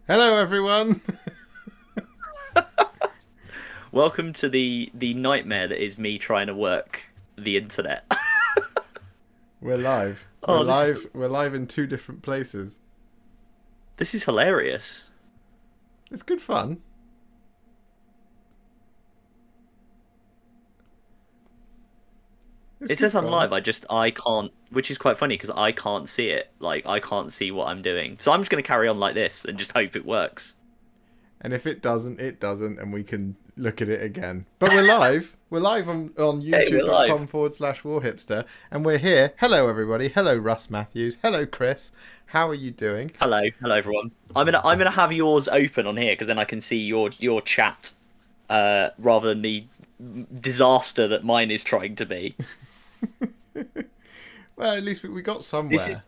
Hello, everyone. Welcome to the nightmare that is me trying to work the internet. We're live. We're Oh, live. We're live in two different places. this is hilarious. It's good fun. It's It good says I'm fun. live. I can't, which is quite funny because I can't see it. Like I can't see what I'm doing. So I'm just gonna carry on like this and just hope it works. And if it doesn't, it doesn't, and we can look at it again. But we're live. We're live on Hey, we're live. youtube.com/Warhipster, and we're here. Hello, everybody. Hello, Russ Matthews. Hello, Chris. How are you doing? Hello everyone. I'm gonna have yours open on here because then I can see your chat, rather than the disaster that mine is trying to be. Well, at least we got This is somewhere.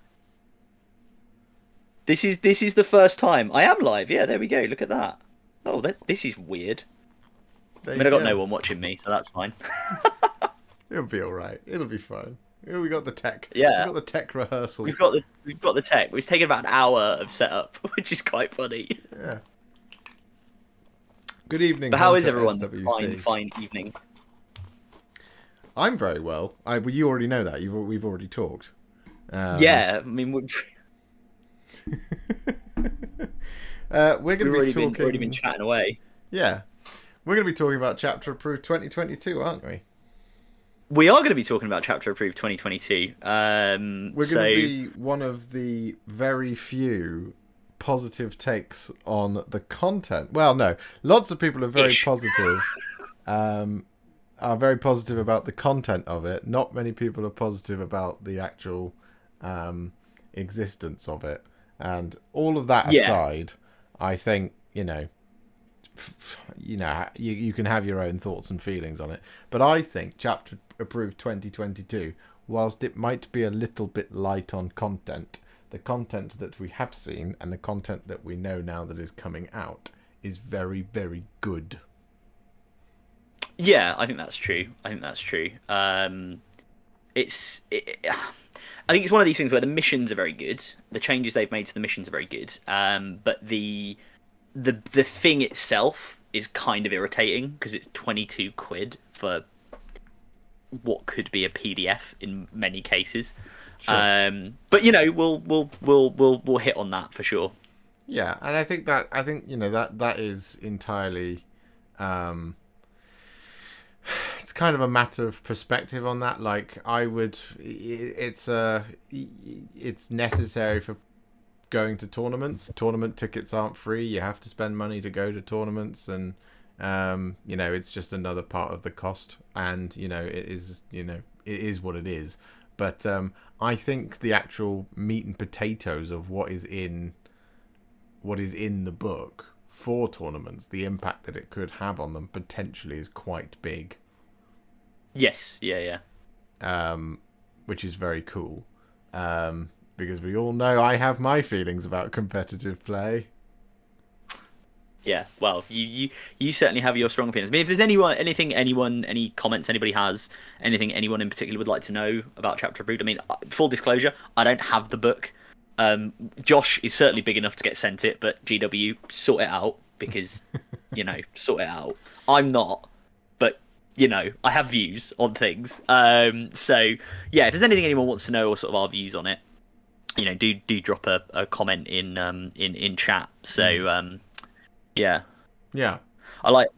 this is the first time I am live. Yeah, there we go. Look at that. Oh, this is weird. There I you mean, I got no go. one watching me, so that's fine. It'll be all right. It'll be fine. Yeah, we got the tech. We Yeah, got the tech rehearsal. we've got the tech. It's taken about an hour of setup, which is quite funny. Yeah. Good evening, But how is Hunter everyone this fine, SWC. fine evening? I'm very well. Well, you already know that. We've already talked. Um, Yeah, I mean we're going we've to be already been talking. chatting away. Yeah, we're going to be talking about Chapter Approved 2022, aren't we? We are going to be talking about Chapter Approved 2022. We're going to be one of the very few positive takes on the content. Well, no, lots of people are very ish. positive. Are very positive about the content of it. Not many people are positive about the actual existence of it. And all of that Yeah, aside, I think you can have your own thoughts and feelings on it. But I think Chapter Approved 2022, whilst it might be a little bit light on content, the content that we have seen and the content that we know now that is coming out is very, very good. yeah, I think that's true. I think that's true. I think it's one of these things where the missions are very good. The changes they've made to the missions are very good. But the thing itself is kind of irritating because it's 22 quid for what could be a PDF in many cases. Sure. But we'll hit on that for sure. Yeah, and I think that is entirely it's kind of a matter of perspective on that. Like it's necessary for going to tournaments. Tournament tickets aren't free. You have to spend money to go to tournaments, and it's just another part of the cost. And it is what it is. But I think the actual meat and potatoes of what is in the book for tournaments, the impact that it could have on them potentially is quite big, Yes, yeah, yeah. which is very cool. Because we all know I have my feelings about competitive play. Yeah, well, you certainly have your strong opinions. I mean, if there's any comments anybody has, anything anyone in particular would like to know about Chapter Approved, I mean, full disclosure, I don't have the book. Josh is certainly big enough to get sent it, but GW, sort it out because, sort it out. I'm not, but I have views on things. So yeah, if there's anything anyone wants to know or sort of our views on it, do drop a comment in chat. So yeah. Yeah. I like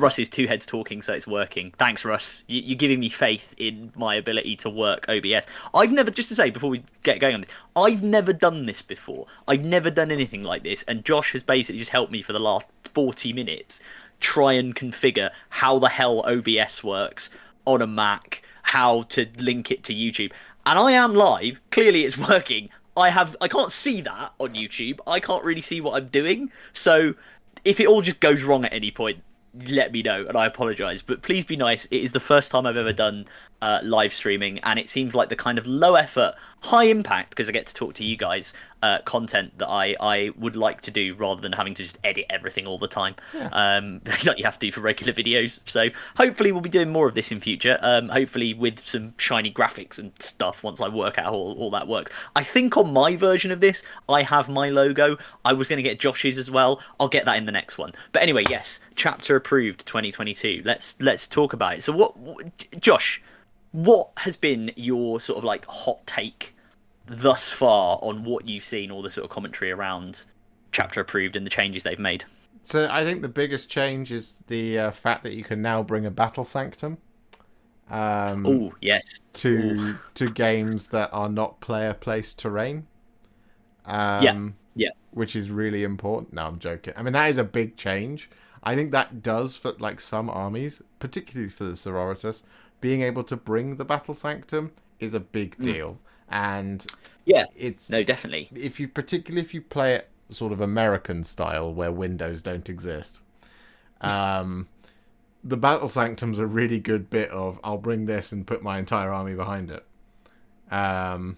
Russ's two heads talking, so it's working. Thanks, Russ. You're giving me faith in my ability to work OBS. I've never, just to say before we get going on this, I've never done this before. I've never done anything like this, and Josh has basically just helped me for the last 40 minutes try and configure how the hell OBS works on a Mac, how to link it to YouTube. And I am live. Clearly, it's working. I can't see that on YouTube. I can't really see what I'm doing. So if it all just goes wrong at any point, let me know, and I apologise. But please be nice. It is the first time I've ever done live streaming, and it seems like the kind of low effort, high impact, because I get to talk to you guys, content that I would like to do rather than having to just edit everything all the time, like you have to do for regular videos. So hopefully we'll be doing more of this in future, hopefully with some shiny graphics and stuff once I work out how all that works. I think on my version of this, I have my logo. I was going to get Josh's as well. I'll get that in the next one. But anyway, yes, chapter approved 2022. Let's talk about it. So what Josh, what has been your sort of like hot take thus far on what you've seen, all the sort of commentary around chapter approved and the changes they've made? So I think the biggest change is the fact that you can now bring a battle sanctum. Oh yes. To games that are not player placed terrain. Yeah. Which is really important. No, I'm joking. I mean, that is a big change. I think that does for like some armies, particularly for the Sororitas, being able to bring the battle sanctum is a big deal. And it's definitely. Particularly if you play it sort of American style where windows don't exist. The battle sanctum's a really good bit of I'll bring this and put my entire army behind it. The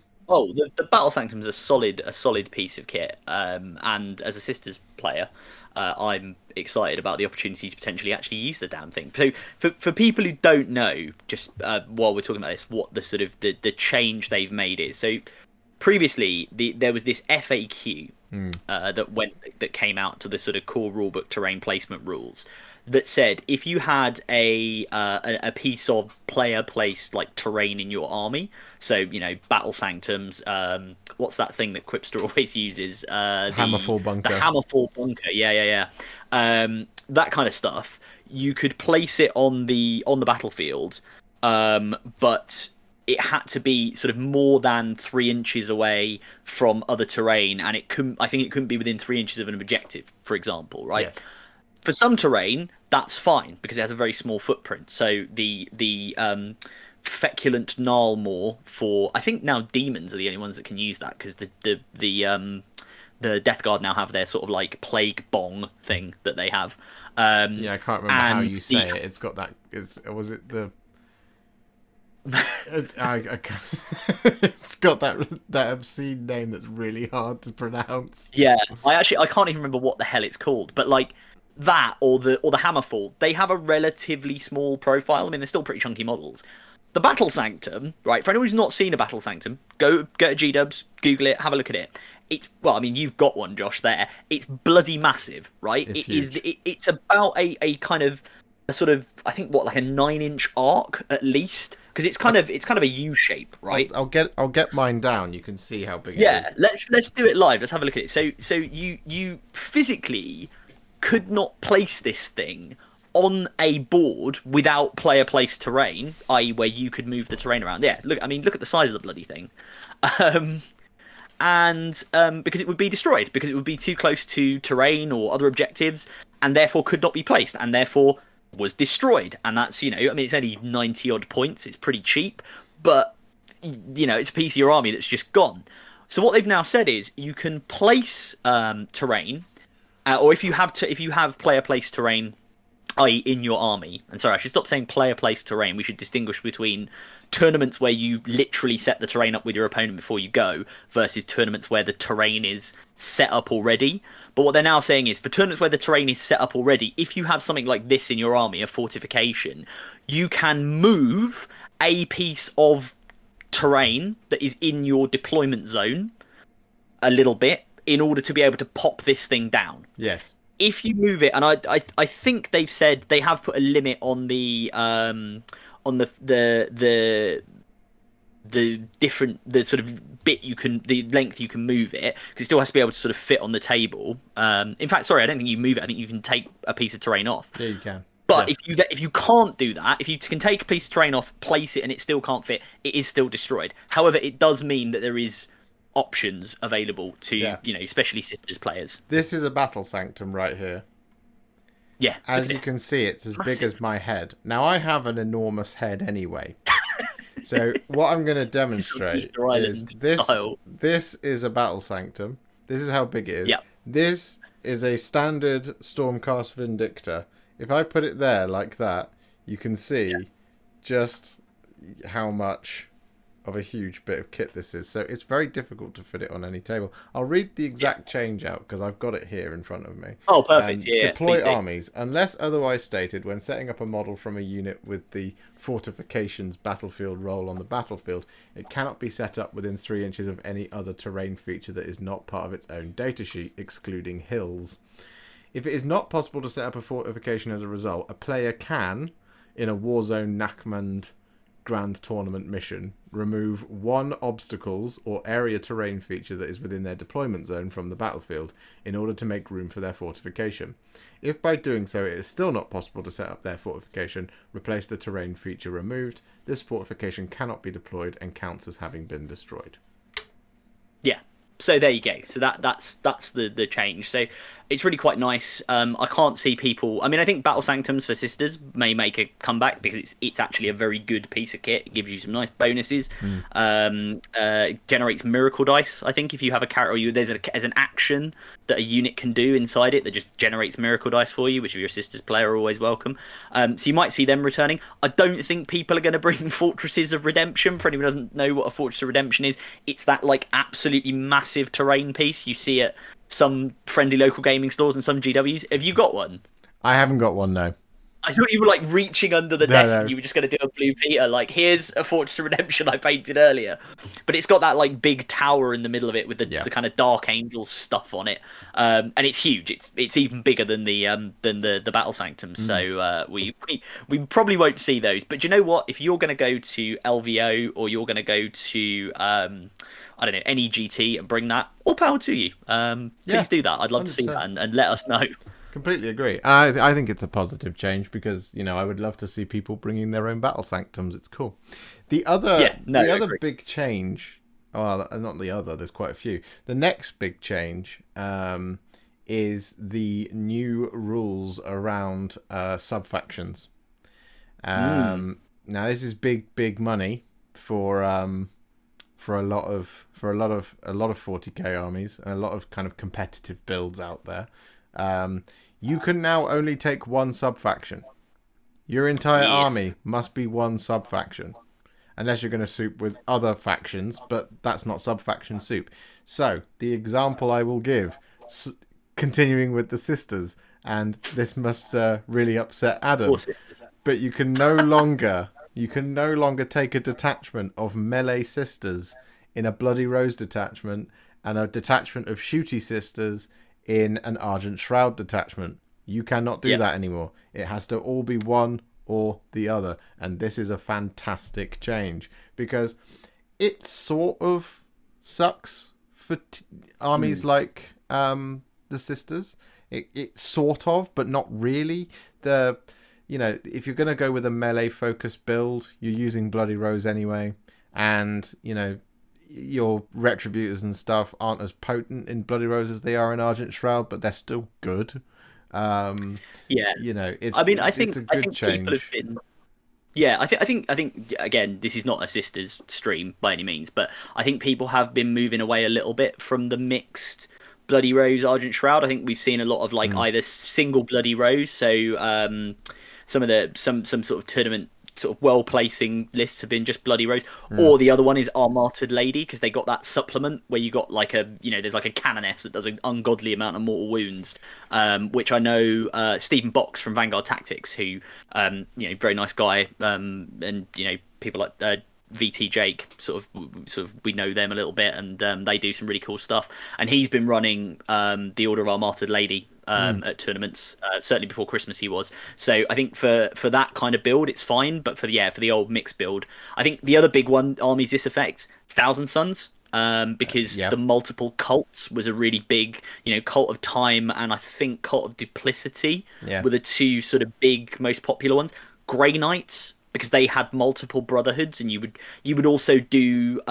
battle sanctum's a solid piece of kit. And as a Sisters player, I'm excited about the opportunity to potentially actually use the damn thing. So for people who don't know, just while we're talking about this, what the sort of the change they've made is. So previously there was this FAQ that came out to the sort of core rulebook terrain placement rules that said if you had a piece of player placed like terrain in your army, so battle sanctums, what's that thing that Quipster always uses, Hammerfall bunker. The Hammerfall bunker, yeah, that kind of stuff, you could place it on the battlefield, but it had to be sort of more than 3 inches away from other terrain, and I think it couldn't be within 3 inches of an objective, for example, right? Yes. For some terrain, that's fine because it has a very small footprint. So the feculent gnarlmaw for, I think now demons are the only ones that can use that because the Death Guard now have their sort of like plague bong thing that they have. I can't remember how you say it. It's got that. Was it the? It's got that obscene name that's really hard to pronounce. Yeah, I can't even remember what the hell it's called, but like that or the Hammerfall, they have a relatively small profile. I mean, they're still pretty chunky models. The Battle Sanctum, right? For anyone who's not seen a Battle Sanctum, go get a G-Dubs, Google it, have a look at it. You've got one, Josh. There, it's bloody massive, right? It's about a kind of a sort of, I think, like a 9-inch arc at least, because it's kind of a U shape, right? I'll get mine down. You can see how big it is. Yeah, let's do it live. Let's have a look at it. So you physically could not place this thing on a board without player placed terrain, i.e. where you could move the terrain around. Yeah, look at the size of the bloody thing. Because it would be destroyed, because it would be too close to terrain or other objectives, and therefore could not be placed, and therefore was destroyed. And that's, it's only 90 odd points, it's pretty cheap, but it's a piece of your army that's just gone. So what they've now said is you can place terrain, or if you have player placed terrain, i.e. in your army. And sorry, I should stop saying player placed terrain. We should distinguish between tournaments where you literally set the terrain up with your opponent before you go versus tournaments where the terrain is set up already. But what they're now saying is for tournaments where the terrain is set up already, if you have something like this in your army, a fortification, you can move a piece of terrain that is in your deployment zone a little bit in order to be able to pop this thing down. Yes. If you move it, and I think they've said they have put a limit on the sort of bit the length you can move it, because it still has to be able to sort of fit on the table. In fact, sorry, I don't think you move it. I think you can take a piece of terrain off. Yeah, you can. But if you can't do that, if you can take a piece of terrain off, place it, and it still can't fit, it is still destroyed. However, it does mean that there is options available to especially Sisters players. This is a Battle Sanctum right here. Yeah, as you can see, it's as big as my head. Now I have an enormous head anyway. So what I'm going to demonstrate is this. This is a Battle Sanctum. This is how big it is. Yep. This is a standard Stormcast Vindictor. If I put it there like that, you can see just how much of a huge bit of kit this is. So it's very difficult to fit it on any table. I'll read the exact change out because I've got it here in front of me. Oh, perfect. Yeah, Deploy armies. Unless otherwise stated, when setting up a model from a unit with the fortifications battlefield role on the battlefield, it cannot be set up within 3 inches of any other terrain feature that is not part of its own datasheet, excluding hills. If it is not possible to set up a fortification as a result, a player can, in a Warzone Nachmund Grand Tournament mission, remove 1 obstacles or area terrain feature that is within their deployment zone from the battlefield in order to make room for their fortification. If by doing so it is still not possible to set up their fortification, replace the terrain feature removed. This fortification cannot be deployed and counts as having been destroyed. Yeah. So there you go. So that's the change. So it's really quite nice. I can't see people. I mean, I think Battle Sanctums for Sisters may make a comeback because it's actually a very good piece of kit. It gives you some nice bonuses. Generates miracle dice. I think if you have a character, or there's an action that a unit can do inside it that just generates miracle dice for you, which if you're a Sisters player are always welcome. So you might see them returning. I don't think people are going to bring Fortresses of Redemption. For anyone who doesn't know what a Fortress of Redemption is, it's that like absolutely massive terrain piece you see at some friendly local gaming stores and some GWs. Have you got one? I haven't got one, no. I thought you were like reaching under the desk and you were just going to do a Blue Peter. Like, here's a Fortress of Redemption I painted earlier. But it's got that like big tower in the middle of it with the kind of Dark Angel stuff on it. And it's huge. It's even bigger than the Battle Sanctums. So we probably won't see those. But do you know what? If you're going to go to LVO or you're going to go to I don't know, any GT and bring that, all power to you. Please do that. I'd love 100%. To see that and let us know. Completely agree. I think it's a positive change because, you know, I would love to see people bringing their own Battle Sanctums. It's cool. The other big change, well, not the other, there's quite a few. The next big change is the new rules around sub-factions. Now, this is big money for a lot of 40k armies and a lot of kind of competitive builds out there. You can now only take 1 sub-faction. Your entire army must be 1 sub-faction. Unless you're going to soup with other factions, but that's not sub-faction soup. So, the example I will give, continuing with the Sisters, and this must really upset Adam, but you can no longer take a detachment of melee Sisters in a Bloody Rose detachment and a detachment of shooty Sisters in an Argent Shroud detachment. You cannot do that anymore. It has to all be one or the other. And this is a fantastic change because it sort of sucks for armies like the Sisters. It sort of, but not really. If you're going to go with a melee focused build, you're using Bloody Rose anyway. And, you know, your Retributors and stuff aren't as potent in Bloody Rose as they are in Argent Shroud, but they're still good. You know, I think it's a good change. People have been, I think again, this is not a Sisters stream by any means, but I think people have been moving away a little bit from the mixed Bloody Rose Argent Shroud. I think we've seen a lot of like either single Bloody Rose, so some sort of tournament sort of well placing lists have been just Bloody Rose, or the other one is Our Martyred Lady because they got that supplement where you got like there's like a canoness that does an ungodly amount of mortal wounds, which I know Stephen Box from Vanguard Tactics, who very nice guy, and people like VT Jake sort of we know them a little bit, and they do some really cool stuff, and he's been running the Order of Our Martyred Lady at tournaments, certainly before Christmas he was. So I think for that kind of build it's fine, but for the old mixed build, I think the other big one, armies this affects, Thousand Sons, because the multiple cults was a really big, Cult of Time and I think Cult of Duplicity were the two sort of big most popular ones. Grey Knights, because they had multiple brotherhoods, and you would also do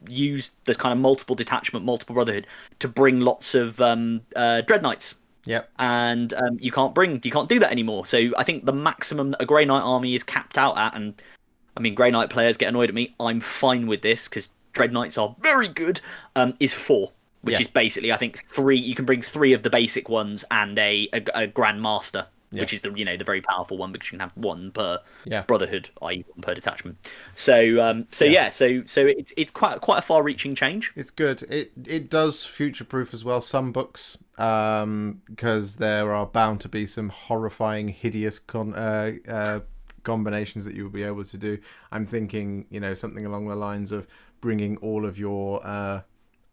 use the kind of multiple detachment, multiple brotherhood to bring lots of Dread Knights. Yep. And you can't do that anymore. So I think the maximum that a Grey Knight army is capped out at, and I mean Grey Knight players get annoyed at me, I'm fine with this because Dread Knights are very good, is 4. Which is basically, I think, 3. You can bring 3 of the basic ones and a Grand Master which is the the very powerful one because you can have one per Yeah. brotherhood, i.e. one per detachment. So it's quite a far-reaching change. It's good. It does future-proof as well. Some books, because there are bound to be some horrifying, hideous combinations that you'll be able to do. I'm thinking, something along the lines of bringing all of your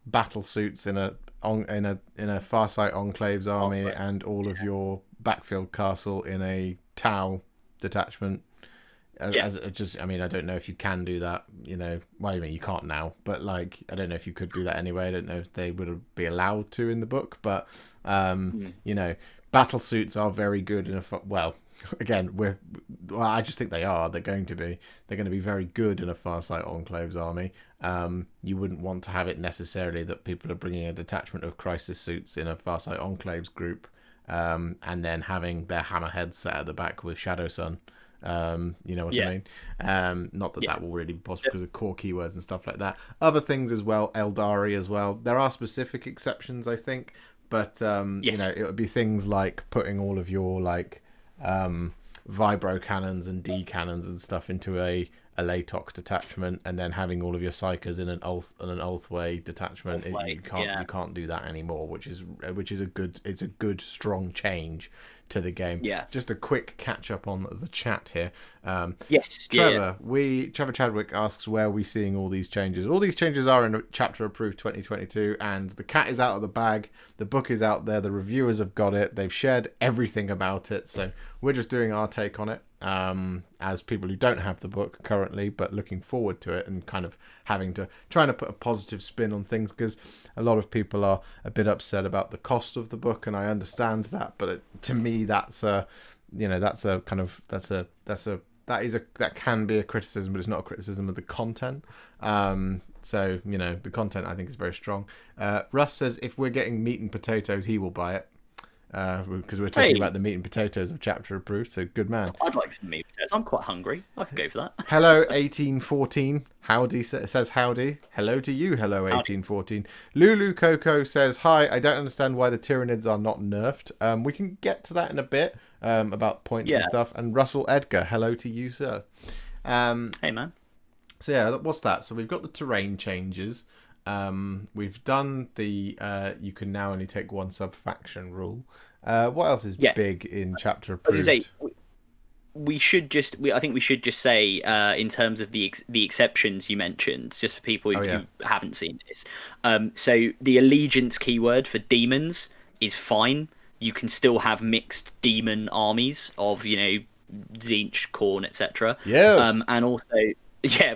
battle suits in a Farsight Enclave's army and all of your backfield castle in a Tau detachment. I don't know if you can do that. Well, I mean, you can't now, but I don't know if you could do that anyway. I don't know if they would be allowed to in the book, but battle suits are very good in I just think they are. They're going to be very good in a Farsight Enclave's army. You wouldn't want to have it necessarily that people are bringing a detachment of crisis suits in a Farsight Enclave's group, and then having their hammerheads set at the back with Shadow Sun. You know what I mean? Not that that will really be possible because of core keywords and stuff like that. Other things as well, Eldari as well. There are specific exceptions, I think, but it would be things like putting all of your vibro cannons and D cannons and stuff into a Latok detachment, and then having all of your psychers in an Ulthway detachment. You can't do that anymore, which is a good strong change to the game. Just a quick catch up on the chat here. Trevor Chadwick asks, where are we seeing all these changes? All these changes are in Chapter Approved 2022, and the cat is out of the bag. The book is out there. The reviewers have got it. They've shared everything about it. So we're just doing our take on it, as people who don't have the book currently, but looking forward to it and kind of trying to put a positive spin on things, because a lot of people are a bit upset about the cost of the book, and I understand that, but to me that can be a criticism, but it's not a criticism of the content. So the content I think is very strong. Russ says if we're getting meat and potatoes, he will buy it. Because we're talking about the meat and potatoes of Chapter Approved, so good man. I'd like some meat and potatoes. I'm quite hungry. I could go for that. Hello 1814. Howdy says howdy. Hello to you. Hello 1814. Lulu Coco says hi. I don't understand why the Tyranids are not nerfed. We can get to that in a bit, about points and stuff. And Russell Edgar, hello to you, sir. Hey man. So what's that? So we've got the terrain changes. We've done the you can now only take one sub-faction rule. What else is big in Chapter Approved? I think we should just say, in terms of the exceptions you mentioned, just for people who haven't seen this. So the allegiance keyword for demons is fine. You can still have mixed demon armies of Tzeentch, Khorne, etc. Yes. And also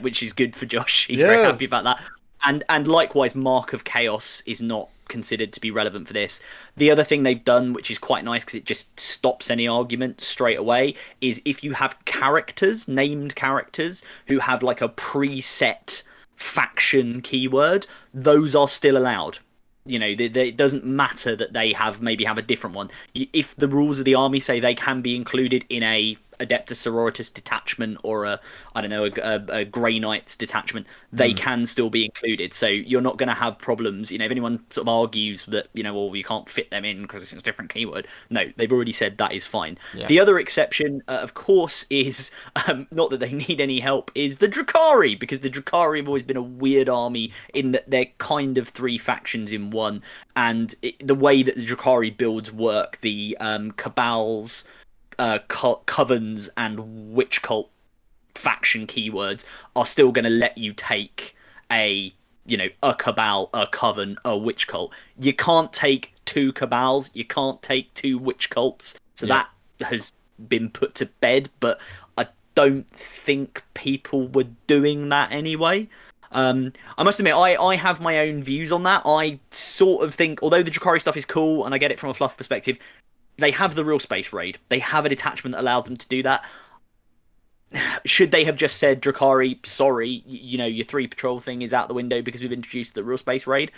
which is good for Josh. He's very happy about that. And likewise, Mark of Chaos is not considered to be relevant for this. The other thing they've done, which is quite nice because it just stops any argument straight away, is if you have named characters, who have a preset faction keyword, those are still allowed. It doesn't matter that they maybe have a different one. If the rules of the army say they can be included in a Adeptus Sororitas detachment or a Grey Knights detachment, they can still be included. So you're not going to have problems. If anyone sort of argues that you can't fit them in because it's a different keyword, no, they've already said that is fine. The other exception, of course, is not that they need any help, is the Drukhari, because the Drukhari have always been a weird army in that they're kind of three factions in one, and the way that the Drukhari builds work, the Cabals, Covens and Witch Cult faction keywords are still going to let you take a Cabal, a Coven, a Witch Cult. You can't take two Cabals, you can't take two Witch Cults, so that has been put to bed, but I don't think people were doing that anyway. I must admit, I have my own views on that. I sort of think, although the Drukhari stuff is cool, and I get it from a fluff perspective, they have the real space raid. They have a detachment that allows them to do that. Should they have just said, Drukhari, sorry, your 3 patrol thing is out the window because we've introduced the real space raid?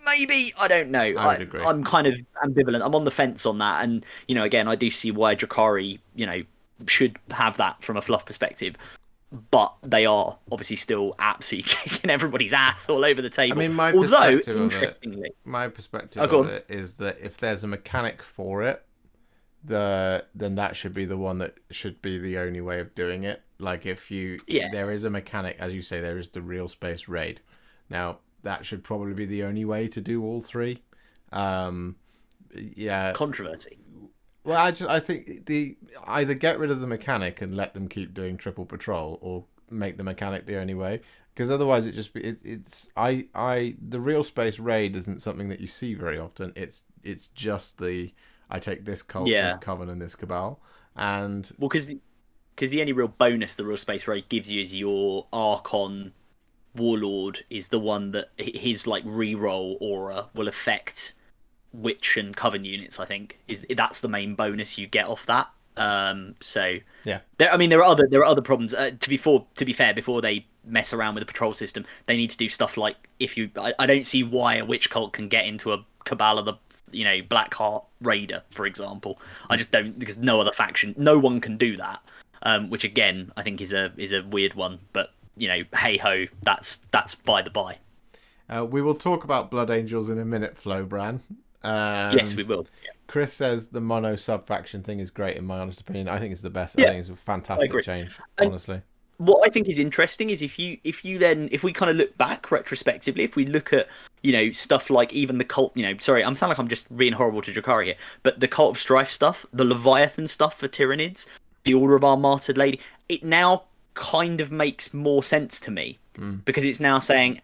Maybe, I don't know. I would agree. I'm kind of ambivalent. I'm on the fence on that. And, again, I do see why Drukhari, should have that from a fluff perspective. But they are obviously still absolutely kicking everybody's ass all over the table. I mean, my perspective of it is that if there's a mechanic for it, then that should be the one that should be the only way of doing it. Like there is a mechanic, as you say, there is the real space raid. Now that should probably be the only way to do all three. Yeah. Controversy. Well, I think either get rid of the mechanic and let them keep doing triple patrol, or make the mechanic the only way. Because otherwise, the real space raid isn't something that you see very often. It's just I take this cult, this coven, and this cabal, and because the only real bonus the real space raid gives you is your Archon Warlord is the one that his like reroll aura will affect Witch and Coven units. I think that's the main bonus you get off that. So yeah, there are other problems. To be fair, before they mess around with the patrol system, they need to do stuff like I don't see why a witch cult can get into a cabal of the Blackheart Raider, for example. I just don't, because no other faction, no one can do that. Which again, I think is a weird one. But hey ho, that's by the by. We will talk about Blood Angels in a minute, Flo Bran. Yes, we will. Yeah. Chris says the mono sub faction thing is great, in my honest opinion. I think it's the best. I think it's a fantastic change, honestly. What I think is interesting is if we kind of look back retrospectively, if we look at stuff like even the cult, sorry, I'm sounding like I'm just being horrible to Drakari here, but the Cult of Strife stuff, the Leviathan stuff for Tyranids, the Order of our Martyred Lady, it now kind of makes more sense to me. Because it's now saying,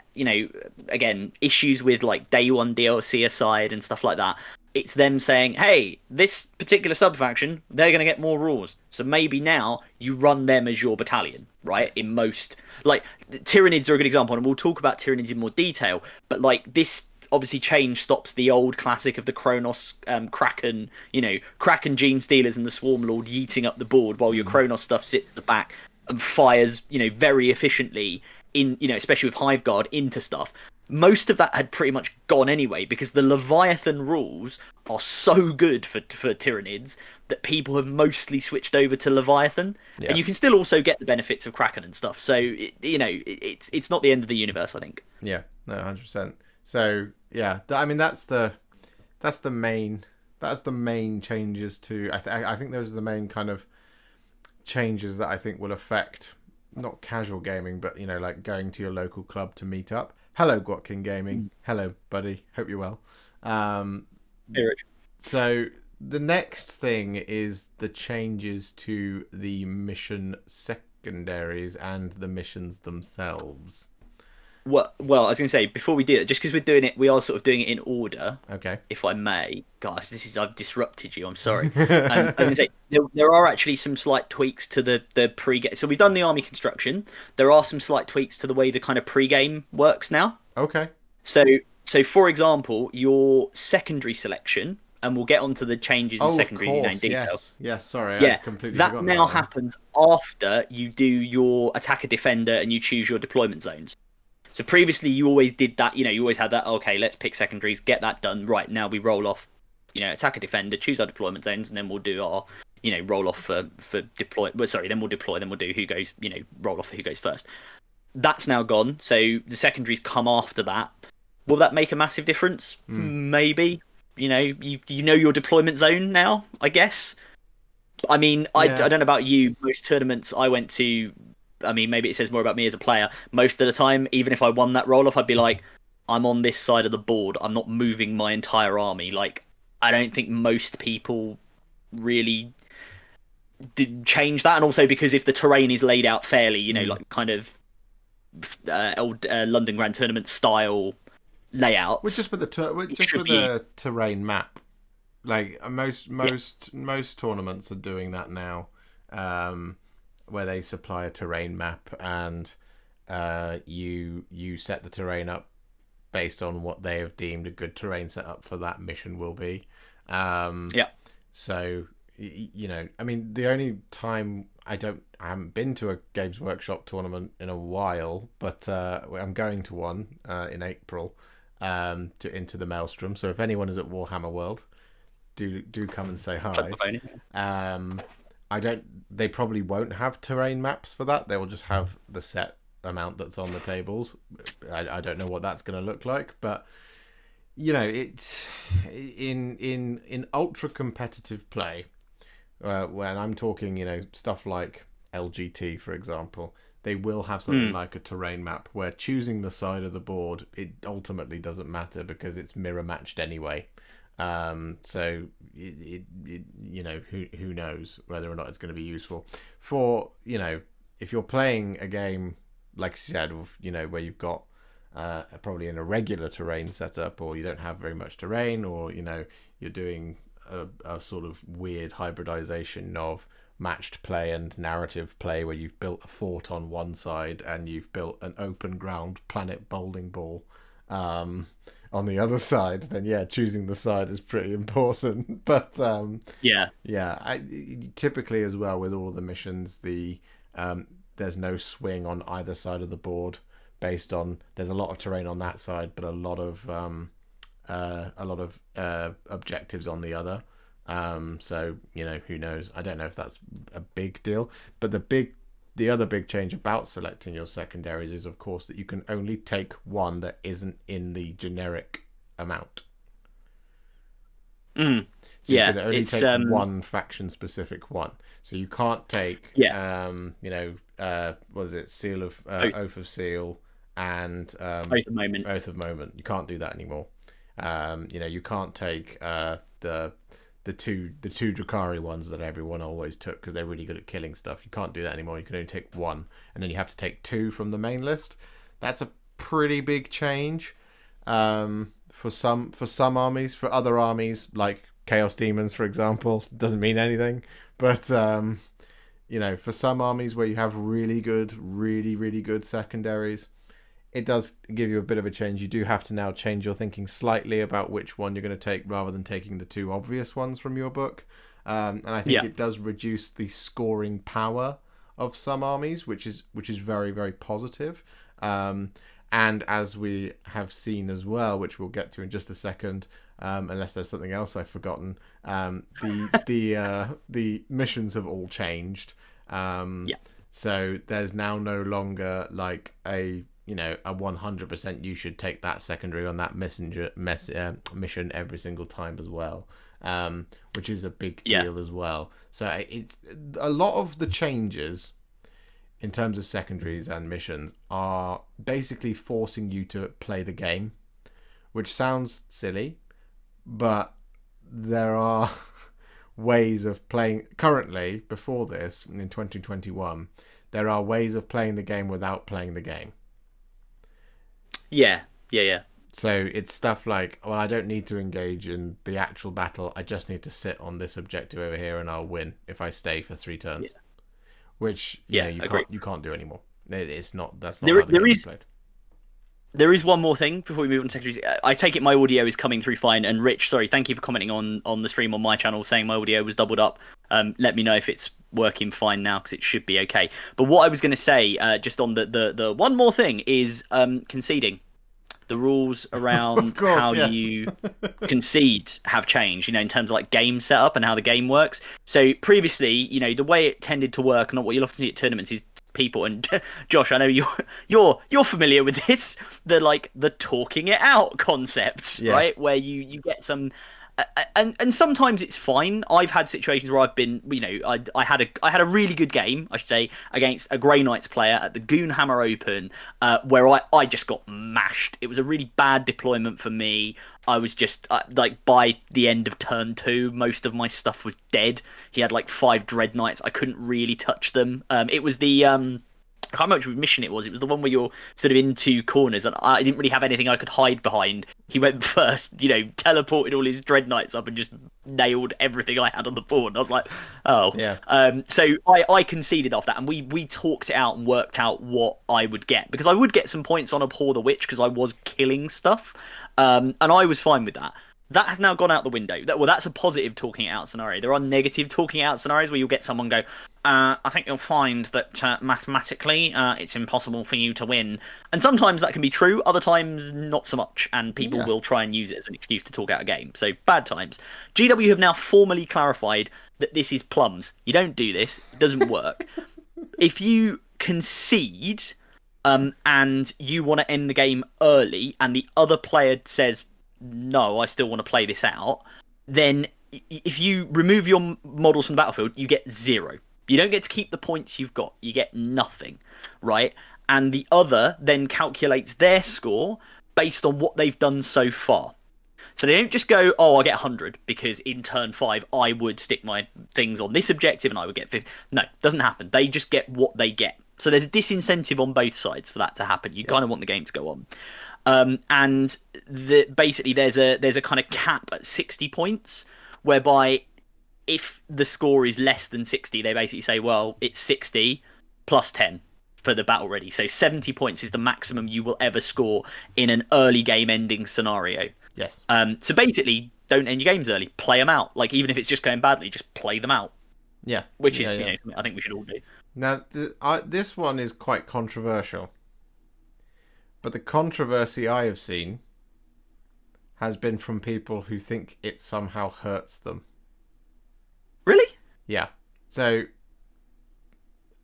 again, issues with like day one DLC aside and stuff like that, it's them saying, hey, this particular sub-faction, they're going to get more rules. So maybe now you run them as your battalion, right? Yes. In most... Like, Tyranids are a good example, and we'll talk about Tyranids in more detail, but like this obviously change stops the old classic of the Kronos Kraken, Kraken Gene Stealers and the Swarm Lord yeeting up the board while your Kronos stuff sits at the back and fires, very efficiently in, especially with Hive Guard, into stuff. Most of that had pretty much gone anyway, because the Leviathan rules are so good for Tyranids that people have mostly switched over to Leviathan. Yeah. And you can still also get the benefits of Kraken and stuff. So, it's not the end of the universe, I think. Yeah, no, 100%. So, yeah, that's the main changes to... I think those are the main kind of changes that I think will affect not casual gaming, but like going to your local club to meet up. Hello, Gwatkin Gaming. Hello, buddy. Hope you're well. Hey, Rich. So the next thing is the changes to the mission secondaries and the missions themselves. Well, I was going to say, before we do it, just because we're doing it, we are sort of doing it in order. Okay. If I may. Gosh, I've disrupted you. I'm sorry. I was going to say, there are actually some slight tweaks to the pre-game. So we've done the army construction. There are some slight tweaks to the way the kind of pre-game works now. Okay. So for example, your secondary selection, and we'll get onto the changes in secondaries in detail. Yes, sorry. Yeah, I completely that now happens after you do your attacker defender and you choose your deployment zones. So previously you always did that, you always had that, okay, let's pick secondaries, get that done. Right, now we roll off, attacker defender, choose our deployment zones, and then we'll do our, roll off for deploy. Well, sorry, then we'll deploy, then we'll do who goes, roll off for who goes first. That's now gone, so the secondaries come after that. Will that make a massive difference? Maybe. You know your deployment zone now, I guess. I mean, I don't know about you, most tournaments I went to, I mean, maybe it says more about me as a player. Most of the time, even if I won that roll-off, I'd be like, I'm on this side of the board. I'm not moving my entire army. Like, I don't think most people really did change that. And also because if the terrain is laid out fairly, like kind of old London Grand Tournament style layouts. Well, just with the terrain map. Like, most tournaments are doing that now. Where they supply a terrain map and you set the terrain up based on what they have deemed a good terrain setup for that mission will be. So, I mean, the only time I haven't been to a Games Workshop tournament in a while, but I'm going to one in April into the Maelstrom. So if anyone is at Warhammer World, do come and say hi. They probably won't have terrain maps for that. They will just have the set amount that's on the tables. I don't know what that's going to look like, but it's in ultra competitive play. when I'm talking, stuff like LGT, for example, they will have something like a terrain map where choosing the side of the board, it ultimately doesn't matter because it's mirror matched anyway. So who knows whether or not it's going to be useful for, if you're playing a game like you said, where you've got probably in a regular terrain setup, or you don't have very much terrain, or you're doing a sort of weird hybridization of matched play and narrative play, where you've built a fort on one side and you've built an open ground planet bowling ball on the other side, then choosing the side is pretty important. But typically as well with all of the missions, there's no swing on either side of the board. Based on, there's a lot of terrain on that side, but a lot of objectives on the other. So who knows? I don't know if that's a big deal. But the other big change about selecting your secondaries is, of course, that you can only take one that isn't in the generic amount. So you can only take one faction specific one. So you can't take was it Seal of Oath of Seal and Oath of Moment. You can't do that anymore. You can't take the two Drukhari ones that everyone always took because they're really good at killing stuff. You can't do that anymore. You can only take one, and then you have to take two from the main list. That's a pretty big change for some armies. For other armies like Chaos Demons, for example, doesn't mean anything. But for some armies where you have really good secondaries, it does give you a bit of a change. You do have to now change your thinking slightly about which one you're going to take, rather than taking the two obvious ones from your book. And I think it does reduce the scoring power of some armies, which is very, very positive. And as we have seen as well, which we'll get to in just a second, unless there's something else I've forgotten, the missions have all changed. So there's now no longer like a 100% you should take that secondary on that mission every single time as well, which is a big deal as well. So it's a lot of the changes in terms of secondaries and missions are basically forcing you to play the game, which sounds silly, but there are ways of playing currently. Before this, in 2021, there are ways of playing the game without playing the game. Yeah. So it's stuff like, well, I don't need to engage in the actual battle. I just need to sit on this objective over here, and I'll win if I stay for 3 turns. Which you can't do anymore. That's not how the game is played. There is one more thing before we move on to secondaries. I take it my audio is coming through fine. And Rich, sorry, thank you for commenting on the stream on my channel, saying my audio was doubled up. Let me know if it's working fine now, because it should be okay. But what I was going to say, just on the one more thing, is conceding. The rules around you concede have changed, in terms of like game setup and how the game works. So previously, the way it tended to work, and what you'll often see at tournaments, is people, and Josh, I know you're familiar with this, the talking it out concept, right? Where you get some. And sometimes it's fine. I've had situations where I've been, I had a really good game, I should say, against a Grey Knights player at the Goonhammer Open, where I just got mashed. It was a really bad deployment for me. I was just by the end of turn 2, most of my stuff was dead. He had 5 Dread Knights. I couldn't really touch them. It was the I can't remember which mission it was. It was the one where you're sort of in 2 corners, and I didn't really have anything I could hide behind. He went first, teleported all his Dread Knights up and just nailed everything I had on the board. And I was like, oh. Yeah. So I conceded off that, and we talked it out and worked out what I would get. Because I would get some points on Abhor the Witch, because I was killing stuff. And I was fine with that. That has now gone out the window. That's a positive talking it out scenario. There are negative talking it out scenarios where you'll get someone go, I think you'll find that mathematically it's impossible for you to win. And sometimes that can be true, other times not so much, and people will try and use it as an excuse to talk out a game. So bad times. GW have now formally clarified that this is plums. You don't do this. It doesn't work. If you concede and you want to end the game early, and the other player says, no, I still want to play this out, then if you remove your models from the battlefield, you get 0. You don't get to keep the points you've got. You get nothing, right? And the other then calculates their score based on what they've done so far. So they don't just go, oh, I get 100 because in turn 5 I would stick my things on this objective and I would get 50. No, doesn't happen. They just get what they get. So there's a disincentive on both sides for that to happen. You kind of want the game to go on. And basically there's a kind of cap at 60 points, whereby if the score is less than 60, they basically say, well, it's 60 plus 10 for the battle ready. So 70 points is the maximum you will ever score in an early game ending scenario. Yes. So basically, don't end your games early. Play them out. Like, even if it's just going badly, just play them out. Yeah. Which is, you know, something I think we should all do. Now, this one is quite controversial. But the controversy I have seen has been from people who think it somehow hurts them. Really? Yeah. So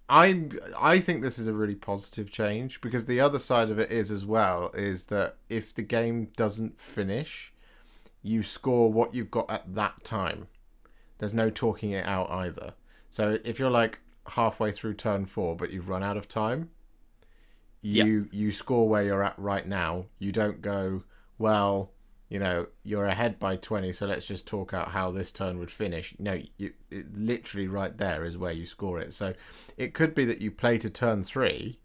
I think this is a really positive change, because the other side of it is as well is that if the game doesn't finish, you score what you've got at that time. There's no talking it out either. So if you're like halfway through turn 4 but you've run out of time, you score where you're at right now. You don't go, well, you know, you're ahead by 20, so let's just talk out how this turn would finish. No, it literally right there is where you score it. So it could be that you play to turn 3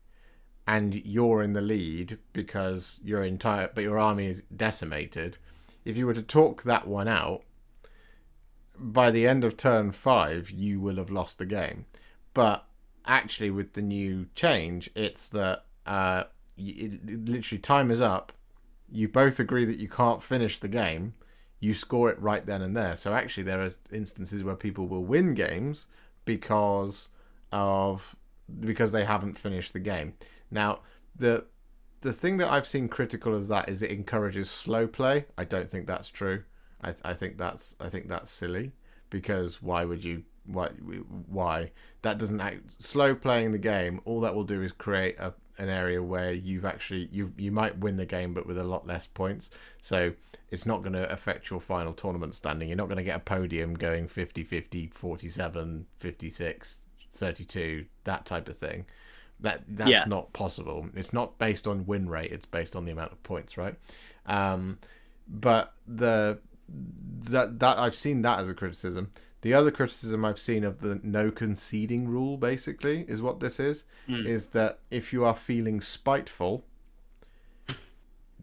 and you're in the lead because but your army is decimated. If you were to talk that one out, by the end of turn 5, you will have lost the game. But actually with the new change, it's that literally time is up. You both agree that you can't finish the game. You score it right then and there. So actually there are instances where people will win games because they haven't finished the game. Now, the thing that I've seen critical of that is it encourages slow play. I don't think that's true. I think that's silly, because why that doesn't slow playing the game, all that will do is create an area where you might win the game but with a lot less points. So it's not going to affect your final tournament standing. You're not going to get a podium going 50-50, 47, 56, 32, that type of thing. That's not possible. It's not based on win rate, it's based on the amount of points, right? But that I've seen that as a criticism. The other criticism I've seen of the no conceding rule, basically, is what this is that if you are feeling spiteful,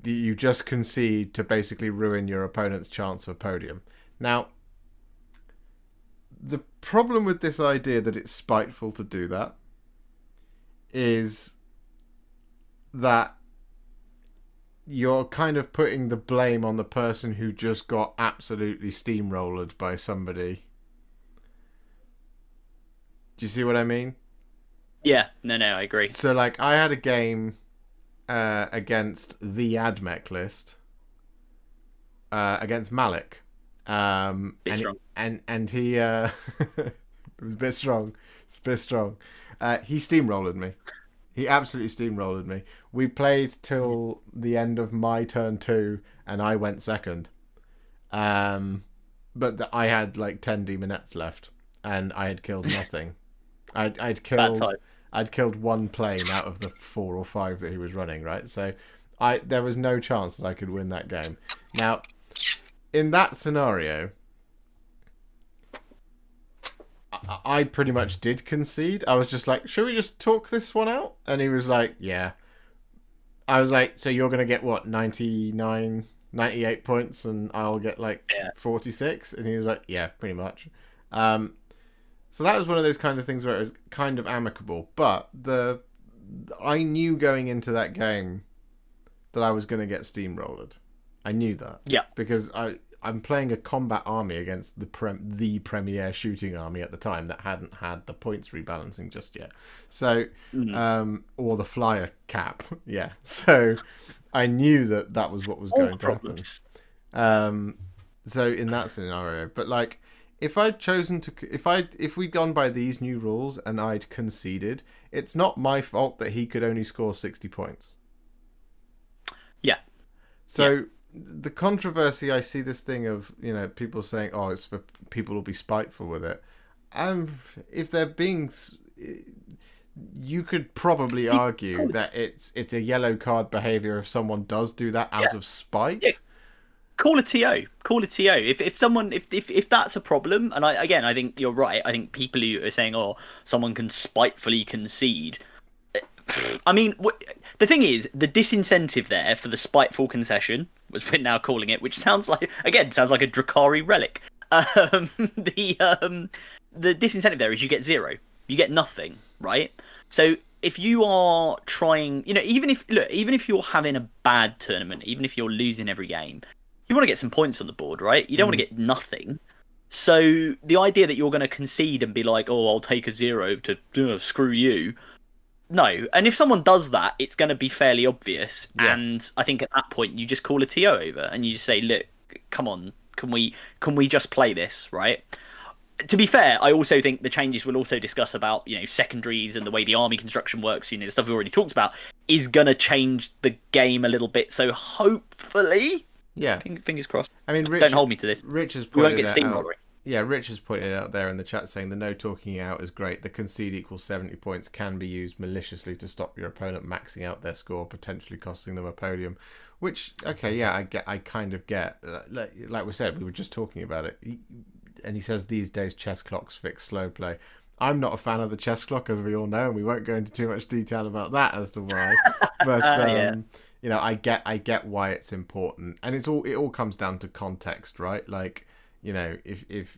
you just concede to basically ruin your opponent's chance of a podium. Now, the problem with this idea that it's spiteful to do that is that you're kind of putting the blame on the person who just got absolutely steamrollered by somebody. Do you see what I mean? Yeah, no, I agree. So, like, I had a game against the AdMech list against Malik. Bit strong. And he it was a bit strong. It's a bit strong. He steamrollered me. He absolutely steamrollered me. We played till the end of my turn 2, and I went second. But I had like 10 demonettes left, and I had killed nothing. I'd killed one plane out of the 4 or 5 that he was running, right? So there was no chance that I could win that game. Now, in that scenario, I pretty much did concede. I was just like, should we just talk this one out? And he was like, yeah. I was like, so you're going to get what, 99, 98 points and I'll get like 46? And he was like, yeah, pretty much. So that was one of those kind of things where it was kind of amicable. But I knew going into that game that I was going to get steamrolled. I knew that. Yeah. Because I'm playing a combat army against the premier shooting army at the time that hadn't had the points rebalancing just yet. So, or the flyer cap. Yeah. So I knew that was what was going to happen. So in that scenario, but like, if I'd chosen to, if we'd gone by these new rules and I'd conceded, it's not my fault that he could only score 60 points. Yeah. So the controversy, I see this thing of, people saying, "Oh, it's for people will be spiteful with it." If they're being, you could probably argue that it's a yellow card behavior if someone does do that out of spite. Yeah. Call a TO. Call a TO. If someone if that's a problem, and I think you're right. I think people who are saying, "Oh, someone can spitefully concede." I mean, the thing is, the disincentive there for the spiteful concession, as we're now calling it, which sounds like a Drakari relic. The disincentive there is you get 0, you get nothing, right? So if you are trying, even if you're having a bad tournament, even if you're losing every game, you want to get some points on the board, right? You don't want to get nothing. So the idea that you're going to concede and be like, "Oh, I'll take a 0 to screw you." No, and if someone does that, it's going to be fairly obvious. Yes. And I think at that point, you just call a TO over and you just say, "Look, come on, can we just play this, right?" To be fair, I also think the changes we'll also discuss about secondaries and the way the army construction works, the stuff we already talked about, is going to change the game a little bit. So hopefully, yeah, fingers crossed. I mean, don't hold me to this. Rich has we won't get steamrolling. Yeah, Rich has pointed out there in the chat saying the no talking out is great. The concede equals 70 points can be used maliciously to stop your opponent maxing out their score, potentially costing them a podium. Which, okay, yeah, I kind of get. Like we said, we were just talking about it. And he says these days chess clocks fix slow play. I'm not a fan of the chess clock, as we all know, and we won't go into too much detail about that as to why. But I get why it's important, and it all comes down to context, right? Like, if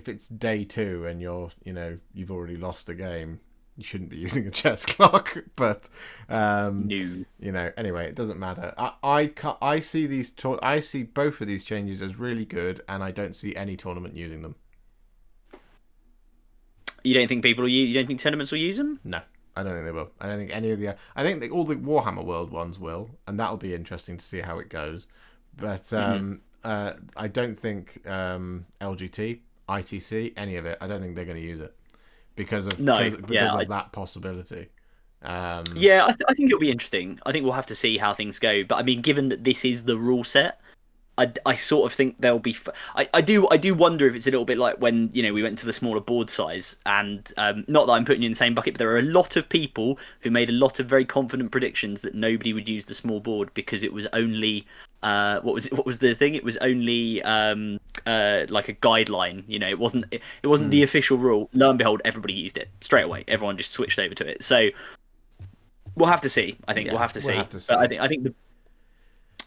it's day 2 and you've already lost the game, you shouldn't be using a chess clock. But no. Anyway, it doesn't matter. I see both of these changes as really good, and I don't see any tournament using them. You don't think you don't think tournaments will use them? No, I don't think they will. I don't think any of the. I think all the Warhammer World ones will, and that'll be interesting to see how it goes. But I don't think LGT, ITC, any of it. I don't think they're going to use it because of that possibility. Yeah, I think it'll be interesting. I think we'll have to see how things go. But I mean, given that this is the rule set, I sort of think there'll be. I do wonder if it's a little bit like when we went to the smaller board size, and not that I'm putting you in the same bucket, but there are a lot of people who made a lot of very confident predictions that nobody would use the small board because it was only what was the thing? It was only like a guideline. It wasn't the official rule. Lo and behold, everybody used it straight away. Everyone just switched over to it. So we'll have to see. I think we'll have to see.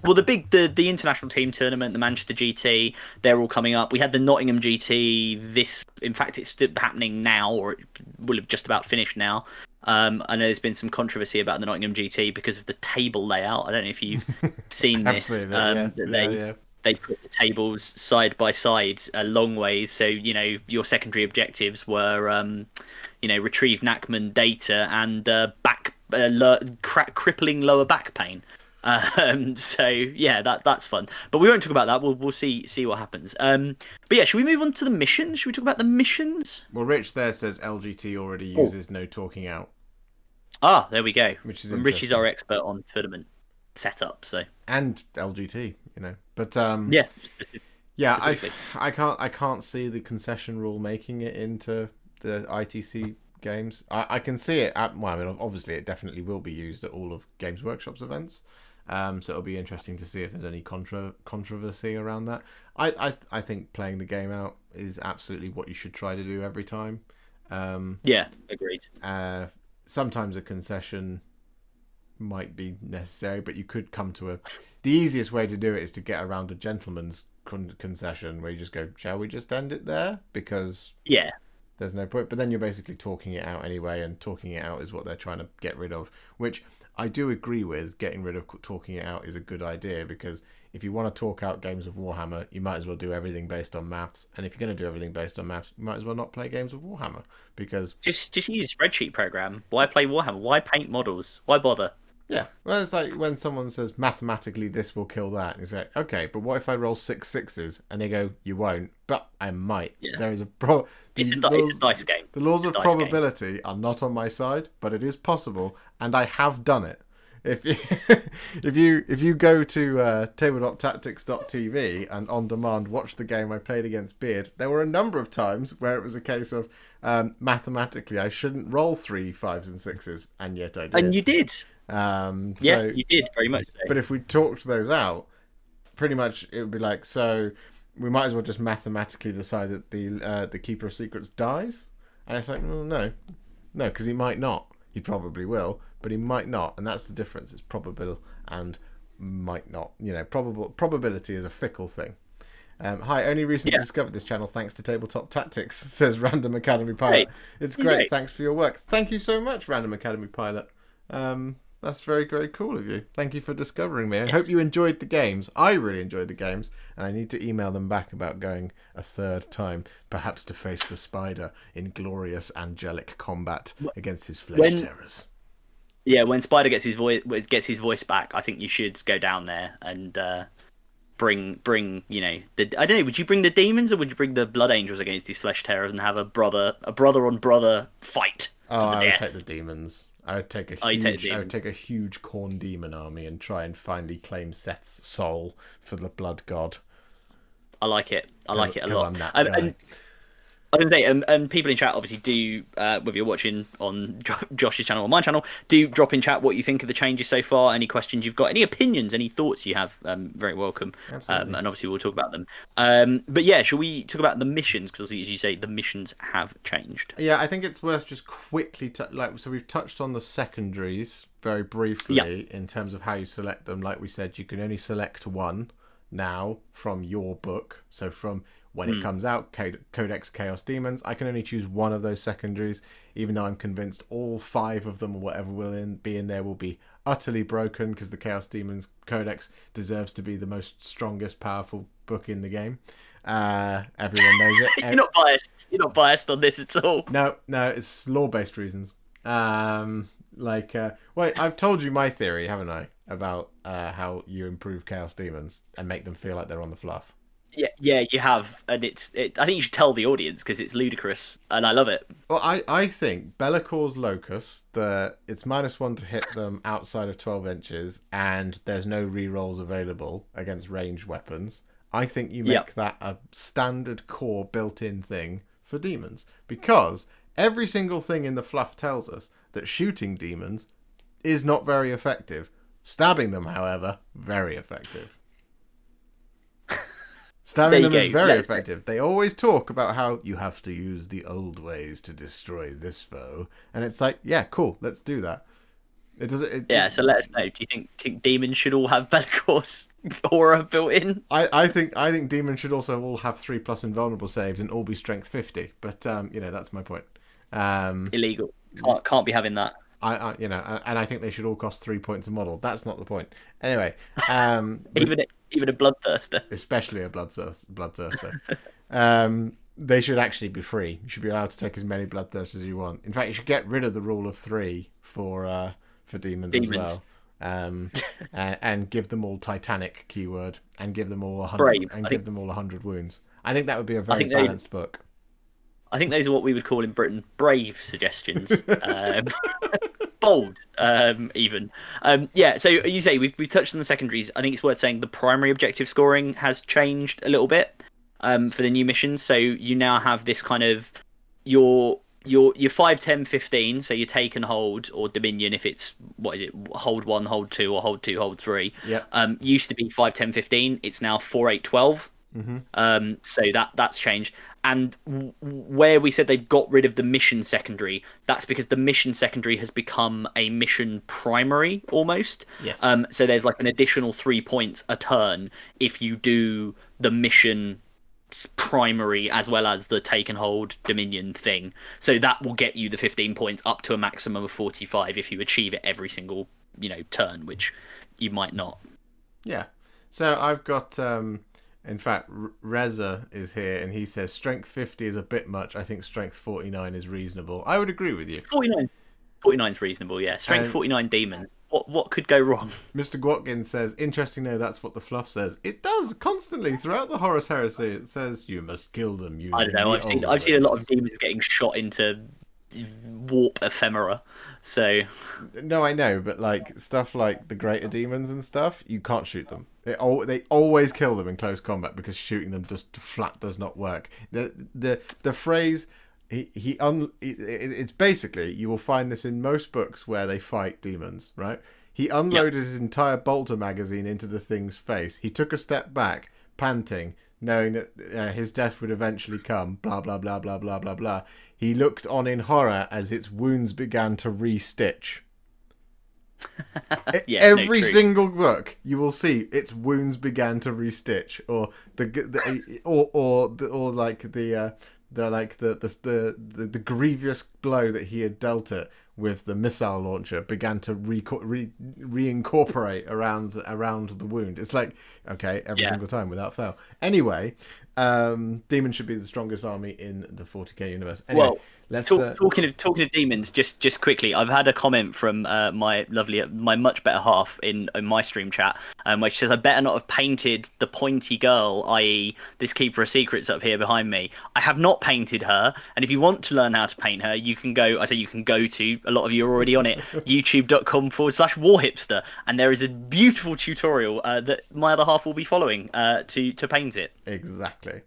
But I think the international team tournament, the Manchester GT, they're all coming up. We had the Nottingham GT. In fact, it's still happening now, or it will have just about finished now. I know there's been some controversy about the Nottingham GT because of the table layout. I don't know if you've seen this. They put the tables side by side a long ways, so your secondary objectives were retrieve Nachman data and crippling lower back pain. So yeah, that's fun. But we won't talk about that. We'll see what happens. But yeah, should we move on to the missions? Should we talk about the missions? Well, Rich there says LGT already uses no talking out. Ah, there we go. Which is Richie's our expert on tournament setup, so and LGT, But yeah, I can't see the concession rule making it into the ITC games. I can see it at. Well, I mean, obviously, it definitely will be used at all of Games Workshop's events. So it'll be interesting to see if there's any controversy around that. I think playing the game out is absolutely what you should try to do every time. Yeah, agreed. Sometimes a concession might be necessary, but you could come to the easiest way to do it is to get around a gentleman's concession where you just go, shall we just end it there? Because there's no point. But then you're basically talking it out anyway, and talking it out is what they're trying to get rid of, which I do agree with. Getting rid of talking it out is a good idea, because if you want to talk out games of Warhammer, you might as well do everything based on maths. And if you're going to do everything based on maths, you might as well not play games of Warhammer, because just use a spreadsheet program. Why play Warhammer? Why paint models? Why bother? Yeah, well, it's like when someone says mathematically this will kill that, and you say, okay, but what if I roll 6 6s? And they go, you won't, but I might. Yeah. There is it's a dice game. The laws of probability are not on my side, but it is possible, and I have done it. if you, if you go to tabletoptactics.tv and on demand watch the game I played against Beard, there were a number of times where it was a case of mathematically I shouldn't roll 3 5s and 6s, and yet I did. And you did. Yeah, You did very much so. But if we talked those out, pretty much it would be like, so we might as well just mathematically decide that the Keeper of Secrets dies, and it's like, well, no, because he might not. He probably will, but he might not, and that's the difference. It's probable and might not. Probability is a fickle thing. Hi, only recently discovered this channel thanks to Tabletop Tactics, says Random Academy Pilot. It's great. Thanks for your work. Thank you so much, Random Academy Pilot. That's very, very cool of you. Thank you for discovering me. I hope you enjoyed the games. I really enjoyed the games, and I need to email them back about going a third time, perhaps to face the spider in glorious angelic combat against his flesh terrors. Yeah, when Spider gets his voice back, I think you should go down there and bring I don't know. Would you bring the demons or would you bring the blood angels against these flesh terrors and have a brother on brother fight? I would take the demons. I would take a huge Khorne demon army and try and finally claim Seth's soul for the blood god. I like it. I like it a lot. I'm that guy. And I was going to say, people in chat obviously do, whether you're watching on Josh's channel or my channel, do drop in chat what you think of the changes so far, any questions you've got, any opinions, any thoughts you have, very welcome. And obviously we'll talk about them. But yeah, shall we talk about the missions? Because as you say, the missions have changed. Yeah, I think it's worth just quickly, so we've touched on the secondaries very briefly in terms of how you select them. Like we said, you can only select one now from your book. So from when it comes out, Codex Chaos Demons, I can only choose one of those secondaries, even though I'm convinced all 5 of them or whatever will be in there will be utterly broken, because the Chaos Demons Codex deserves to be the most strongest, powerful book in the game. Everyone knows it. You're not biased. You're not biased on this at all. No, it's law-based reasons. I've told you my theory, haven't I, about how you improve Chaos Demons and make them feel like they're on the fluff. Yeah, you have, and I think you should tell the audience because it's ludicrous, and I love it. Well, I think Be'lakor's Locust, it's -1 to hit them outside of 12 inches, and there's no re-rolls available against ranged weapons. I think you make that a standard core built-in thing for demons, because every single thing in the fluff tells us that shooting demons is not very effective. Stabbing them, however, very effective. Stabbing them is very effective. They always talk about how you have to use the old ways to destroy this foe, and it's like, yeah, cool, let's do that. So let us know. Do you think demons should all have Be'lakor's aura built in? I think demons should also all have 3+ invulnerable saves and all be strength 50. But that's my point. Illegal. Can't be having that. And I think they should all cost 3 points a model. That's not the point. Anyway, even a bloodthirster, especially a bloodthirster. They should actually be free. You should be allowed to take as many bloodthirsters as you want. In fact, you should get rid of the rule of 3 for demons as well. And give them all Titanic keyword, and give them all 100 Brave. give them all 100 wounds. I think that would be a very balanced book. I think those are what we would call in Britain brave suggestions. Bold, even. So you say we've touched on the secondaries. I think it's worth saying the primary objective scoring has changed a little bit for the new missions. So you now have this kind of your 5, 10, 15. So you take and hold, or Dominion if it's hold 1, hold 2, or hold 2, hold 3. Yeah. Used to be 5, 10, 15. It's now 4, 8, 12. Mm-hmm. So that's changed. And where we said they've got rid of the mission secondary, that's because the mission secondary has become a mission primary almost. Yes. So there's like an additional 3 points a turn if you do the mission primary as well as the take and hold Dominion thing. So that will get you the 15 points up to a maximum of 45 if you achieve it every single turn, which you might not. Yeah. So I've got. In fact, Reza is here, and he says strength 50 is a bit much. I think strength 49 is reasonable. I would agree with you. 49 is reasonable, yeah. Strength 49 demons. What could go wrong? Mr. Gwatkin says, interesting to know that's what the fluff says. It does, constantly, throughout the Horus Heresy. It says, you must kill them. I don't know, I've seen a lot of demons getting shot into warp ephemera. So No, I know, but like stuff like the greater demons and stuff, you can't shoot them. They always kill them in close combat because shooting them just flat does not work. The phrase it's basically, you will find this in most books where they fight demons, right? He unloaded his entire bolter magazine into the thing's face. He took a step back, panting, knowing that his death would eventually come. Blah blah blah blah blah blah blah. He looked on in horror as its wounds began to re-stitch. Every single book you will see its wounds began to re-stitch, or the grievous blow that he had dealt it with the missile launcher began to reincorporate around the wound. It's like, okay, every single time without fail. Anyway, demons should be the strongest army in the 40k universe. Anyway, well, talking of demons, just quickly, I've had a comment from my much better half in my stream chat, which says I better not have painted the pointy girl, i.e. this keeper of secrets up here behind me. I have not painted her, and if you want to learn how to paint her, you can go to, a lot of you are already on it, youtube.com/warhipster, and there is a beautiful tutorial that my other half will be following to paint it. Exactly.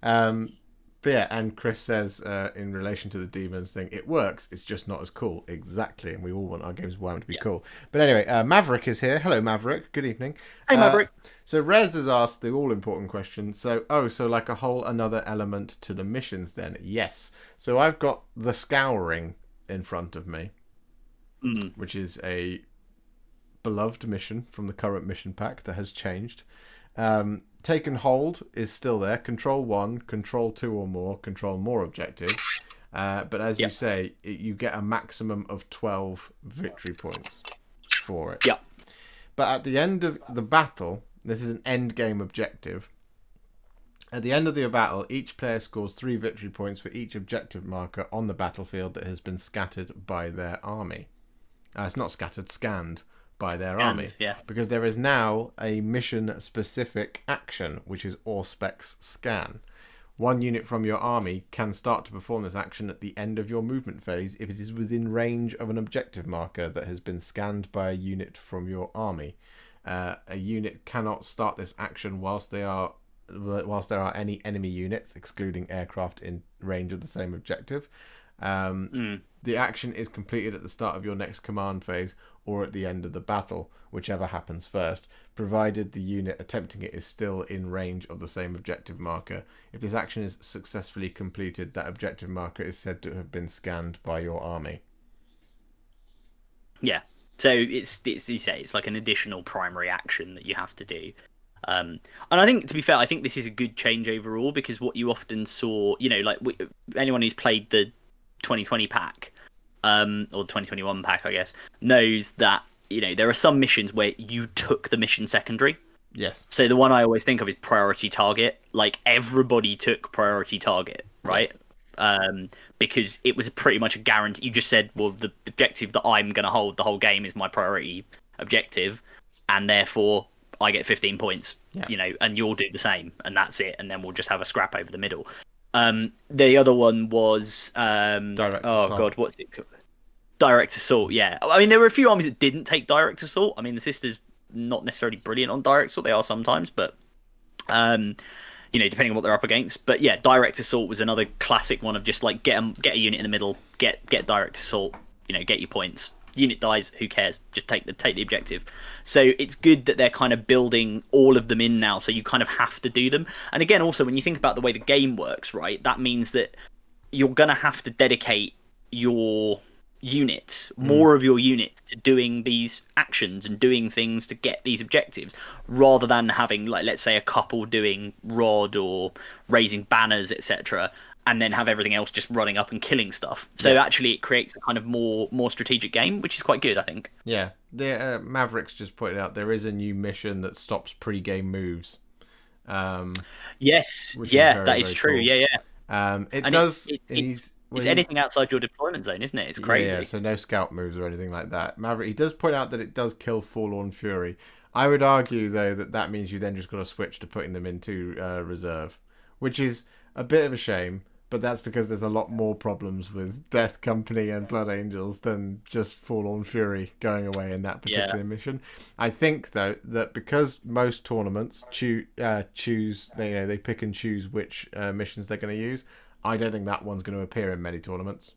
But yeah, and Chris says, in relation to the demons thing, it works, it's just not as cool. Exactly, and we all want our games of Warhammer to be cool. But anyway, Maverick is here. Hello, Maverick. Good evening. Hey, Maverick. So Rez has asked the all-important question. So like a whole another element to the missions then? Yes. So I've got the Scouring in front of me, which is a beloved mission from the current mission pack that has changed. Taken Hold is still there. Control 1, Control 2 or more, Control more objectives. But as you say, you get a maximum of 12 victory points for it. Yeah. But at the end of the battle, this is an end game objective. At the end of the battle, each player scores 3 victory points for each objective marker on the battlefield that has been scattered by their army. It's not scattered, scanned by their army, because there is now a mission-specific action, which is Auspex Scan. One unit from your army can start to perform this action at the end of your movement phase if it is within range of an objective marker that has been scanned by a unit from your army. A unit cannot start this action whilst there are any enemy units, excluding aircraft, in range of the same objective. The action is completed at the start of your next command phase or at the end of the battle, whichever happens first, provided the unit attempting it is still in range of the same objective marker. If this action is successfully completed, that objective marker is said to have been scanned by your army. Yeah, so it's you say it's like an additional primary action that you have to do. And I think, to be fair, I think this is a good change overall, because what you often saw, anyone who's played the 2020 pack, or the 2021 pack, I guess, knows that, there are some missions where you took the mission secondary. Yes. So the one I always think of is priority target. Like, everybody took priority target, right? Yes. Because it was pretty much a guarantee. You just said, well, the objective that I'm going to hold the whole game is my priority objective, and therefore I get 15 points, and you'll do the same, and that's it, and then we'll just have a scrap over the middle. The other one was Direct Assault. What's it called? Direct Assault. Yeah, I mean, there were a few armies that didn't take Direct Assault. I mean, the Sisters not necessarily brilliant on Direct Assault. They are sometimes, but depending on what they're up against. But yeah, Direct Assault was another classic one of just like get a unit in the middle, get Direct Assault. Get your points. Unit dies, who cares? Just take the objective. So it's good that they're kind of building all of them in now, so you kind of have to do them. And again, also, when you think about the way the game works, right, that means that you're going to have to dedicate your units, more of your units, to doing these actions and doing things to get these objectives, rather than having, like, let's say, a couple doing rod or raising banners, etc., and then have everything else just running up and killing stuff. So actually it creates a kind of more strategic game, which is quite good, I think. Yeah. The Mavericks just pointed out there is a new mission that stops pre-game moves. Yes. Yeah, that is true. Cool. Yeah. It's anything outside your deployment zone, isn't it? It's crazy. Yeah, so no scout moves or anything like that. Maverick, he does point out that it does kill Forlorn Fury. I would argue, though, that means you then just got to switch to putting them into reserve, which is a bit of a shame. but that's because there's a lot more problems with Death Company and Blood Angels than just Forlorn Fury going away in that particular mission. I think though that because most tournaments choose, they pick and choose which missions they're going to use. I don't think that one's going to appear in many tournaments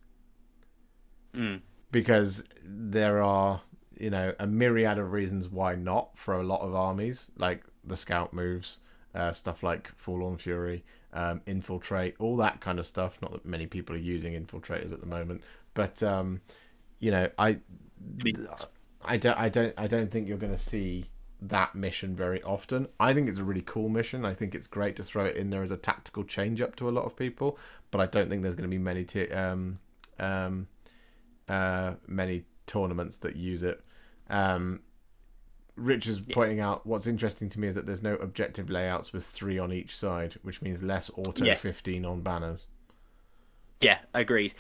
because there are a myriad of reasons why not for a lot of armies, like the scout moves, stuff like Forlorn Fury, infiltrate, all that kind of stuff. Not that many people are using infiltrators at the moment, but I don't think you're going to see that mission very often. I think it's a really cool mission. I think it's great to throw it in there as a tactical change up to a lot of people, but I don't think there's going to be many tournaments that use it. Rich is pointing out what's interesting to me is that there's no objective layouts with 3 on each side, which means less auto 15 on banners. Yeah, agrees.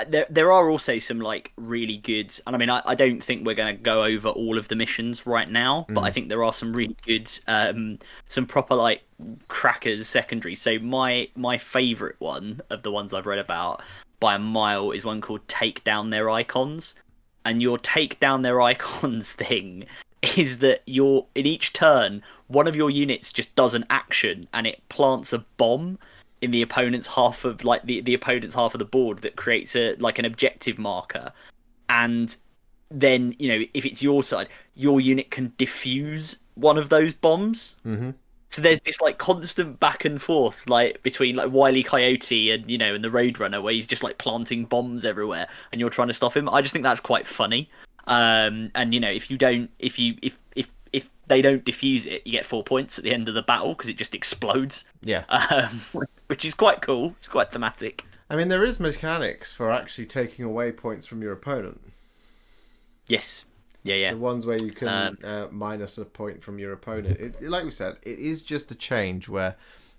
There are also some like really good, and I mean I don't think we're going to go over all of the missions right now, but I think there are some really good, some proper like crackers secondaries. So my favourite one of the ones I've read about by a mile is one called Take Down Their Icons, and your Take Down Their Icons thing is that in each turn one of your units just does an action and it plants a bomb in the opponent's half of like the opponent's half of the board that creates an objective marker, and then if it's your side, your unit can defuse one of those bombs. So there's this like constant back and forth like between like Wile E. Coyote and and the Roadrunner, where he's just like planting bombs everywhere and you're trying to stop him. I just think that's quite funny. And if they don't defuse it, you get 4 points at the end of the battle because it just explodes. Yeah. Which is quite cool. It's quite thematic. I mean, there is mechanics for actually taking away points from your opponent. Yes. Yeah. The ones where you can minus a point from your opponent. Like we said, it is just a change where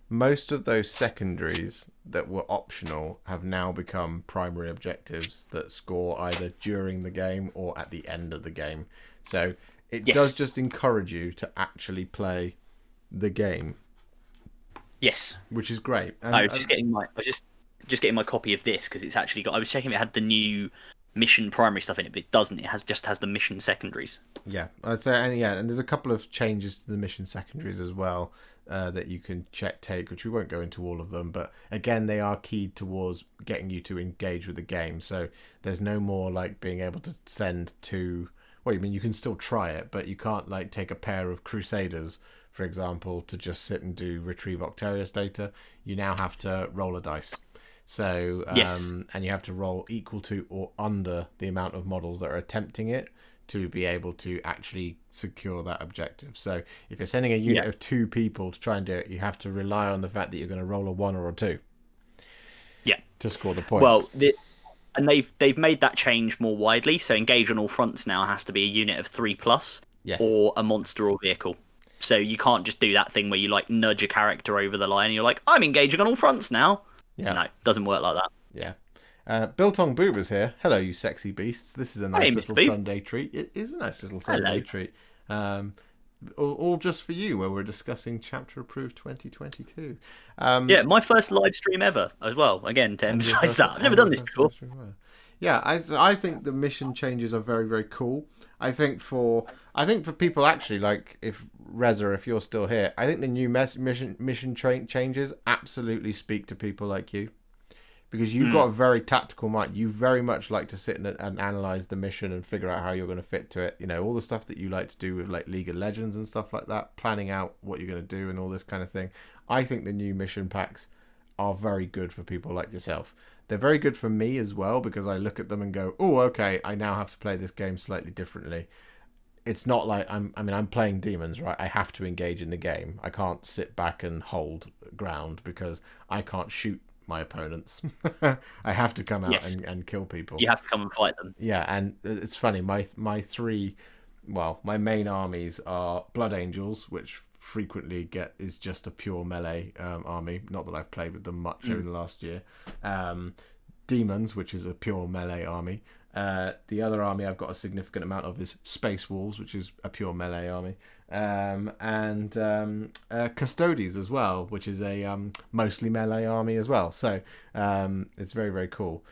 most of those secondaries that were optional have now become primary objectives that score either during the game or at the end of the game. So it does just encourage you to actually play the game. Yes, which is great. And, I was just getting my copy of this because it's actually got. I was checking if it had the new mission primary stuff in it, but it doesn't. It just has the mission secondaries. Yeah, I'd say, and there's a couple of changes to the mission secondaries as well that you can take, which we won't go into all of them, but again, they are keyed towards getting you to engage with the game. So there's no more like being able to send two. Well, you mean you can still try it, but you can't like take a pair of Crusaders, for example, to just sit and do retrieve Octarius data. You now have to roll a dice. So and you have to roll equal to or under the amount of models that are attempting it to be able to actually secure that objective. So if you're sending a unit of 2 people to try and do it, you have to rely on the fact that you're going to roll a 1 or a 2 to score the points. Well, and they've made that change more widely. So engage on all fronts now has to be a unit of 3+, or a monster or vehicle. So you can't just do that thing where you like nudge a character over the line and you're like, I'm engaging on all fronts now. Yeah. No, doesn't work like that. Yeah. Biltong Boob is here. Hello, you sexy beasts. This is a nice little Sunday treat. It is a nice little Sunday treat. All just for you, where we're discussing Chapter Approved 2022. My first live stream ever as well. Again, to emphasise that. I've never done this before. Yeah, I think the mission changes are very, very cool. I think for people actually, like if Reza, if you're still here, I think the new mission changes absolutely speak to people like you, because you've got a very tactical mind. You very much like to sit and analyze the mission and figure out how you're going to fit to it. All the stuff that you like to do with like League of Legends and stuff like that, planning out what you're going to do and all this kind of thing. I think the new mission packs are very good for people like yourself. They're very good for me as well, because I look at them and go, oh, okay, I now have to play this game slightly differently. It's not like I'm playing demons, right? I have to engage in the game. I can't sit back and hold ground because I can't shoot my opponents. I have to come out and kill people. You have to come and fight them. Yeah, and it's funny. My main armies are Blood Angels, which frequently is just a pure melee army. Not that I've played with them much over the last year. Demons, which is a pure melee army. The other army I've got a significant amount of is Space Wolves, which is a pure melee army, and Custodes as well, which is a mostly melee army as well. So it's very, very cool.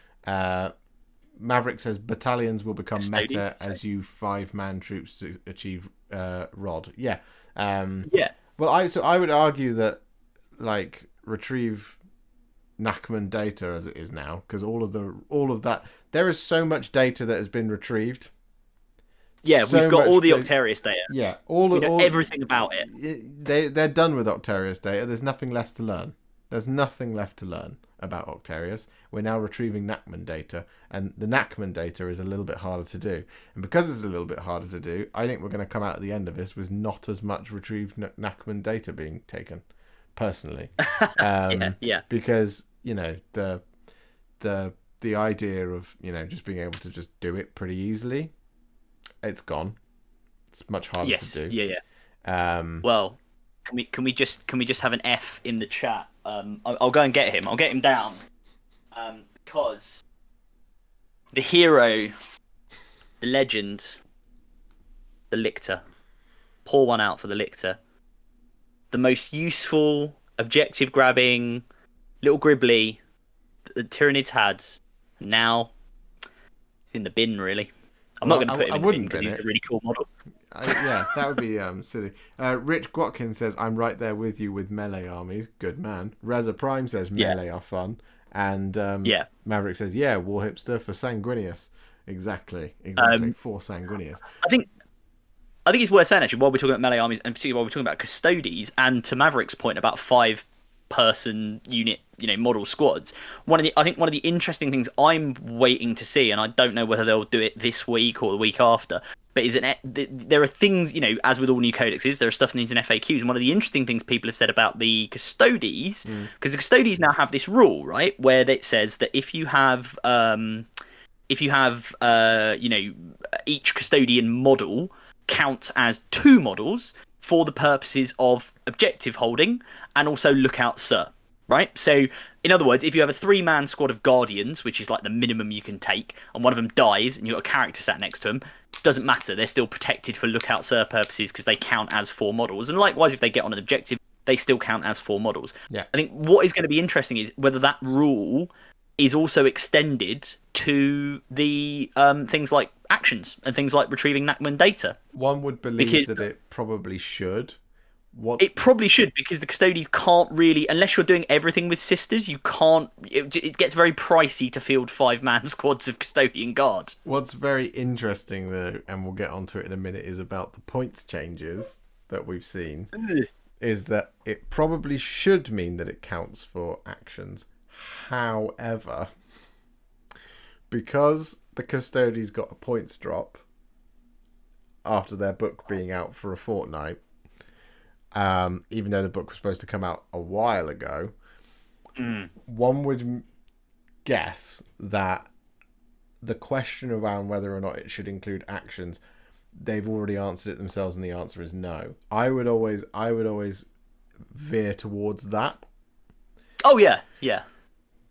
Maverick says battalions will become meta as you 5-man troops to achieve Rod. Yeah. Yeah. Well, I would argue that like retrieve Nachman data as it is now, because all of that, there is so much data that has been retrieved. Yeah, we've got all the Octarius data. Yeah, everything about it. They're done with Octarius data. There's nothing left to learn. There's nothing left to learn about Octarius. We're now retrieving Nachman data, and the Nachman data is a little bit harder to do. And because it's a little bit harder to do, I think we're going to come out at the end of this with not as much retrieved Nachman data being taken, personally. Yeah. Because, you know, the idea of, you know, just being able to just do it pretty easily, it's gone. It's much harder to do. Yeah. Well, can we just have an F in the chat? I'll go and get him. I'll get him down. Because the hero, the legend, the lictor. Pour one out for the lictor. The most useful, objective grabbing, little gribbly that the Tyranids had. Now it's in the bin, really. I'm not going to put him in the bin because he's a really cool model. Yeah, that would be silly. Rich Watkins says, I'm right there with you with melee armies. Good man. Reza Prime says melee are fun. And Maverick says, yeah, Warhipster for Sanguinius. Exactly. For Sanguinius. I think it's worth saying, actually, while we're talking about melee armies, and particularly while we're talking about Custodes, and to Maverick's point about 5-person unit, you know, model squads. I think one of the interesting things I'm waiting to see, and I don't know whether they'll do it this week or the week after, but there are things, you know, as with all new codexes, there are stuff needs in FAQs, and one of the interesting things people have said about the Custodes, because the Custodes now have this rule, right, where it says that if you have you know, each custodian model counts as 2 models for the purposes of objective holding and also lookout sir, right? So, in other words, if you have a 3-man squad of guardians, which is like the minimum you can take, and one of them dies and you've got a character sat next to them, doesn't matter. They're still protected for lookout sir purposes because they count as 4 models. And likewise, if they get on an objective, they still count as 4 models. Yeah. I think what is going to be interesting is whether that rule is also extended to the things like actions and things like retrieving Nachman data. One would believe that it probably should. It probably should, because the Custodes can't really, unless you're doing everything with sisters, you can't. It gets very pricey to field 5-man squads of custodian guard. What's very interesting, though, and we'll get onto it in a minute, is about the points changes that we've seen. Is that it probably should mean that it counts for actions. However, because the Custodes got a points drop after their book being out for a fortnight, even though the book was supposed to come out a while ago, one would guess that the question around whether or not it should include actions, they've already answered it themselves, and the answer is no. I would always veer towards that. Oh yeah.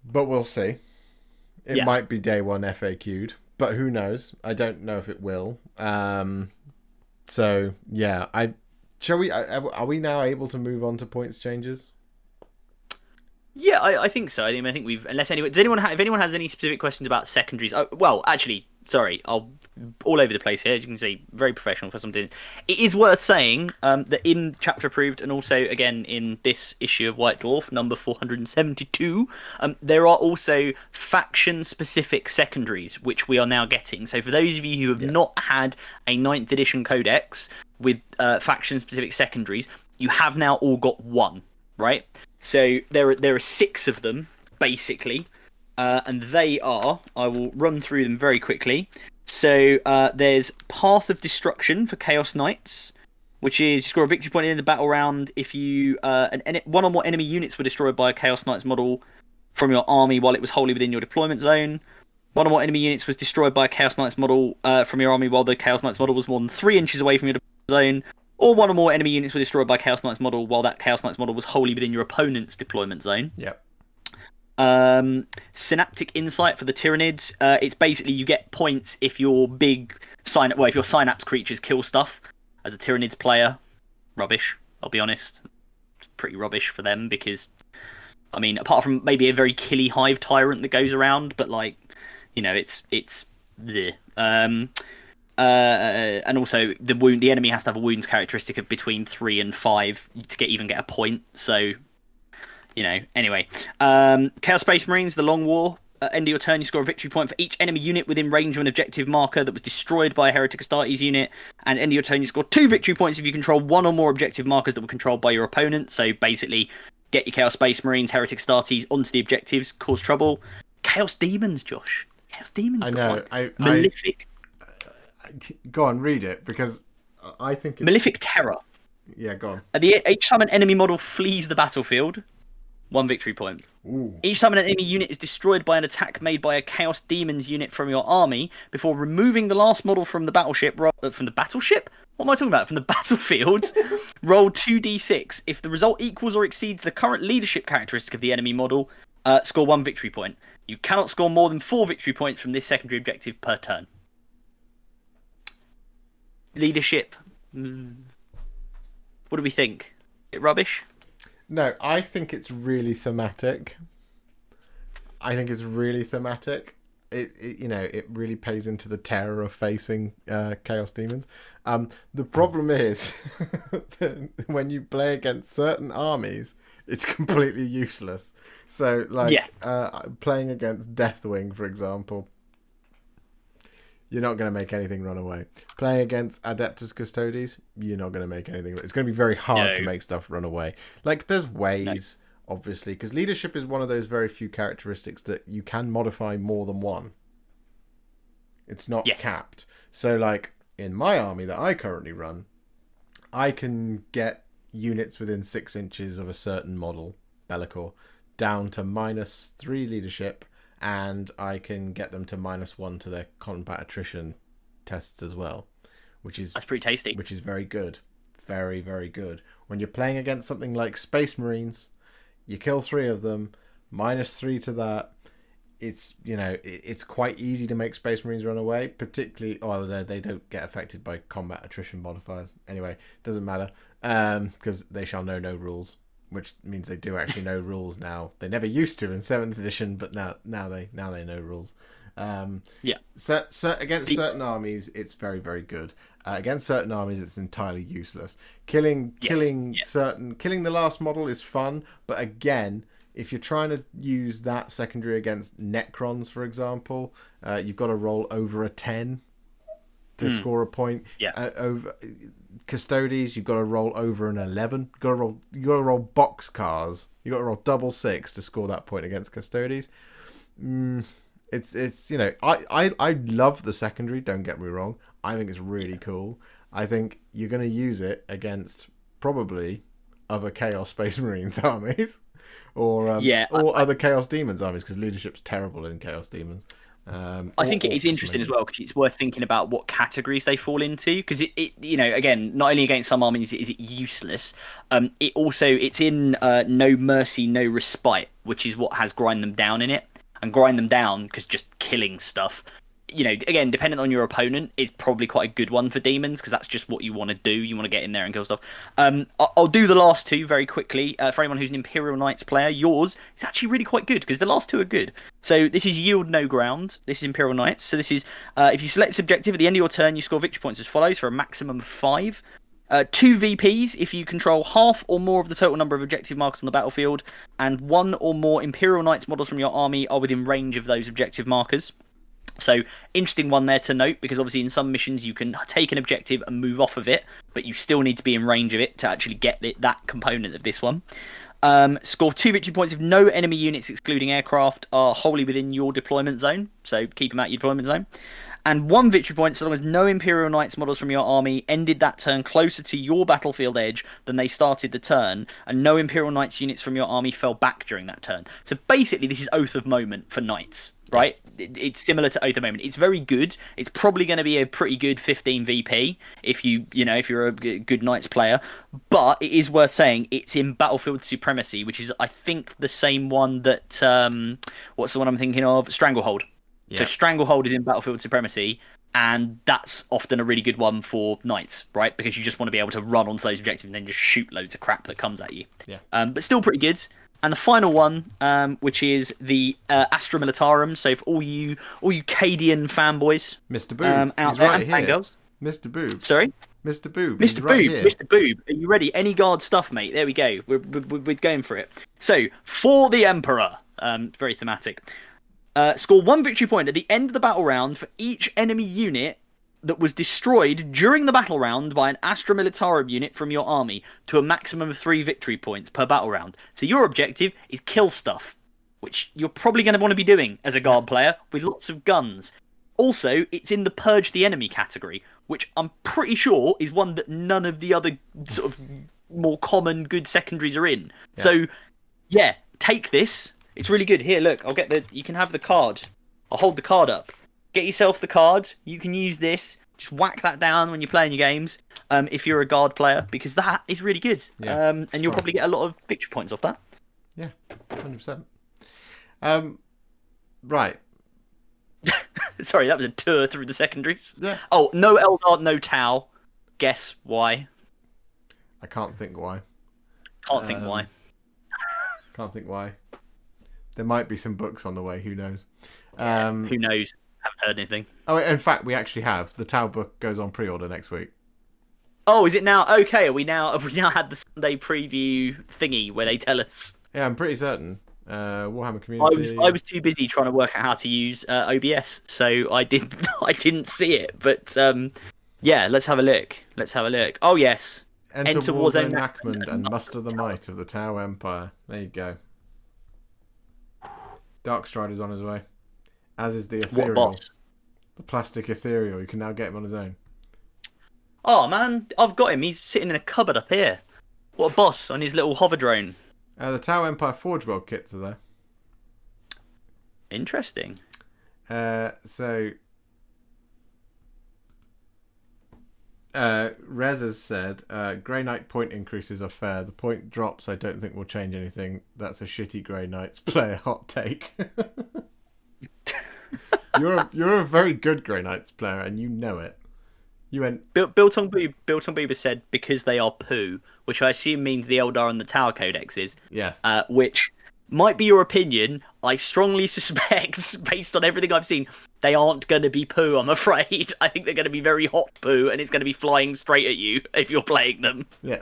But we'll see. It might be day 1 FAQ'd, but who knows? I don't know if it will. So yeah, are we now able to move on to points changes? Yeah, I think so. I think we've. If anyone has any specific questions about secondaries, well, actually, sorry, I'll all over the place here. As you can see, very professional for some doing. It is worth saying that in chapter approved, and also again in this issue of White Dwarf, number 472, there are also faction-specific secondaries, which we are now getting. So for those of you who have not had a 9th edition codex with faction-specific secondaries, you have now all got one, right? So there are 6 of them, basically, and they are, I will run through them very quickly. So there's Path of Destruction for Chaos Knights, which is you score a victory point in the battle round if you one or more enemy units were destroyed by a Chaos Knights model from your army while it was wholly within your deployment zone. One or more enemy units was destroyed by a Chaos Knights model from your army while the Chaos Knights model was more than 3 inches away from your deployment zone. Or one or more enemy units were destroyed by Chaos Knights model while that Chaos Knights model was wholly within your opponent's deployment zone. Yep. Synaptic Insight for the Tyranids. It's basically you get points if your if your Synapse creatures kill stuff. As a Tyranids player, rubbish. I'll be honest, it's pretty rubbish for them because, I mean, apart from maybe a very killy Hive Tyrant that goes around, but like, it's bleh. And also the enemy has to have a wounds characteristic of between 3 and 5 to even get a point. So, anyway. Chaos Space Marines, the Long War. End of your turn, you score a victory point for each enemy unit within range of an objective marker that was destroyed by a Heretic Astartes unit. And end of your turn, you score 2 victory points if you control 1 or more objective markers that were controlled by your opponent. So basically, get your Chaos Space Marines, Heretic Astartes onto the objectives, cause trouble. Chaos Demons, Josh. Chaos Demons. I know. Malefic. Go on, read it, because I think it's... Malefic Terror. Yeah, go on. Each time an enemy model flees the battlefield, 1 victory point. Ooh. Each time an enemy unit is destroyed by an attack made by a Chaos Demons unit from your army, before removing the last model from the battleship, from the battleship? What am I talking about? From the battlefield, roll 2d6. If the result equals or exceeds the current leadership characteristic of the enemy model, score 1 victory point. You cannot score more than 4 victory points from this secondary objective per turn. Leadership. What do we think? Rubbish? No, I think it's really thematic. It really pays into the terror of facing Chaos Demons. The problem is that when you play against certain armies, it's completely useless. So, playing against Deathwing, for example, you're not going to make anything run away. Playing against Adeptus Custodes, you're not going to make anything. It's going to be very hard to make stuff run away. Like, there's ways, obviously, because leadership is one of those very few characteristics that you can modify more than one. It's not capped. So, like, in my army that I currently run, I can get units within 6 inches of a certain model, Bellicor, down to -3 leadership, and I can get them to -1 to their combat attrition tests as well, that's pretty tasty. Which is very good, very, very good. When you're playing against something like Space Marines, you kill 3 of them, -3 to that. It's quite easy to make Space Marines run away, particularly they don't get affected by combat attrition modifiers. Anyway, doesn't matter because they shall know no rules. Which means they do actually know rules now. They never used to in 7th edition, but now they know rules. Against certain armies, it's very, very good. Against certain armies, it's entirely useless. Killing the last model is fun, but again, if you're trying to use that secondary against Necrons, for example, you've got to roll over a 10 to score a point. Over Custodes, you've got to roll over an 11. You got to roll boxcars. You got to roll double 6 to score that point against Custodes. I love the secondary. Don't get me wrong. I think it's really cool. I think you're going to use it against probably other Chaos Space Marines armies, or other Chaos Demons armies, because leadership's terrible in Chaos Demons. I think it is interesting as well because it's worth thinking about what categories they fall into, because it again, not only against some armies is it useless, it's in no mercy, no respite, which is what has grind them down in it. And grind them down because just killing stuff, again, dependent on your opponent, is probably quite a good one for demons, because that's just what you want to do. You want to get in there and kill stuff. I'll do the last 2 very quickly. For anyone who's an Imperial Knights player, yours is actually really quite good, because the last 2 are good. So this is Yield No Ground. This is Imperial Knights. So this is, if you select this objective, at the end of your turn, you score victory points as follows for a maximum of 5. 2 VPs if you control half or more of the total number of objective markers on the battlefield, and 1 or more Imperial Knights models from your army are within range of those objective markers. So, interesting one there to note, because obviously in some missions you can take an objective and move off of it, but you still need to be in range of it to actually get that component of this one. Score 2 victory points if no enemy units, excluding aircraft, are wholly within your deployment zone. So, keep them out of your deployment zone. And 1 victory point so long as no Imperial Knights models from your army ended that turn closer to your battlefield edge than they started the turn, and no Imperial Knights units from your army fell back during that turn. So basically, this is Oath of Moment for Knights. right? It's similar to Oath at the moment. It's very good. It's probably going to be a pretty good 15 VP if if you're a good Knights player. But it is worth saying it's in Battlefield Supremacy, which is I think the same one that what's the one I'm thinking of? Stranglehold. Yeah. So Stranglehold is in Battlefield Supremacy, and that's often a really good one for Knights, right? Because you just want to be able to run onto those objectives and then just shoot loads of crap that comes at you. Yeah. But still pretty good. And the final one, which is the Astra Militarum. So for all you Cadian fanboys, Mr. Boob, out he's there, right and here. fangirls. Mr. Boob. Sorry, Mr. Boob. Mr. He's right Boob. here. Mr. Boob. Are you ready? Any guard stuff, mate? There we go. We're going for it. So for the Emperor, very thematic. Score 1 victory point at the end of the battle round for each enemy unit that was destroyed during the battle round by an Astra Militarum unit from your army, to a maximum of 3 victory points per battle round. So your objective is kill stuff, which you're probably going to want to be doing as a guard player with lots of guns. Also, it's in the Purge the Enemy category, which I'm pretty sure is one that none of the other sort of more common good secondaries are in. Yeah. So, yeah, take this. It's really good. Here, look, you can have the card. I'll hold the card up. Get yourself the card. You can use this. Just whack that down when you're playing your games, if you're a guard player, because that is really good. Yeah, and you'll probably get a lot of victory points off that. Yeah, 100%. Right. Sorry, that was a tour through the secondaries. Yeah. Oh, no Eldar, no Tau. Guess why? I can't think why. Can't think why. Can't think why. There might be some books on the way. Who knows? Who knows? Haven't heard anything. Oh, in fact, we actually have. The Tau book goes on pre-order next week. Oh, is it now? Okay, have we now had the Sunday preview thingy where they tell us? Yeah, I'm pretty certain. Warhammer community. I was too busy trying to work out how to use OBS, so I didn't see it. But yeah, let's have a look. Oh yes, Enter Warzone Nachmund and muster the might of the Tau Empire. There you go. Darkstrider's on his way, as is the Ethereal. What boss? The plastic Ethereal. You can now get him on his own. Oh man, I've got him. He's sitting in a cupboard up here. What a boss on his little hover drone. The Tau Empire Forge World kits are there. Interesting. So Rez has said, Grey Knight point increases are fair. The point drops I don't think will change anything. That's a shitty Grey Knights player hot take. You're a very good Grey Knights player and you know it. You went Built on Boober said because they are poo, which I assume means the Eldar and the Tower Codexes. Yes. Which might be your opinion. I strongly suspect, based on everything I've seen, they aren't going to be poo, I'm afraid. I think they're going to be very hot poo, and it's going to be flying straight at you if you're playing them. Yeah.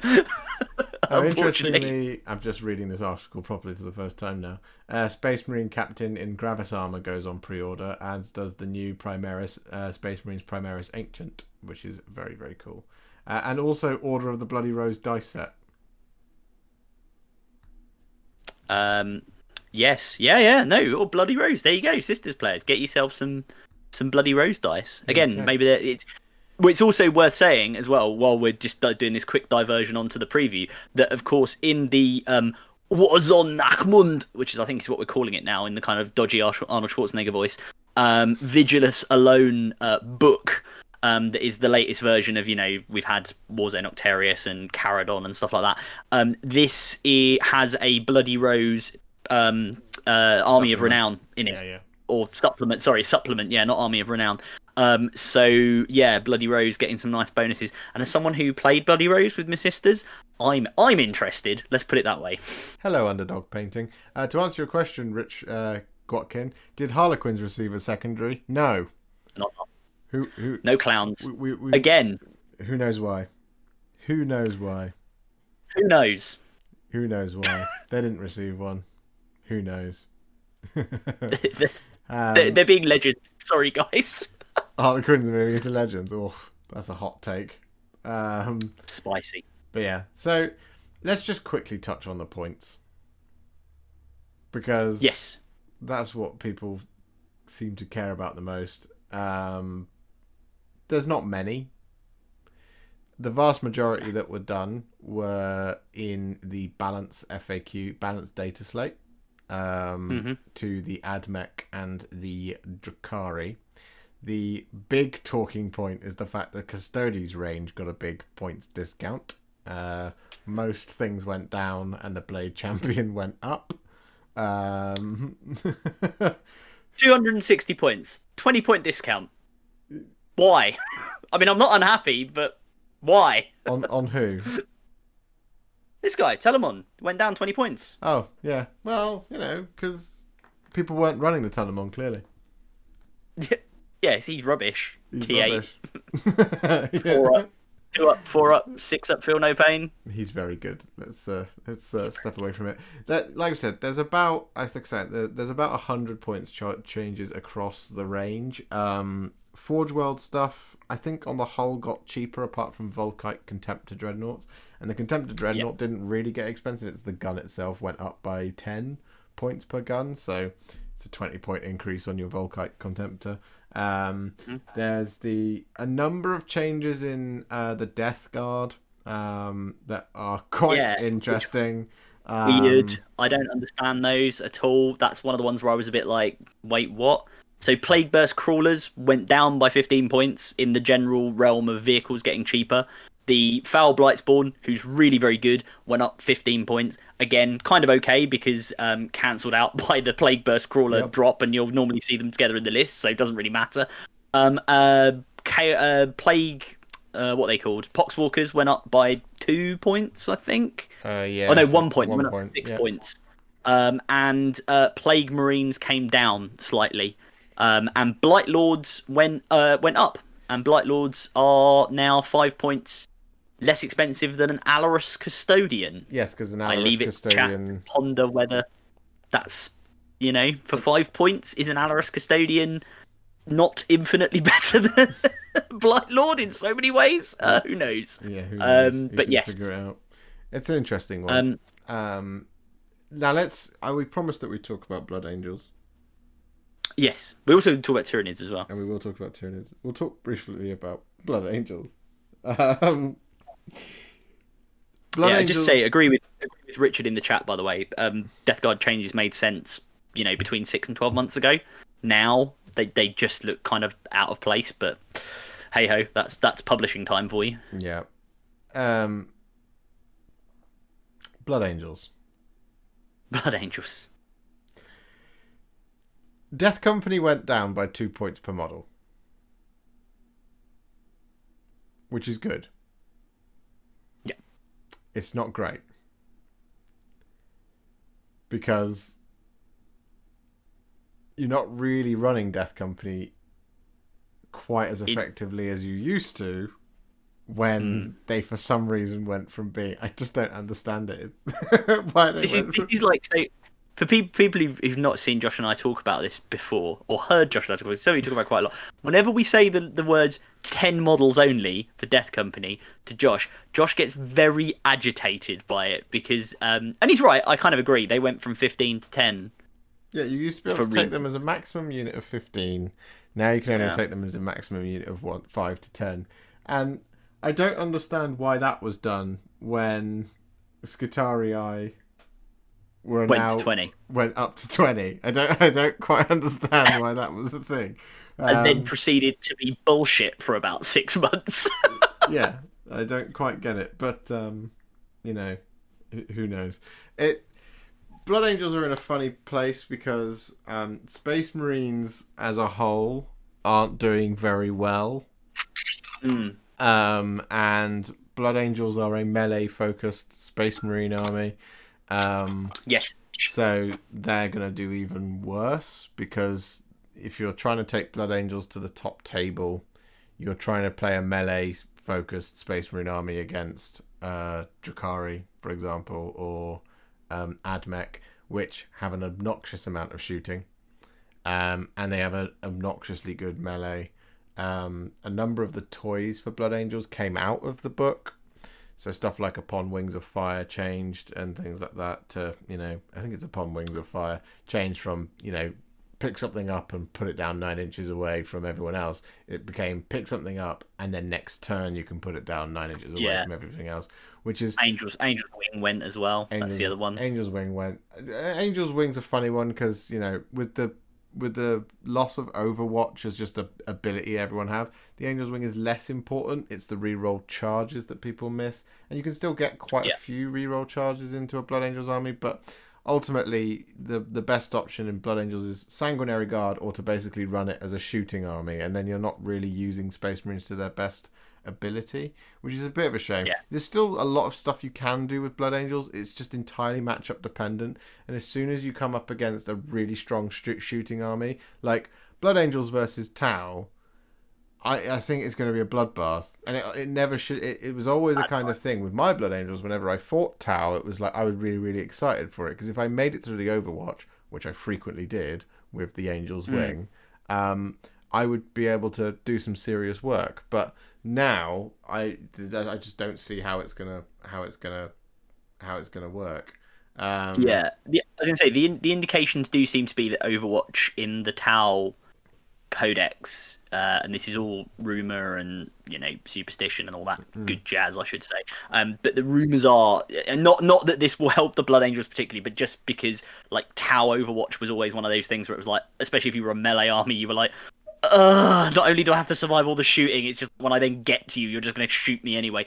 Interestingly, I'm just reading this article properly for the first time now. Space Marine Captain in Gravis armor goes on pre-order, as does the new Primaris Space Marines Primaris Ancient, which is very, very cool. And also Order of the Bloody Rose dice set. Yes, yeah, no, or Bloody Rose. There you go, Sisters players. Get yourself some Bloody Rose dice. Again, okay. Maybe it's also worth saying as well, while we're just doing this quick diversion onto the preview, that of course in the Warzone Nachmund, which is I think is what we're calling it now in the kind of dodgy Arnold Schwarzenegger voice, Vigilus Alone book. That is the latest version of, we've had Warzone Octarius and Caradon and stuff like that. This has a Bloody Rose Army of Renown in it. Yeah. Or supplement, yeah, not Army of Renown. So, yeah, Bloody Rose getting some nice bonuses. And as someone who played Bloody Rose with my sisters, I'm interested. Let's put it that way. Hello, Underdog Painting. To answer your question, Rich Gwatkin, did Harlequins receive a secondary? No. Not. Who? No clowns. We, Again. Who knows why? Who knows why? Who knows? Who knows why? They didn't receive one. Who knows? They're being legends. Sorry, guys. Harlequins are moving into legends. Oh, that's a hot take. Spicy. But yeah, so let's just quickly touch on the points. Because yes, that's what people seem to care about the most. There's not many. The vast majority that were done were in the balance FAQ, balance data slate. to the Admech and the Drukhari. The big talking point is the fact that Custodes range got a big points discount. Most things went down and the Blade Champion went up. 260 points, 20-point discount. Why? I mean, I'm not unhappy, but why? On who? This guy, Telemon, went down 20 points. Oh, yeah. Well, because people weren't running the Telemon, clearly. Yes, he's rubbish. He's T8. rubbish. 4 up, 2 up, 4 up, 6 up, feel no pain. He's very good. Let's step away from it. Like I said, there's about 100 points changes across the range. Forge World stuff, I think on the whole got cheaper apart from Volkite Contemptor Dreadnoughts. And the Contemptor Dreadnought didn't really get expensive. It's the gun itself went up by 10 points per gun. So it's a 20-point increase on your Volkite Contemptor. There's a number of changes in the Death Guard that are quite interesting. Weird. I don't understand those at all. That's one of the ones where I was a bit like, wait, what? So Plague Burst Crawlers went down by 15 points in the general realm of vehicles getting cheaper. The Foul Blightspawn, who's really very good, went up 15 points. Again, kind of okay because cancelled out by the Plague Burst Crawler drop, and you'll normally see them together in the list, so it doesn't really matter. Plague, what they called? Poxwalkers went up by 2 points, I think. Yeah. Oh no, 1 point. They went up point, 6 points. And Plague Marines came down slightly. And Blight Lords went up. And Blight Lords are now 5 points less expensive than an Alarus Custodian. Yes, because an Alarus I leave Custodian... it to ponder whether that's, for 5 points, is an Alarus Custodian not infinitely better than Blight Lord in so many ways? Who knows? Yeah, who knows? But yes. Figure it out. It's an interesting one. Now we promised that we'd talk about Blood Angels. Yes. We also talk about Tyranids as well. And we will talk about Tyranids. We'll talk briefly about Blood Angels. Just say agree with Richard in the chat, by the way. Death Guard changes made sense, between 6 and 12 months ago. Now they just look kind of out of place, but hey ho, that's publishing time for you. Yeah. Blood Angels. Blood Angels. Death Company went down by 2 points per model, which is good. Yeah. It's not great. Because you're not really running Death Company quite as effectively as you used to when they, for some reason, went from being... I just don't understand it. Why they this is like... So, for people who've not seen Josh and I talk about this before, or heard Josh and I talk about this, so we talk about it quite a lot. Whenever we say the words 10 models only for Death Company to Josh gets very agitated by it because, and he's right, I kind of agree, they went from 15 to 10. Yeah, you used to be able to take them as a maximum unit of 15. Now you can only take them as a maximum unit of 5 to 10. And I don't understand why that was done when Scutarii went up to 20. I don't quite understand why that was the thing. And then proceeded to be bullshit for about 6 months. Yeah, I don't quite get it, but who knows? Blood Angels are in a funny place because Space Marines as a whole aren't doing very well. And Blood Angels are a melee-focused Space Marine army. Yes. So they're going to do even worse because if you're trying to take Blood Angels to the top table, you're trying to play a melee-focused Space Marine army against Drukhari, for example, or Admech, which have an obnoxious amount of shooting. And they have an obnoxiously good melee. A number of the toys for Blood Angels came out of the book. So stuff like Upon Wings of Fire changed and things like that to, I think it's Upon Wings of Fire changed from, pick something up and put it down 9 inches away from everyone else. It became pick something up, and then next turn you can put it down 9 inches away from everything else. Which is Angel's Wing went as well. That's the other one. Angel's Wing went. Angel's Wing's a funny one because, you know, with the loss of Overwatch as just a ability everyone have, the Angel's Wing is less important. It's the reroll charges that people miss, and you can still get quite a few reroll charges into a Blood Angels army, but ultimately the best option in Blood Angels is Sanguinary Guard, or to basically run it as a shooting army, and then you're not really using Space Marines to their best ability, which is a bit of a shame. There's still a lot of stuff you can do with Blood Angels. It's just entirely matchup dependent, and as soon as you come up against a really strong shooting army like Blood Angels versus Tau, I think it's going to be a bloodbath, and it never should. It was always a kind of thing with my Blood Angels. Whenever I fought Tau, it was like I was really, really excited for it, because if I made it through the Overwatch, which I frequently did with the Angel's Wing, I would be able to do some serious work. But now I just don't see how it's gonna work. I was gonna say the indications do seem to be that Overwatch in the Tau Codex, and this is all rumor and, you know, superstition and all that good jazz, I should say. But the rumors are, and not that this will help the Blood Angels particularly, but just because like Tau Overwatch was always one of those things where it was like, especially if you were a melee army, you were like, not only do I have to survive all the shooting, it's just when I then get to you, you're just going to shoot me anyway.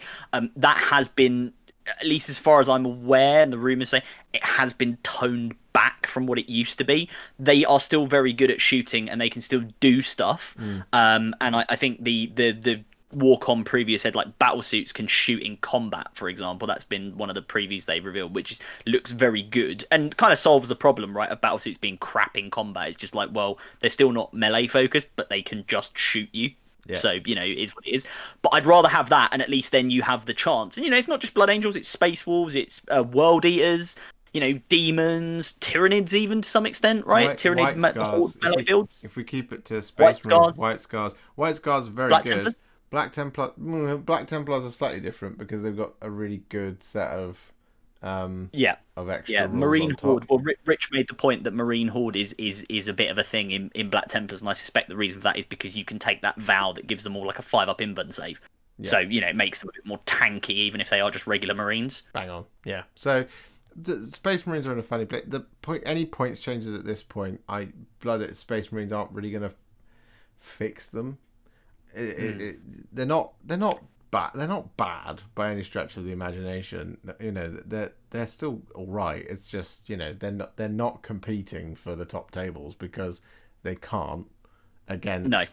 That has been, at least as far as I'm aware, and the rumours say, it has been toned back from what it used to be. They are still very good at shooting, and they can still do stuff. And I think the Warcom preview said like battle suits can shoot in combat, for example. That's been one of the previews they've revealed, which looks very good and kind of solves the problem, right, of battle suits being crap in combat. It's just like, well, they're still not melee focused, but they can just shoot you. So, you know, it is what it is. But I'd rather have that, and at least then you have the chance. And, you know, it's not just Blood Angels, it's Space Wolves, it's World Eaters, you know, Demons, Tyranids even to some extent, right? Tyrannid melee builds. If we keep it to Space Marines, White Scars are very Black good. Templars? Black Templars are slightly different because they've got a really good set of extra rules Marine on top. Horde. Well, Rich made the point that Marine Horde is a bit of a thing in Black Templars, and I suspect the reason for that is because you can take that vow that gives them all like a 5-up invuln save. So, you know, it makes them a bit more tanky, even if they are just regular Marines. Bang on. Yeah. So the Space Marines are in a funny place. Any points changes at this point, Space Marines aren't really going to fix them. They're not bad. They're not bad by any stretch of the imagination. You know, they're still all right. It's just, you know, they're not competing for the top tables because they can't against. No.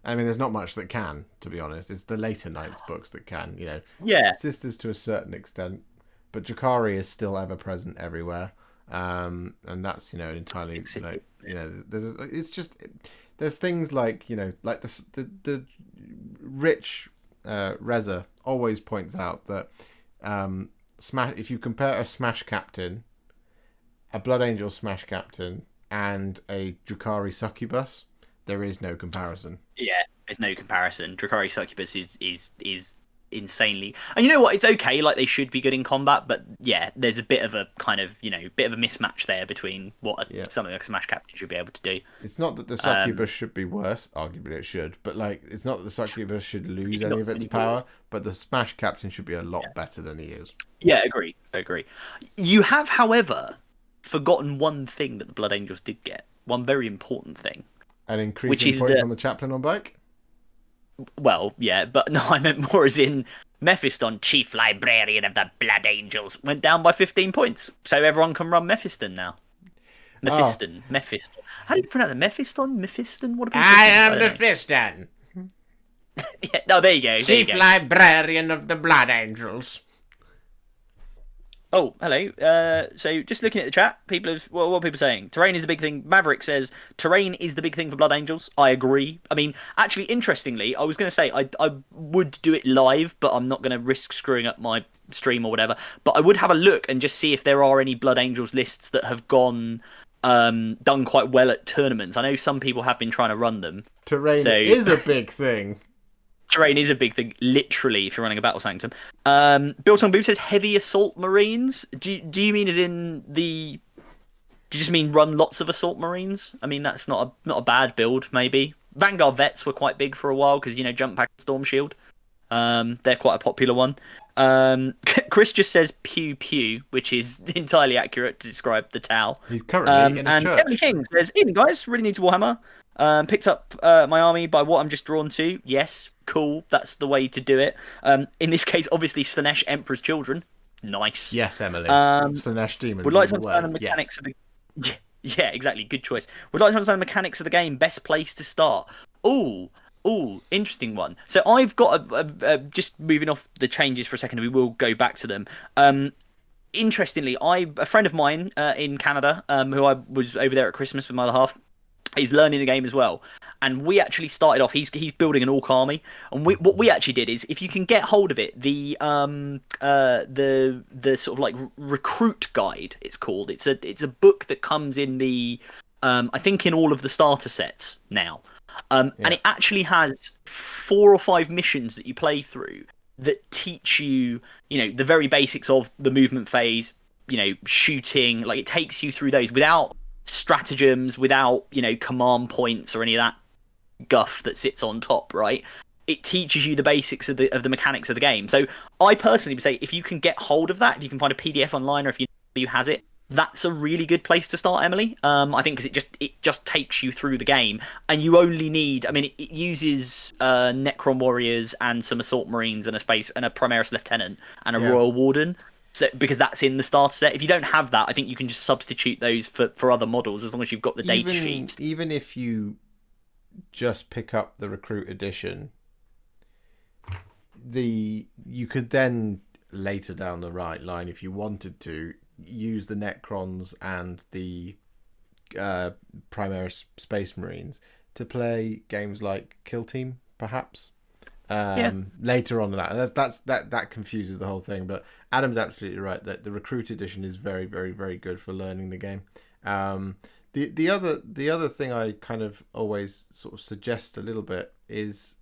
I mean, there's not much that can, to be honest. It's the later Knights books that can, you know. Yeah. Sisters to a certain extent, but Drakari is still ever present everywhere, and that's, you know, entirely like, you know, there's things like, you know, like the Rich Reza always points out that if you compare a Smash Captain, a Blood Angel Smash Captain, and a Drakari Succubus, there is no comparison. Yeah, there's no comparison. Drakari Succubus is insanely, and you know what? It's okay. Like, they should be good in combat, but yeah, there's a bit of a kind of, you know, bit of a mismatch there between what something like a Smash Captain should be able to do. It's not that the Succubus should be worse. Arguably, it should, but like, it's not that the Succubus should lose any of its power. But the Smash Captain should be a lot better than he is. Yeah, agree. You have, however, forgotten one thing that the Blood Angels did get. One very important thing. An increase in points on the Chaplain on bike? Well, yeah, but no, I meant more as in Mephiston, Chief Librarian of the Blood Angels, went down by 15 points. So everyone can run Mephiston now. Mephiston. How do you pronounce it? Mephiston? What do people I am Mephiston. Yeah, no, there you go. Chief Librarian of the Blood Angels. Oh, hello. So just looking at the chat, what are people saying? Terrain is a big thing. Maverick says terrain is the big thing for Blood Angels. I agree. I mean, actually, interestingly, I was going to say I would do it live, but I'm not going to risk screwing up my stream or whatever. But I would have a look and just see if there are any Blood Angels lists that have done quite well at tournaments. I know some people have been trying to run them. Terrain is a big thing. Terrain is a big thing, literally, if you're running a Battle Sanctum. Built on Boob says heavy assault marines. Do you mean as in the Do you just mean run lots of assault marines? I mean, that's not a bad build. Maybe Vanguard vets were quite big for a while because jump pack and storm shield. They're quite a popular one. Chris just says pew pew, which is entirely accurate to describe the Tau. He's currently in a and church. Kevin King says, "Evening guys, really need to Warhammer. Picked up my army by what I'm just drawn to. Yes, cool. That's the way to do it. In this case, obviously, Slanesh Emperor's Children. Nice. Yes, Emily. Slanesh Demons. Would like to understand the mechanics of the. Yeah, exactly. Good choice. Would like to understand the mechanics of the game. Best place to start. Ooh, interesting one. So I've got just moving off the changes for a second. We will go back to them. Interestingly, a friend of mine in Canada, who I was over there at Christmas with my other half, is learning the game as well. And we actually started off. He's building an orc army, and what we actually did is, if you can get hold of it, the sort of like recruit guide, it's called. It's a book that comes in the I think in all of the starter sets now. And it actually has 4 or 5 missions that you play through that teach you, the very basics of the movement phase, shooting. Like, it takes you through those without stratagems, without, command points or any of that guff that sits on top, right? It teaches you the basics of the mechanics of the game. So I personally would say, if you can get hold of that, if you can find a PDF online, or if you know who has it, that's a really good place to start, Emily. I think because it just takes you through the game, and you only need. I mean, it uses Necron warriors and some assault marines and a Primaris lieutenant and a royal warden. So because that's in the starter set. If you don't have that, I think you can just substitute those for other models as long as you've got the data sheets. Even if you just pick up the recruit edition, you could then later down the right line, if you wanted to, use the Necrons and the Primaris Space Marines to play games like Kill Team, perhaps. Later on that confuses the whole thing, but Adam's absolutely right that the recruit edition is very, very, very good for learning the game. The other thing I kind of always sort of suggest a little bit is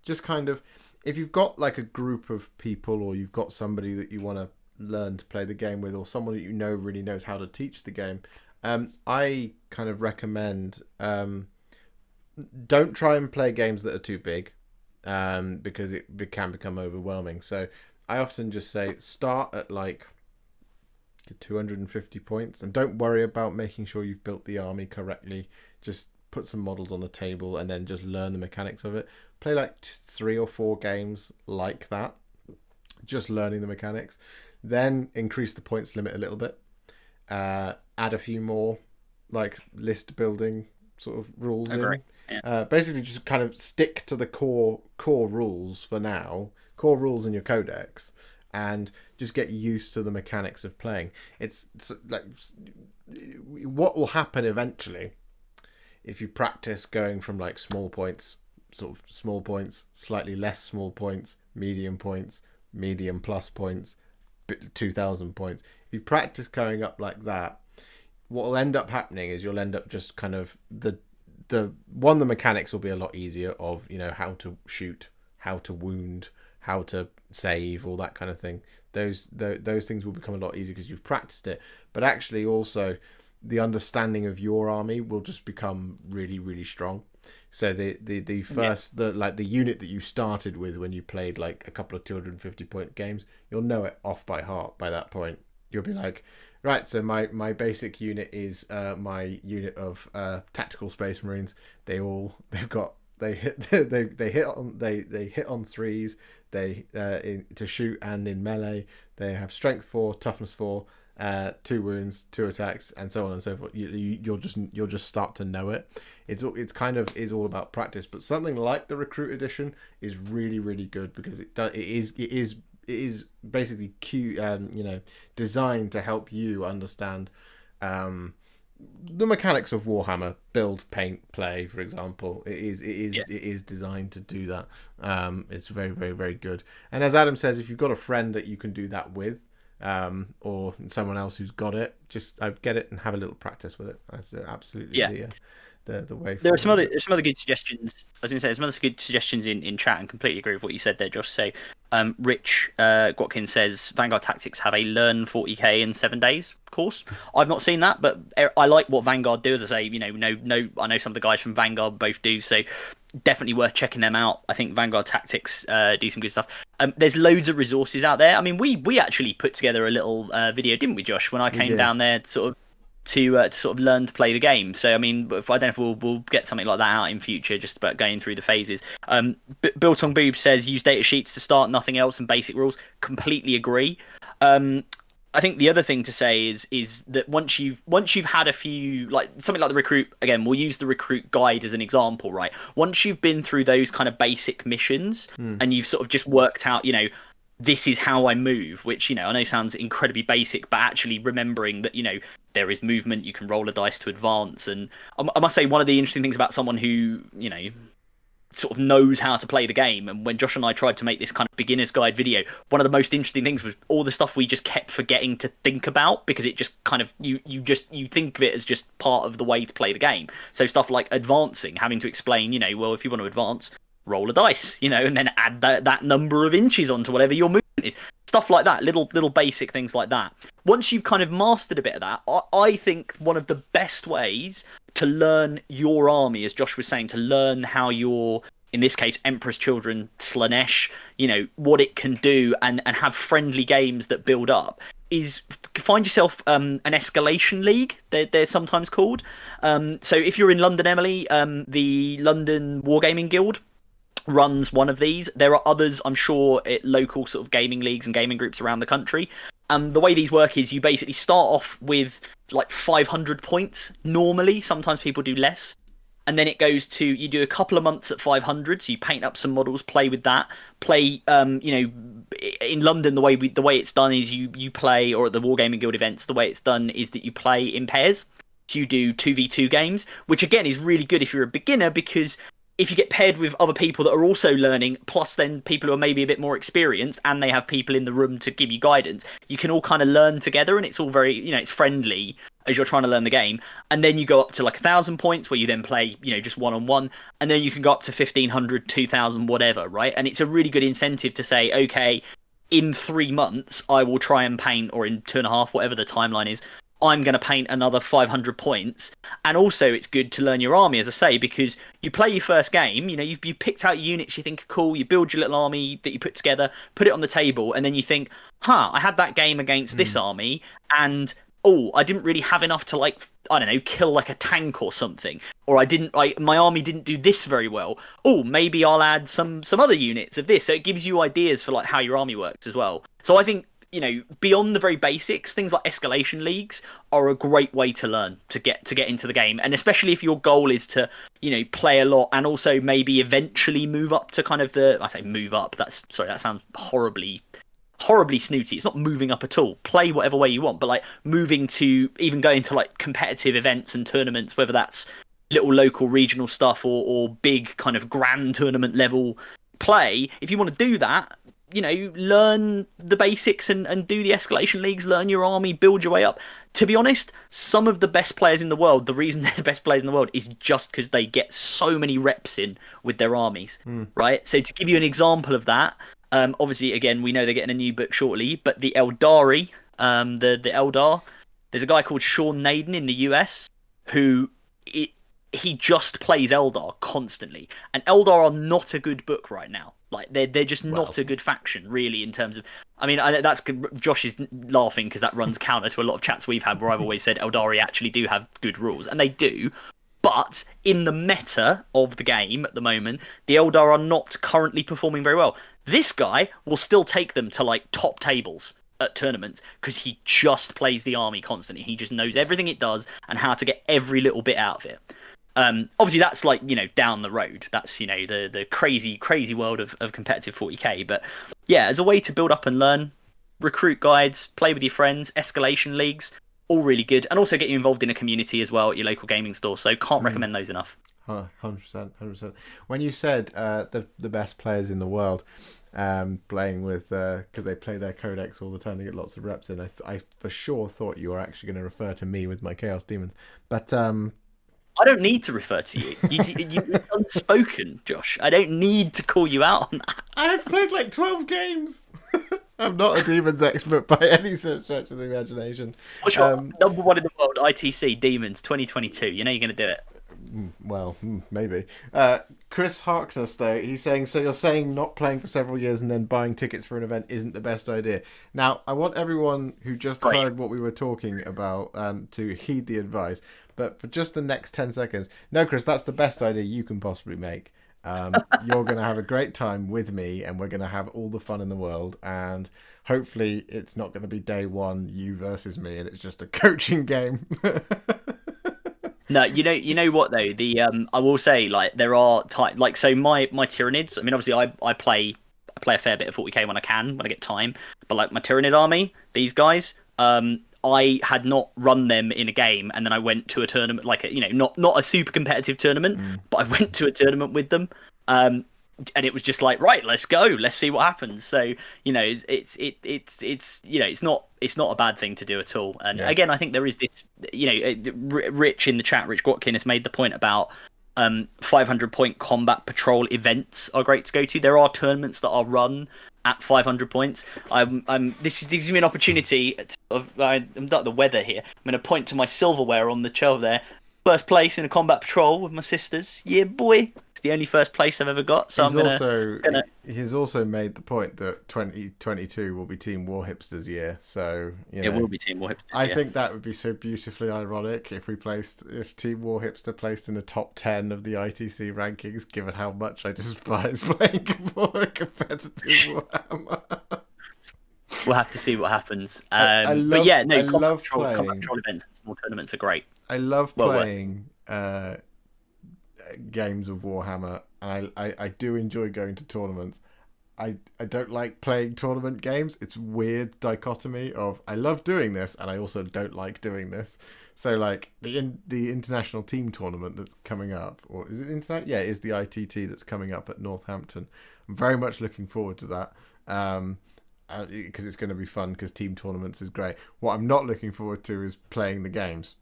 just kind of, if you've got like a group of people, or you've got somebody that you want to learn to play the game with, or someone that really knows how to teach the game, I kind of recommend don't try and play games that are too big, because it can become overwhelming. So I often just say start at like 250 points, and don't worry about making sure you've built the army correctly. Just put some models on the table and then just learn the mechanics of it. Play like 3 or 4 games like that, just learning the mechanics. Then increase the points limit a little bit. Add a few more like list building sort of rules in. Yeah. Basically just kind of stick to the core rules for now, core rules in your codex, and just get used to the mechanics of playing. It's like, what will happen eventually if you practice going from like small points, slightly less small points, medium plus points, 2,000 points. If you practice going up like that, what will end up happening is you'll end up just kind of the mechanics will be a lot easier of, how to shoot, how to wound, how to save, all that kind of thing. Those things will become a lot easier because you've practiced it. But actually also the understanding of your army will just become really, really strong. So the first the unit that you started with when you played like a couple of 250 point games, you'll know it off by heart by that point. You'll be like, right, so my basic unit is my unit of tactical space marines. They hit on threes. They to shoot and in melee. They have strength 4, toughness 4, 2 wounds, 2 attacks, and so on and so forth. You'll just start to know it. It's kind of is all about practice. But something like the recruit edition is really, really good because it is basically designed to help you understand the mechanics of Warhammer, build, paint, play, for example. It is designed to do that. It's very, very, very good. And as Adam says, if you've got a friend that you can do that with, or someone else who's got it, just get it and have a little practice with it. That's absolutely the way. There's some other good suggestions. I was going to say there's some other good suggestions in chat, and completely agree with what you said there, Josh. So Rich Gotkin says Vanguard Tactics have a learn 40k in 7 days course. I've not seen that, but I like what Vanguard do. As I say, you know, I know some of the guys from Vanguard both do, so definitely worth checking them out. I think Vanguard Tactics do some good stuff. There's loads of resources out there. I mean, we actually put together a little video, didn't we, Josh, when I came down there to sort of learn to play the game. So I mean, I don't know if we'll get something like that out in future, just about going through the phases. Built on Boob says use data sheets to start, nothing else, and basic rules. Completely agree. I think the other thing to say is that once you've had a few, like something like the recruit, again, we'll use the recruit guide as an example, right? Once you've been through those kind of basic missions and you've sort of just worked out, you know, this is how I move, which, you know, I know sounds incredibly basic, but actually remembering that, you know, there is movement, you can roll a dice to advance. And I must say, one of the interesting things about someone who, you know, sort of knows how to play the game, and when Josh and I tried to make this kind of beginner's guide video, one of the most interesting things was all the stuff we just kept forgetting to think about, because it just kind of you think of it as just part of the way to play the game. So stuff like advancing, having to explain, you know, well, if you want to advance, roll a dice, you know, and then add that number of inches onto whatever your movement is. Stuff like that, little basic things like that. Once you've kind of mastered a bit of that, I think one of the best ways to learn your army, as Josh was saying, to learn how your, in this case, Emperor's Children, Slanesh, you know, what it can do, and have friendly games that build up, is find yourself an escalation league, they're sometimes called. So if you're in London, Emily, the London Wargaming Guild runs one of these. There are others, I'm sure, at local sort of gaming leagues and gaming groups around the country. The way these work is you basically start off with like 500 points normally. Sometimes people do less. And then it goes to, you do a couple of months at 500, so you paint up some models, play with that. Play, you know, in London, the way it's done is you play, or at the Wargaming Guild events, the way it's done is that you play in pairs. So you do 2v2 games, which again is really good if you're a beginner, because if you get paired with other people that are also learning, plus then people who are maybe a bit more experienced, and they have people in the room to give you guidance, you can all kind of learn together, and it's all very, you know, it's friendly as you're trying to learn the game. And then you go up to like 1,000 points, where you then play, you know, just one-on-one, and then you can go up to 1,500, 2,000, whatever, right? And it's a really good incentive to say, okay, in 3 months, I will try and paint, or in 2.5, whatever the timeline is, I'm going to paint another 500 points. And also it's good to learn your army, as I say, because you play your first game, you know, you've picked out your units you think are cool, you build your little army that you put together, put it on the table, and then you think, I had that game against this army, and I didn't really have enough to, like, I don't know, kill like a tank or something, or my army didn't do this very well. Maybe I'll add some other units of this. So it gives you ideas for like how your army works as well. So I think, you know, beyond the very basics, things like escalation leagues are a great way to learn to get into the game. And especially if your goal is to, you know, play a lot, and also maybe eventually move up to kind of I say move up, that sounds horribly snooty. It's not moving up at all. Play whatever way you want, but like moving to even going to like competitive events and tournaments, whether that's little local regional stuff or big kind of grand tournament level play. If you want to do that, you know, learn the basics and do the escalation leagues, learn your army, build your way up. To be honest, some of the best players in the world, the reason they're the best players in the world is just because they get so many reps in with their armies, right? So to give you an example of that, obviously, again, we know they're getting a new book shortly, but the Eldari, the Eldar, there's a guy called Sean Naden in the US who he just plays Eldar constantly. And Eldar are not a good book right now. Like they're just not a good faction, really, in terms of. I mean, that's Josh is laughing because that runs counter to a lot of chats we've had where I've always said Eldari actually do have good rules, and they do. But in the meta of the game at the moment, the Eldar are not currently performing very well. This guy will still take them to like top tables at tournaments because he just plays the army constantly. He just knows everything it does and how to get every little bit out of it. Obviously that's like, you know, down the road. That's, you know, the crazy world of competitive 40k. But yeah, as a way to build up and learn, recruit guides, play with your friends, escalation leagues, all really good. And also get you involved in a community as well at your local gaming store. So can't recommend those enough. 100%. When you said the best players in the world playing with, because they play their codex all the time, they get lots of reps in, I for sure thought you were actually going to refer to me with my Chaos Demons. But I don't need to refer to you. It's unspoken, Josh. I don't need to call you out on that. I've played like 12 games. I'm not a demons expert by any stretch of the imagination. What's your number one in the world? ITC Demons 2022. You know you're going to do it. Well, maybe. Chris Harkness, though, he's saying, so you're saying not playing for several years and then buying tickets for an event isn't the best idea. Now, I want everyone who just heard what we were talking about to heed the advice. But for just the next 10 seconds, no, Chris, that's the best idea you can possibly make. You're going to have a great time with me, and we're going to have all the fun in the world. And hopefully it's not going to be day one, you versus me, and it's just a coaching game. No, you know what though? The I will say, like, there are like, so my Tyranids. I mean, obviously, I play a fair bit of 40k when I get time. But like my Tyranid army, these guys, I had not run them in a game, and then I went to a tournament, like not a super competitive tournament, but I went to a tournament with them. And it was just like, right, let's go, let's see what happens. So it's not a bad thing to do at all. And again, I think there is this, Rich in the chat, Rich Watkin, has made the point about 500 point combat patrol events are great to go to. There are tournaments that are run at 500 points. This gives me an opportunity I'm not the weather here. I'm going to point to my silverware on the shelf there. First place in a combat patrol with my sisters. Yeah, boy. It's the only first place I've ever got. So he's also made the point that 2022 will be Team Warhipster's year. So it will be Team Warhipster. I think that would be so beautifully ironic if Team Warhipster placed in the top 10 of the ITC rankings, given how much I despise playing competitive Warhammer. We'll have to see what happens. Combat patrol events and small tournaments are great. I love playing games of Warhammer, and I do enjoy going to tournaments. I don't like playing tournament games. It's a weird dichotomy of I love doing this, and I also don't like doing this. So like the international team tournament that's coming up, or is it internet? Yeah, it is the ITT that's coming up at Northampton. I'm very much looking forward to that. Because it's going to be fun, because team tournaments is great. What I'm not looking forward to is playing the games,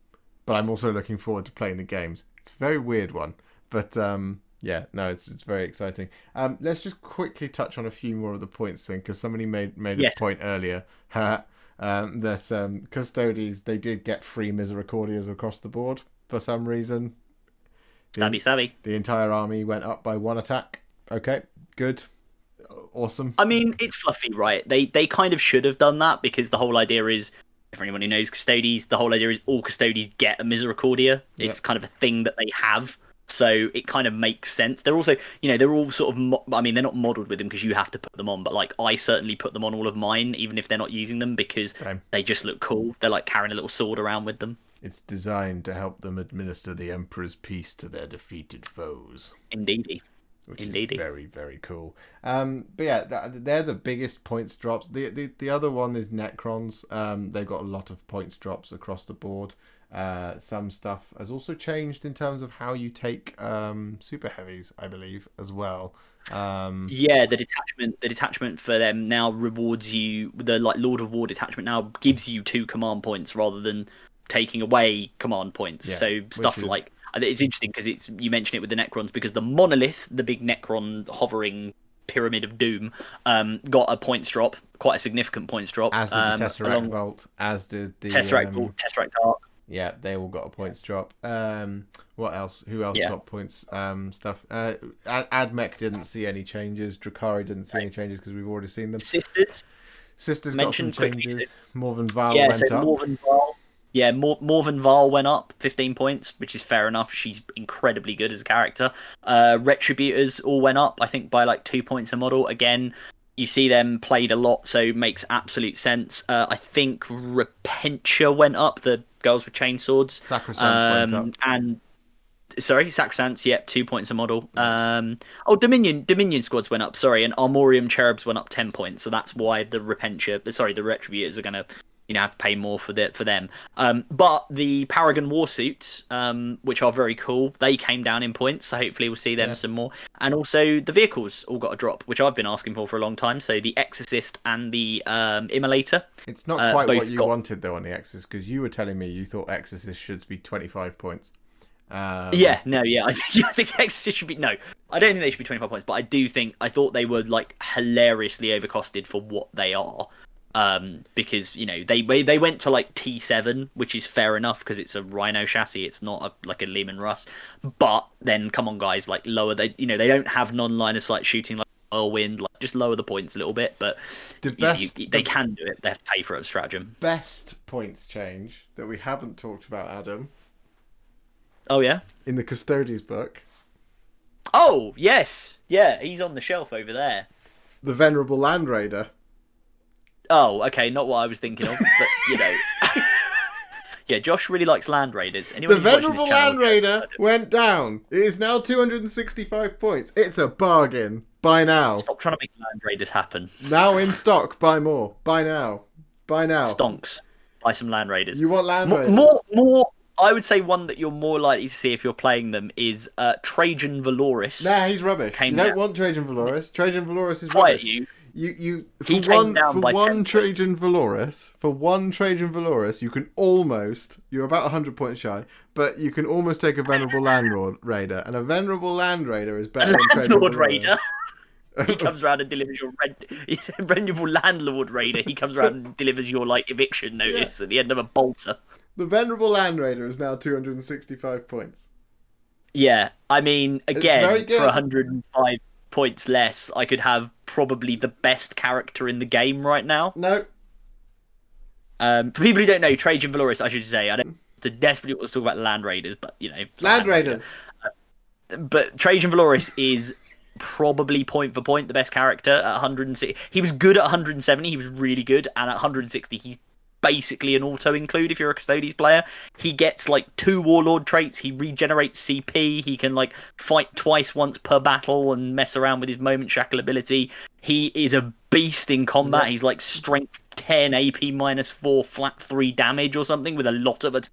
but I'm also looking forward to playing the games. It's a very weird one, but it's very exciting. Let's just quickly touch on a few more of the points thing, because somebody made a point earlier that Custodes, they did get free Misericordias across the board for some reason. Stabby. The entire army went up by 1 attack. Okay, good. Awesome. I mean, it's fluffy, right? They kind of should have done that, because the whole idea is, for anyone who knows Custodes, the whole idea is all Custodes get a Misericordia. It's kind of a thing that they have, so it kind of makes sense. They're also, they're all sort of, they're not modelled with them because you have to put them on, but like I certainly put them on all of mine, even if they're not using them, because they just look cool. They're like carrying a little sword around with them. It's designed to help them administer the Emperor's peace to their defeated foes. Indeedy. Which is very, very cool. But yeah, they're the biggest points drops. The other one is Necrons. They've got a lot of points drops across the board. Some stuff has also changed in terms of how you take super heavies, I believe, as well. The detachment for them now rewards you. The Lord of War detachment now gives you 2 command points rather than taking away command points. So stuff like. It's interesting because you mention it with the Necrons, because the Monolith, the big Necron hovering pyramid of doom, got a points drop, quite a significant points drop. As did the Tesseract Vault, as did the Tesseract Vault, Tesseract Arc. Yeah, they all got a points drop. What else? Who else got points stuff? Admech didn't see any changes. Drakari didn't see any changes because we've already seen them. Sisters got some changes. Morven Val went up. Morven Val. Yeah, Morven Val went up 15 points, which is fair enough. She's incredibly good as a character. Retributors all went up, I think, by like 2 points a model. Again, you see them played a lot, so it makes absolute sense. I think Repentia went up, the girls with chainswords. Sacrosanct went up. Sacrosanct, 2 points a model. Dominion squads went up, and Armorium Cherubs went up 10 points, so that's why the Retributors are going to have to pay more for them. But the Paragon Warsuits, which are very cool, they came down in points, so hopefully we'll see them some more. And also the vehicles all got a drop, which I've been asking for a long time. So the Exorcist and the Immolator. It's not quite what you wanted though on the Exorcist, because you were telling me you thought Exorcist should be 25 points. Yeah, no, yeah. I think Exorcist should be no. I don't think they should be 25 points, but I thought they were like hilariously overcosted for what they are. Because they went to like T7, which is fair enough because it's a Rhino chassis. It's not like a Lehman Russ. But then come on, guys, like lower. They don't have non-line of sight shooting like Whirlwind. Like just lower the points a little bit. But they can do it. They have to pay for it at stratagem. Best points change that we haven't talked about, Adam. Oh yeah, in the Custodes book. Oh yes, yeah, he's on the shelf over there. The Venerable Land Raider. Oh, okay, not what I was thinking of, but yeah, Josh really likes Land Raiders. The Venerable Land Raider went down. It is now 265 points. It's a bargain. Buy now. Stop trying to make Land Raiders happen. Now in stock. Buy more. Buy now. Buy now. Stonks. Buy some Land Raiders. You want Land Raiders? More. I would say one that you're more likely to see if you're playing them is Trajan Valoris. Nah, he's rubbish. You don't want Trajan Valoris. Trajan Valoris is rubbish. You for one Trajan Valoris, you can almost, you're about 100 points shy, but you can almost take a Venerable Landlord Raider, and a Venerable Land Raider is better than Trajan Landlord Valoris. Raider. He comes around and delivers your He's a Venerable Landlord Raider. He comes around and delivers your like eviction notice at the end of a bolter. The Venerable Land Raider is now 265 points. Yeah, I mean, again, for 105 points less, I could have probably the best character in the game right now. No. For people who don't know, Trajan Valoris, I should say, I don't to desperately want to talk about Land Raiders, but Land Raiders. But Trajan Valoris is probably point for point the best character at 160. He was good at 170. He was really good, and at 160, he's basically an auto include if you're a Custodes player. He gets like 2 warlord traits. He regenerates CP. He can like fight twice once per battle and mess around with his moment shackle ability. He is a beast in combat. He's like strength 10, AP -4, flat 3 damage or something with a lot of it.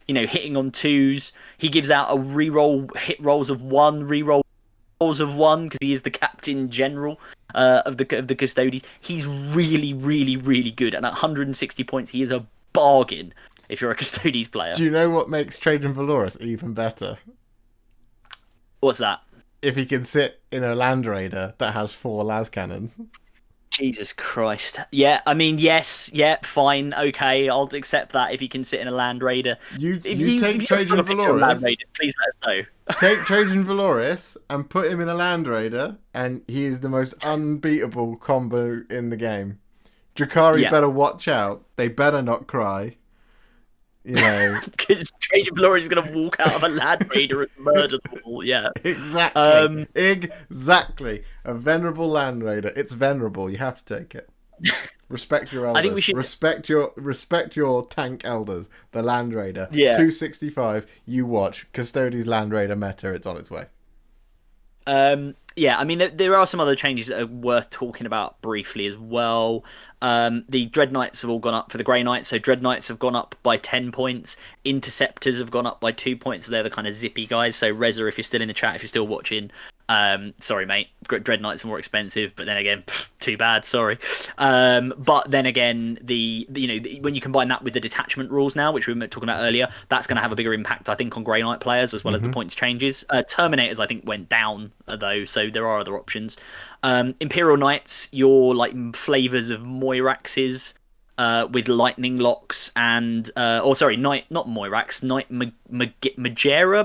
Hitting on 2s. He gives out a reroll hit rolls of 1, reroll rolls of 1 because he is the captain general of the Custodes. He's really, really, really good, and at 160 points, he is a bargain if you're a Custodes player. Do you know what makes Trajan Valoris even better? What's that? If he can sit in a Land Raider that has 4 las cannons. Jesus Christ. Yeah, I mean, yes, yeah, fine, okay, I'll accept that if he can sit in a Land Raider. You take Trajan Valoris, please let us know. Take Trajan Valoris and put him in a Land Raider, and he is the most unbeatable combo in the game. Drakari better watch out. They better not cry. Because Trajan Valoris is going to walk out of a Land Raider and murder them all, yeah. Exactly. Exactly. A Venerable Land Raider. It's venerable. You have to take it. Respect your elders. I think we should respect your tank elders. The Land Raider. Yeah. 265. You watch Custodes Land Raider meta. It's on its way. Yeah, I mean, there are some other changes that are worth talking about briefly as well. The Dread Knights have all gone up for the Grey Knights, so Dread Knights have gone up by 10 points. Interceptors have gone up by 2 points, so they're the kind of zippy guys. So Reza, if you're still in the chat, if you're still watching, sorry mate, Dread Knights are more expensive, but then again, too bad, sorry. But then again, when you combine that with the detachment rules now, which we were talking about earlier, that's going to have a bigger impact, I think, on Grey Knight players as well as the points changes. Terminators, I think, went down though, so there are other options. Imperial Knights, your like flavors of Moiraxes with lightning locks and Knight, not Moirax, Knight Magera,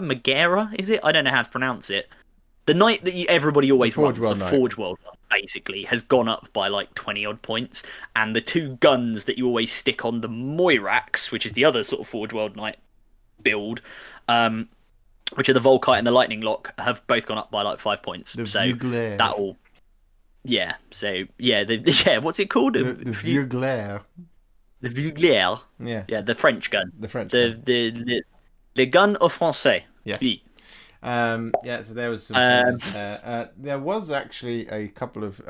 is it? I don't know how to pronounce it. The knight that everybody always wants, the Forge World one, basically, has gone up by like 20 odd points, and the 2 guns that you always stick on the Moirax, which is the other sort of Forge World Knight build, which are the Volkite and the Lightning Lock, have both gone up by like 5 points. The so Vuglair. that all, yeah. So yeah, what's it called? The Vuglair. The Vuglair. Yeah, the French gun. The French. The gun au français. Yes. Oui. So there was some there was actually a couple of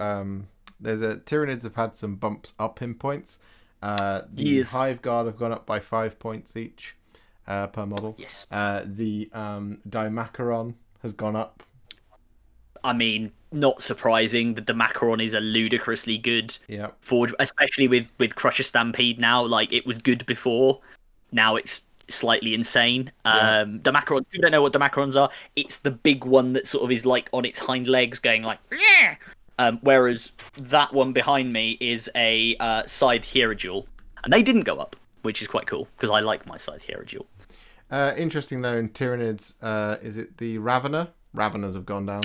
Tyranids have had some bumps up in points. The Hive Guard have gone up by 5 points each per model. Yes. The Dimacaron has gone up. I mean, not surprising that the Macaron is a ludicrously good forge, especially with Crusher Stampede now. Like, it was good before. Now it's slightly insane. Yeah. The Macarons, people don't know what the Macarons are. It's the big one that sort of is like on its hind legs going like, yeah. Whereas that one behind me is a scythe Hierodule, and they didn't go up, which is quite cool because I like my scythe Hierodule. Interesting though, in Tyranids, is it the Ravener? Raveners have gone down.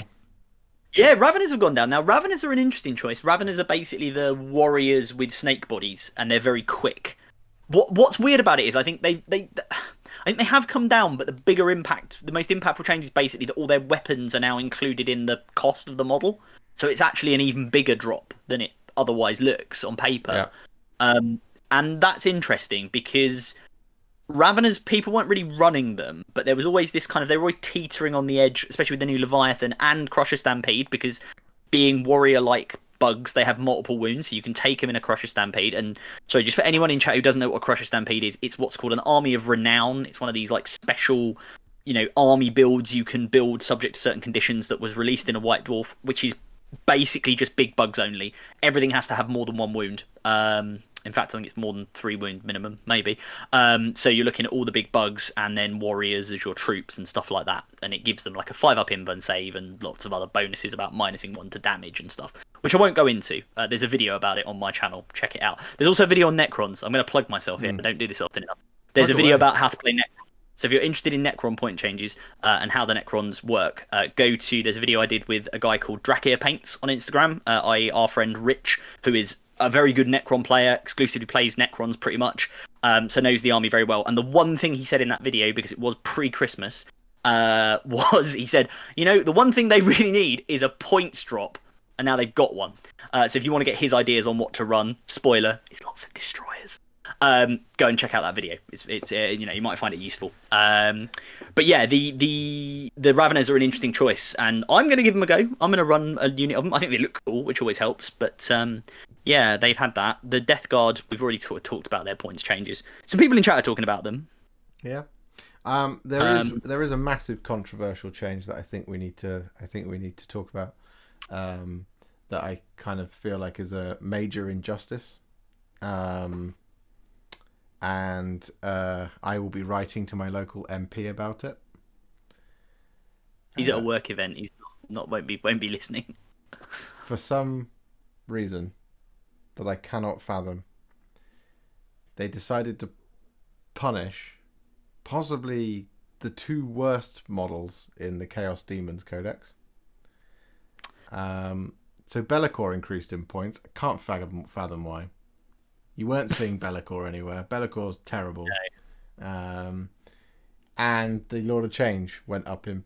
Yeah, Raveners have ggone down. Now, Raveners are an interesting choice. Raveners are basically the warriors with snake bodies, and they're very quick. What's weird about it is I think I think they have come down, but the most impactful change is basically that all their weapons are now included in the cost of the model. So it's actually an even bigger drop than it otherwise looks on paper. Yeah. And that's interesting because Raveners, people weren't really running them, but there was always this kind of, they were always teetering on the edge, especially with the new Leviathan and Crusher Stampede, because being warrior-like bugs, they have multiple wounds, so you can take them in a Crusher Stampede. And sorry, just for anyone in chat who doesn't know what a Crusher Stampede is, it's what's called an Army of Renown. It's one of these like special, army builds you can build subject to certain conditions that was released in a White Dwarf, which is basically just big bugs only. Everything has to have more than one wound. In fact, I think it's more than 3 wound minimum, maybe. So you're looking at all the big bugs and then warriors as your troops and stuff like that. And it gives them like a 5-up invuln save and lots of other bonuses about minusing 1 to damage and stuff, which I won't go into. There's a video about it on my channel. Check it out. There's also a video on Necrons. I'm going to plug myself here. I don't do this often enough. There's a video about how to play Necrons. So if you're interested in Necron point changes and how the Necrons work, there's a video I did with a guy called Drakir Paints on Instagram, i.e. our friend Rich, who is a very good Necron player, exclusively plays Necrons pretty much, so knows the army very well. And the one thing he said in that video, because it was pre-Christmas, was he said, the one thing they really need is a points drop, and now they've got one. So if you want to get his ideas on what to run, spoiler, it's lots of destroyers. Go and check out that video. It's you might find it useful. But yeah, the Raveners are an interesting choice, and I'm going to give them a go. I'm going to run a unit of them. I think they look cool, which always helps. But yeah, they've had that. The Death Guard, we've already talked about their points changes. Some people in chat are talking about them. Yeah. There is a massive controversial change that I think we need to talk about. That I kind of feel like is a major injustice. And I will be writing to my local MP about it. He's at a work event. He's won't be listening. For some reason that I cannot fathom, they decided to punish possibly the 2 worst models in the Chaos Demons Codex. So Be'lakor increased in points. I can't fathom why. You weren't seeing Be'lakor anywhere. Be'lakor's terrible. No. And the Lord of Change went up in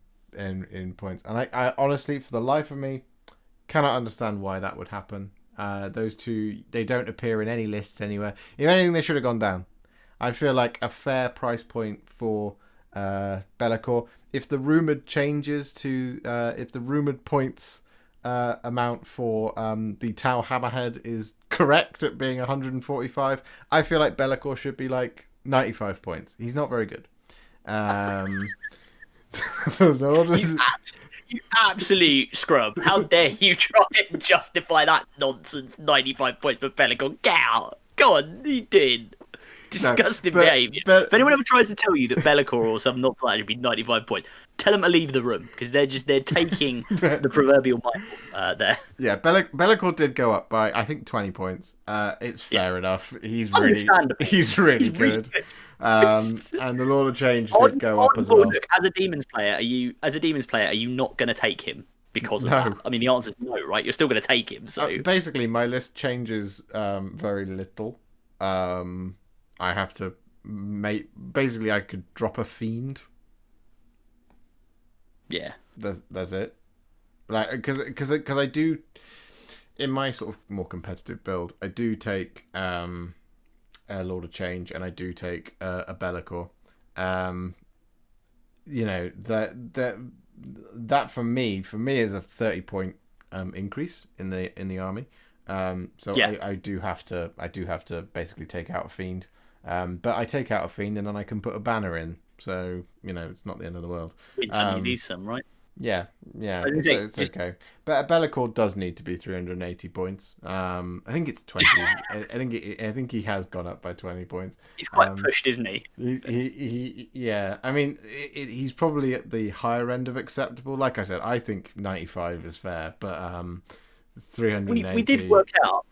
points. And I honestly, for the life of me, cannot understand why that would happen. Those 2, they don't appear in any lists anywhere. If anything, they should have gone down. I feel like a fair price point for Be'lakor. If the rumoured changes to... if the rumoured points amount for the Tau Hammerhead is correct at being 145, I feel like Be'lakor should be like 95 points. He's not very good. You absolute scrub. How dare you try and justify that nonsense? 95 points for Be'lakor. Get out. Go on, you did. Disgusting behaviour. If anyone ever tries to tell you that Be'lakor or some not should be 95 points, tell them to leave the room, because they're taking the proverbial Michael there. Yeah, Be'lakor did go up by I think 20 points. It's fair enough. He's really good. And the Lord of Change did go up as well. Look, as a Demons player, are you not going to take him because of that? I mean, the answer is no, right? You're still going to take him. So basically, my list changes very little. I have to basically I could drop a Fiend. Yeah, that's it. Like because I do, in my sort of more competitive build, I do take a Lord of Change and I do take a Be'lakor. That for me is a 30-point increase in the army. I do have to basically take out a Fiend. But I take out a Fiend and then I can put a banner in. So, it's not the end of the world. You need some, right? Yeah, I it's, think it's okay. But Be'lakor does need to be 380 points. I think it's 20. I think he has gone up by 20 points. he's quite pushed, isn't he? Yeah. I mean, he's probably at the higher end of acceptable. Like I said, I think 95 is fair, but 380. We did work out.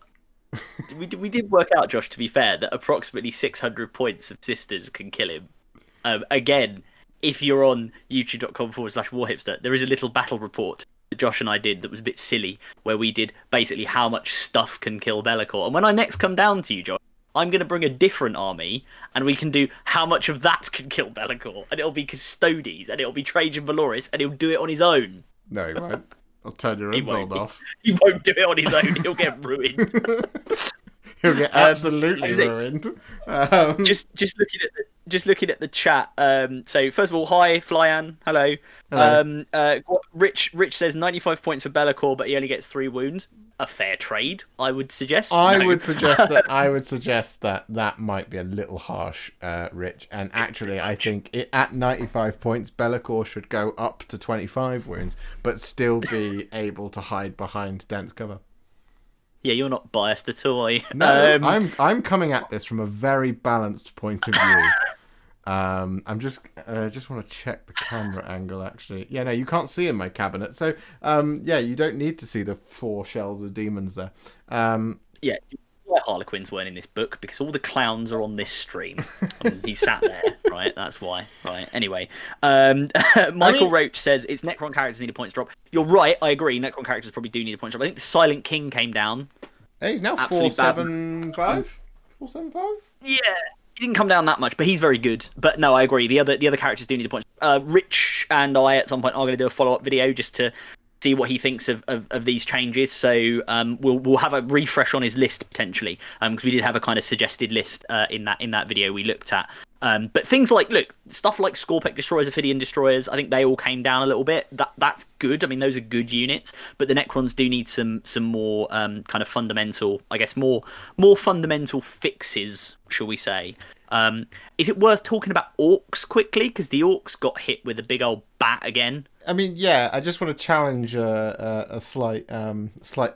we did work out, Josh. To be fair, that approximately 600 points of sisters can kill him. Again, if you're on youtube.com/warhipster, there is a little battle report that Josh and I did that was a bit silly, where we did basically how much stuff can kill Be'lakor. And when I next come down to you, Josh, I'm going to bring a different army, and we can do how much of that can kill Be'lakor. And it'll be Custodes, and it'll be Trajan Valoris, and he'll do it on his own. No, he won't. I'll turn your inbound off. He won't do it on his own. He'll get ruined. He'll get absolutely ruined. Just looking at the chat. So first of all, hi Flyan, hello. Rich says 95 points for Be'lakor, but he only gets 3 wounds. A fair trade, I would suggest. I would suggest that might be a little harsh, Rich. And actually, I think at 95 points, Be'lakor should go up to 25 wounds, but still be able to hide behind dense cover. Yeah, you're not biased at all, are you? No, I'm coming at this from a very balanced point of view. I'm just want to check the camera angle. Actually, yeah, no, you can't see in my cabinet, so yeah, you don't need to see the 4 shelves of demons there. Yeah, why Harlequins weren't in this book, because all the clowns are on this stream. He sat there, right? That's why. Right. Anyway, Michael Roach says it's Necron characters need a points drop. You're right. I agree. Necron characters probably do need a points drop. I think the Silent King came down. Hey, he's now 475. 475. Yeah. He didn't come down that much, but he's very good. But no, I agree. The other characters do need the points. Rich and I at some point are going to do a follow-up video just to see what he thinks of these changes. So we'll have a refresh on his list potentially, because we did have a kind of suggested list in that video we looked at. But things like stuff like Scorpec destroyers, Ophidian destroyers, I think they all came down a little bit. That's good. I mean, those are good units, but the Necrons do need some more kind of fundamental, I guess, more fundamental fixes, shall we say. Is it worth talking about orcs quickly, because the orcs got hit with a big old bat again? I mean, yeah, I just want to challenge a slight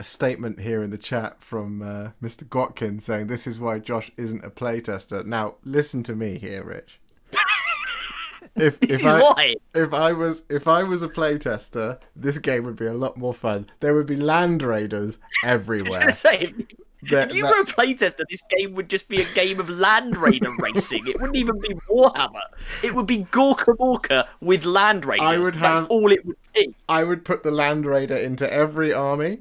statement here in the chat from Mr. Gwatkin saying this is why Josh isn't a playtester. Now, listen to me here, Rich. If I was a playtester, this game would be a lot more fun. There would be land raiders everywhere. I was going to say, if you were a playtester, this game would just be a game of Land Raider racing. It wouldn't even be Warhammer. It would be Gorka Morka with Land Raiders. That's all it would be. I would put the Land Raider into every army,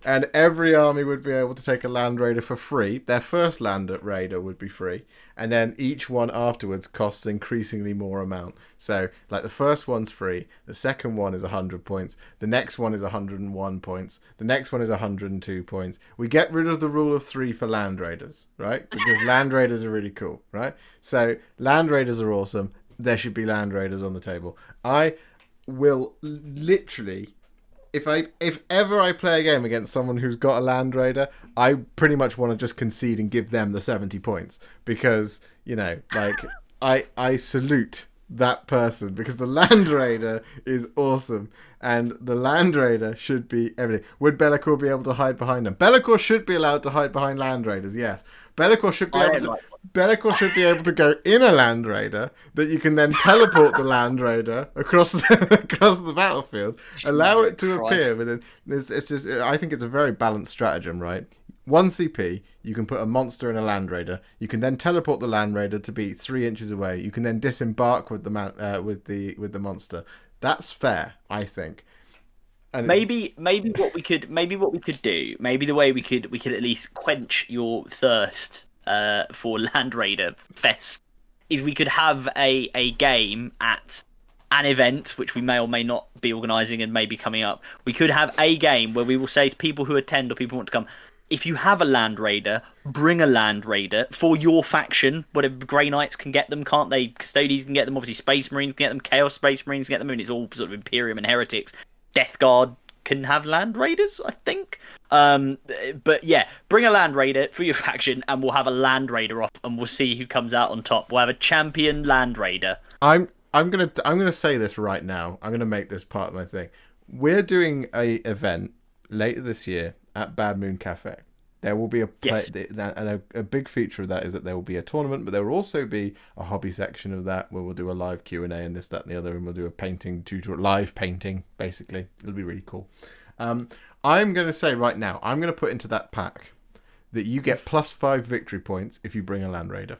and every army would be able to take a Land Raider for free. Their first Land Raider would be free, and then each one afterwards costs increasingly more amount. So, like, the first one's free, the second one is 100 points, the next one is 101 points, the next one is 102 points. We get rid of the rule of 3 for Land Raiders, right? Because Land Raiders are really cool, right? So, Land Raiders are awesome. There should be Land Raiders on the table. I will literally... If ever I play a game against someone who's got a Land Raider, I pretty much want to just concede and give them the 70 points, because, you know, like, I salute that person, because the Land Raider is awesome, and the Land Raider should be everything. Would Be'lakor be able to hide behind them? Be'lakor should be allowed to hide behind Land Raiders, yes. Be'lakor should be able to go in a Land Raider that you can then teleport the Land Raider across the battlefield, allow it to appear within. It's just, I think it's a very balanced stratagem, right? 1 CP, you can put a monster in a Land Raider. You can then teleport the Land Raider to be 3 inches away. You can then disembark with the monster. That's fair, I think. And maybe what we could do, maybe the way we could at least quench your thirst for Land Raider Fest, is we could have a game at an event, which we may or may not be organising and may be coming up. We could have a game where we will say to people who attend or people who want to come, if you have a Land Raider, bring a Land Raider for your faction. Whatever, Grey Knights can get them, can't they? Custodes can get them, obviously Space Marines can get them, Chaos Space Marines can get them, and it's all sort of Imperium and Heretics. Death Guard can have Land Raiders, I think. But yeah, bring a Land Raider for your faction, and we'll have a Land Raider off, and we'll see who comes out on top. We'll have a champion Land Raider. I'm I'm gonna say this right now. I'm gonna make this part of my thing. We're doing a event later this year at Bad Moon Cafe. There will be a play, Yes. and a big feature of that is that there will be a tournament, but there will also be a hobby section of that where we'll do a live Q&A and this, that, and the other, and we'll do a painting tutorial, live painting, basically. It'll be really cool. I'm going to say right now, I'm going to put into that pack that you get +5 victory points if you bring a Land Raider.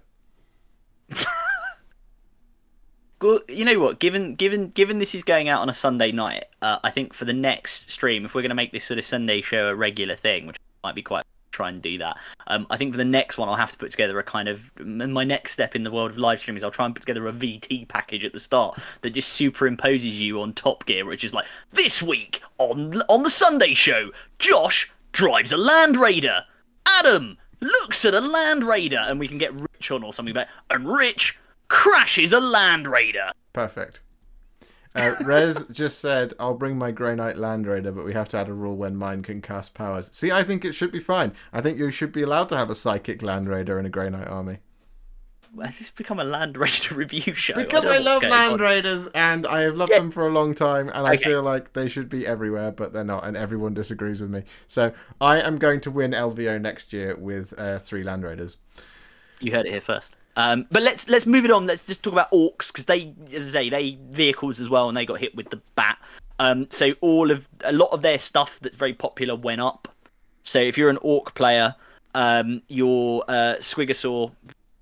Well, you know what? Given this is going out on a Sunday night, I think for the next stream, if we're going to make this sort of Sunday show a regular thing, which might be quite try and do that. I think for the next one, I'll have to put together a kind of my next step in the world of live streaming is I'll try and put together a VT package at the start that just superimposes you on Top Gear, which is like this week on the Sunday show, Josh drives a Land Raider, Adam looks at a Land Raider, and we can get Rich on or something like that, and Rich crashes a Land Raider. Perfect. Rez just said, I'll bring my Grey Knight Land Raider, but we have to add a rule when mine can cast powers. See, I think it should be fine. I think you should be allowed to have a Psychic Land Raider in a Grey Knight army. Has this become a Land Raider review show? Because I love Land Raiders, and I have loved them for a long time, and I feel like they should be everywhere, but they're not, and everyone disagrees with me. So I am going to win LVO next year with 3 Land Raiders. You heard it here first. But let's move it on. Let's just talk about orcs, because they, as I say, they vehicles as well, and they got hit with the bat. So a lot of their stuff that's very popular went up. So if you're an orc player, your Squigosaur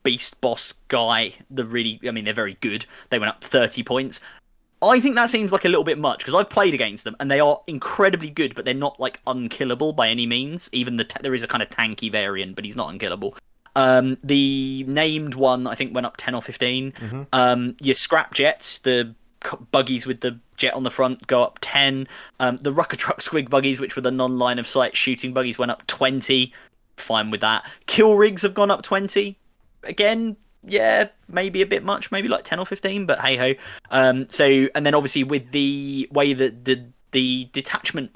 Beast Boss guy, they're very good. They went up 30 points. I think that seems like a little bit much, because I've played against them, and they are incredibly good, but they're not like unkillable by any means. Even there is a kind of tanky variant, but he's not unkillable. The named one, I think, went up 10 or 15. Mm-hmm. Your scrap jets, the buggies with the jet on the front, go up 10. The Rucker Truck Squig buggies, which were the non-line of sight shooting buggies, went up 20. Fine with that. Kill rigs have gone up 20. Again, yeah, maybe a bit much, maybe like 10 or 15, but hey ho. And then obviously with the way that the detachment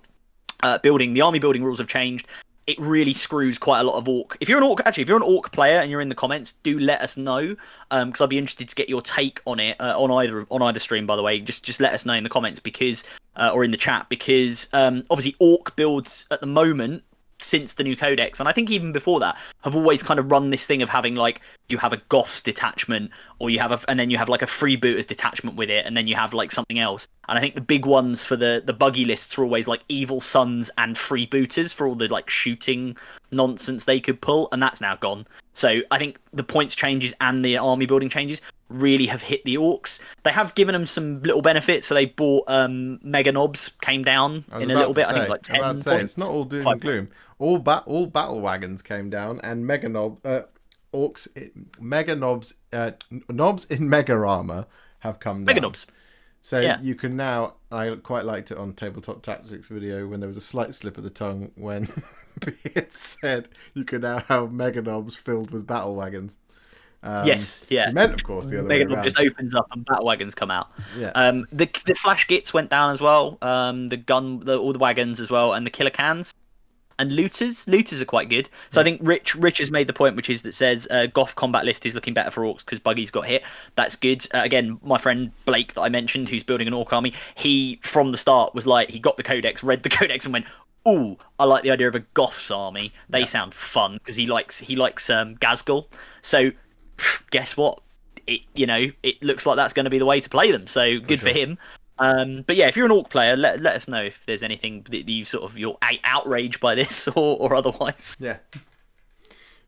building, the army building rules have changed, it really screws quite a lot of orc. If you're an orc player and you're in the comments, do let us know, because I'd be interested to get your take on it on either stream. By the way, just let us know in the comments because or in the chat, because obviously orc builds at the moment, since the new codex, and I think even before that, have always kind of run this thing of having like you have a Goths detachment, or and then you have like a freebooters detachment with it, and then you have like something else. And I think the big ones for the buggy lists are always like Evil Sons and freebooters for all the like shooting nonsense they could pull, and that's now gone. So I think the points changes and the army building changes really have hit the orcs. They have given them some little benefits, so they bought Mega Knobs came down in a little bit. I think like 10 points. It's not all doom and gloom. All battle wagons came down, and Mega Knobs knobs in Mega Armor have come down. Mega Knobs. So you can now, I quite liked it on Tabletop Tactics video when there was a slight slip of the tongue when it said you can now have Mega Knobs filled with battle wagons. Yes, yeah. It meant, of course, the other way Mega Knob around. just opens up and bat wagons come out. Yeah. The flash gits went down as well. All the wagons as well, and the killer cans. And looters are quite good. So I think Rich has made the point, which is that says Goth combat list is looking better for orcs because buggies got hit. That's good. Again, my friend Blake that I mentioned, who's building an orc army, he from the start was like, he got the codex, read the codex, and went, "Ooh, I like the idea of a Goths army. They sound fun," because he likes Gazgul. So guess what? It looks like that's going to be the way to play them. So good for him. But yeah, if you're an orc player, let us know if there's anything that you're outraged by this or otherwise. Yeah.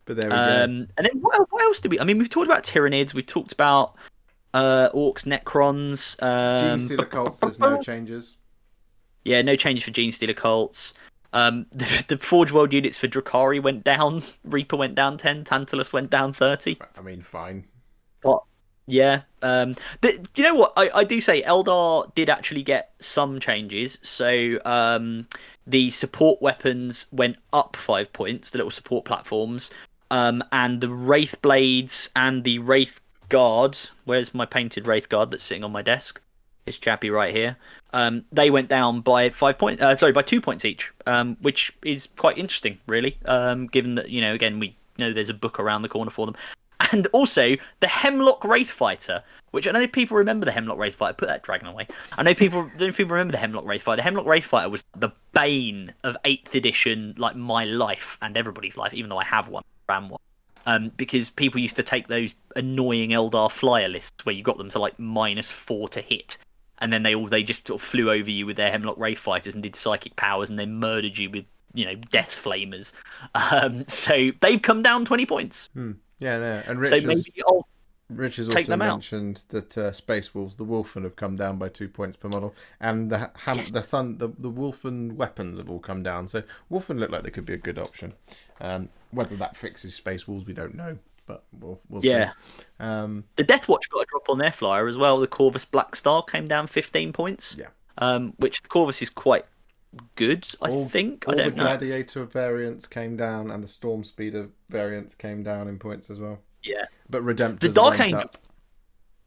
But there we go. And then what else did we? I mean, we've talked about Tyranids, we've talked about orcs, Necrons. Gene Stealer cults. There's no changes. Yeah, no changes for Gene Stealer cults. The Forge World units for Drakari went down. Reaper went down 10. Tantalus went down 30. I mean, fine. But yeah, you know what? I do say Eldar did actually get some changes. So the support weapons went up 5 points, the little support platforms, and the Wraith Blades and the Wraith Guard. Where's my painted Wraith Guard that's sitting on my desk? It's chappy right here. They went down by 5 points. By 2 points each, which is quite interesting, really. Given that again we know there's a book around the corner for them. And also the Hemlock Wraithfighter, which I know people remember the Hemlock Wraithfighter. Put that dragon away. I know people remember the Hemlock Wraithfighter. The Hemlock Wraithfighter was the bane of 8th edition, like my life and everybody's life, even though I have one, ran one. Because people used to take those annoying Eldar flyer lists where you got them to like -4 to hit, and then they just sort of flew over you with their Hemlock Wraithfighters and did psychic powers, and they murdered you with death flamers. So they've come down 20 points. Yeah, no. And Rich has take also them out. mentioned that Space Wolves, the Wolfen, have come down by 2 points per model, and the Wolfen weapons have all come down. So Wolfen look like they could be a good option. Whether that fixes Space Wolves, we don't know, but we'll see. The Death Watch got a drop on their flyer as well. The Corvus Black Star came down 15 points. Yeah. Which the Corvus is quite good, I think. I don't know. The Gladiator variants came down, and the Storm Speeder variants came down in points as well. Yeah. But Redemptors the Dark went Angel up.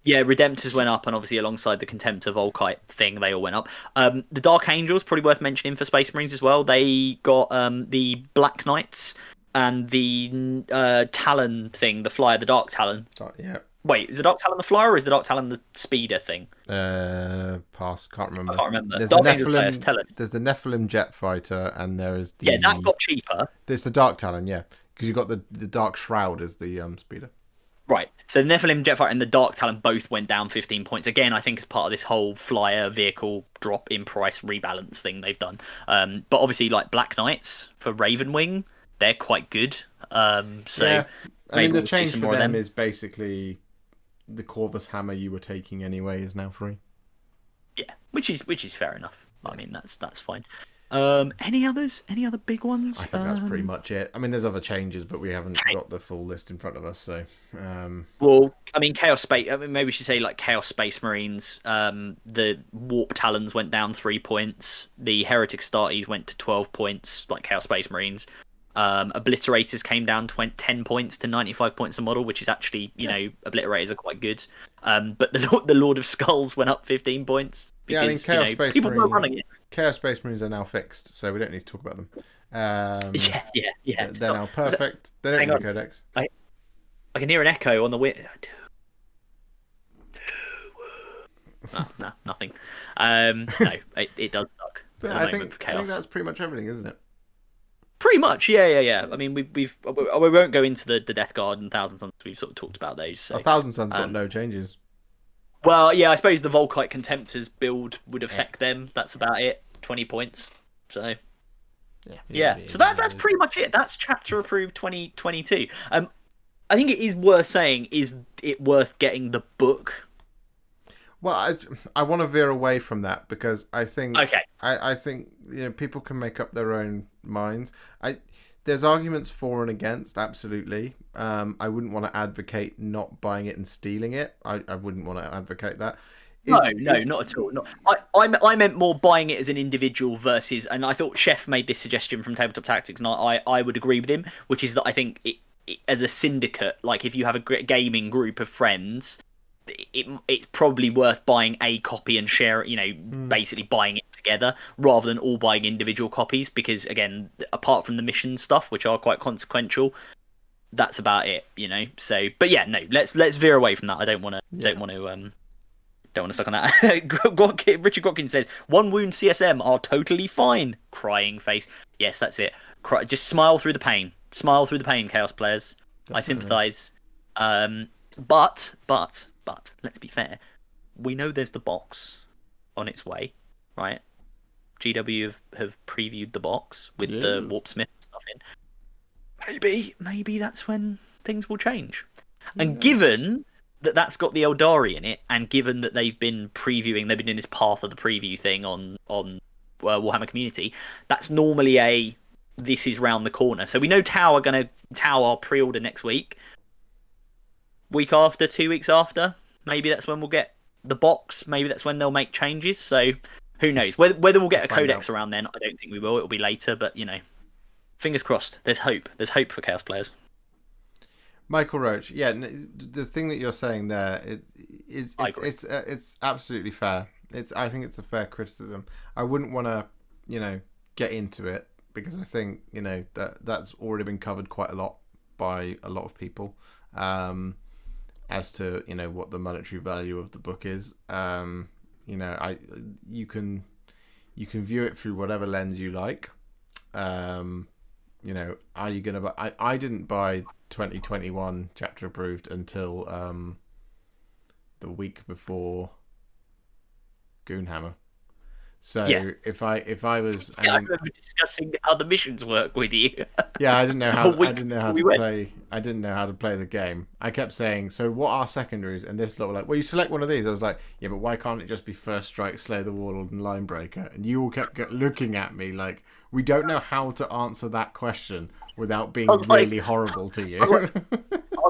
Yeah, Redemptors went up, and obviously alongside the Contempt of Volkite thing, they all went up. The Dark Angels, probably worth mentioning for Space Marines as well. They got the Black Knights and the Talon thing, the Flyer, the Dark Talon. Yeah. Wait, is the Dark Talon the Flyer, or is the Dark Talon the Speeder thing? Pass. Can't remember. I can't remember. There's Dark the Angel players, tell us. There's the Nephilim Jet Fighter, and there is the... Yeah, that got cheaper. There's the Dark Talon, yeah. Because you've got the Dark Shroud as the Speeder. Right. So the Nephilim Jetfighter and the Dark Talon both went down 15 points. Again, I think as part of this whole flyer vehicle drop in price rebalance thing they've done. But obviously, like Black Knights for Ravenwing, they're quite good. So yeah. I mean, the we'll change see for more of them is basically the Corvus Hammer you were taking anyway is now free. Yeah, which is fair enough. I mean, that's fine. Any others? Any other big ones? I think that's pretty much it. I mean, there's other changes, but we haven't got the full list in front of us. So, well, I mean, Chaos Space. I mean, maybe we should say like Chaos Space Marines. The Warp Talons went down 3 points. The Heretic Astartes went to 12 points, like Chaos Space Marines. Obliterators came down 10 points to 95 points a model, which is actually, Obliterators are quite good. But the Lord of Skulls went up 15 points. Because, I mean, Chaos Space people Marines, were running it. Chaos Space Marines are now fixed, so we don't need to talk about them. Yeah. They're now perfect. They don't need a codex. I can hear an echo on the wind. No, nothing. No, it does suck. But I think that's pretty much everything, isn't it? Pretty much, yeah. I mean, we won't go into the Death Guard and Thousand Suns. We've sort of talked about those. So. A Thousand Suns got no changes. Well, yeah, I suppose the Volkite Contemptors build would affect them. That's about it. 20 points. So, yeah. So that's pretty much it. That's chapter approved 2022. I think it is worth saying. Is it worth getting the book? Well, I want to veer away from that because I think okay. I think people can make up their own minds. There's arguments for and against, absolutely. I wouldn't want to advocate not buying it and stealing it. I wouldn't want to advocate that. No, not at all. No. I meant more buying it as an individual versus, and I thought Chef made this suggestion from Tabletop Tactics, and I would agree with him, which is that I think as a syndicate, like if you have a gaming group of friends, it's probably worth buying a copy and share it, basically buying it together rather than all buying individual copies, because again, apart from the mission stuff, which are quite consequential, that's about it, so but yeah, no, let's veer away from that. I don't want to suck on that. Richard Godkin says 1 wound CSM are totally fine. Crying face. Yes, that's it. Just smile through the pain, Chaos players. Definitely. I sympathize. But let's be fair, we know there's the box on its way, right? GW have previewed the box with the Warpsmith stuff in. Maybe that's when things will change. And given that that's got the Eldari in it, and given that they've been doing this path of the preview thing on Warhammer Community, that's normally this is round the corner. So we know Tau are pre-order next week. Week after, 2 weeks after, maybe that's when we'll get the box. Maybe that's when they'll make changes. So who knows? Whether we'll get a codex around then, I don't think we will. It'll be later, but fingers crossed. There's hope. There's hope for Chaos players. Michael Roach, yeah, the thing that you're saying there, it's absolutely fair. I think it's a fair criticism. I wouldn't want to, get into it because I think that's already been covered quite a lot by a lot of people. as to what the monetary value of the book is. You can view it through whatever lens you like. Are you gonna buy? I didn't buy 2021 chapter approved until the week before Goonhammer. So if I was, I remember discussing how the missions work with you. Yeah, I didn't know how to play the game. I kept saying, so what are secondaries? And this lot were like, well, you select one of these. I was like, yeah, but why can't it just be First Strike, Slay the Warlord, and Linebreaker? And you all kept looking at me like, we don't know how to answer that question without being really horrible to you. I was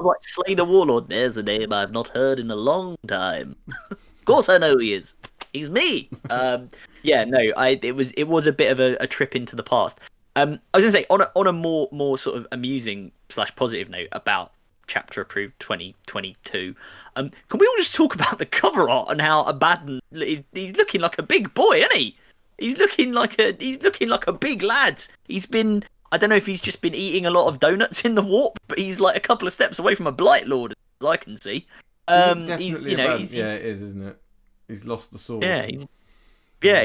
like, Slay the Warlord, there's a name I've not heard in a long time. Of course I know he is. He's me. It was a bit of a trip into the past. I was gonna say on a more sort of amusing / positive note about chapter approved 2022. Can we all just talk about the cover art and how Abaddon he's looking like a big boy, isn't he? He's looking like a big lad. He's been, I don't know if he's just been eating a lot of donuts in the warp, but he's like a couple of steps away from a Blight Lord, as I can see. It is, isn't it? He's lost the sword. And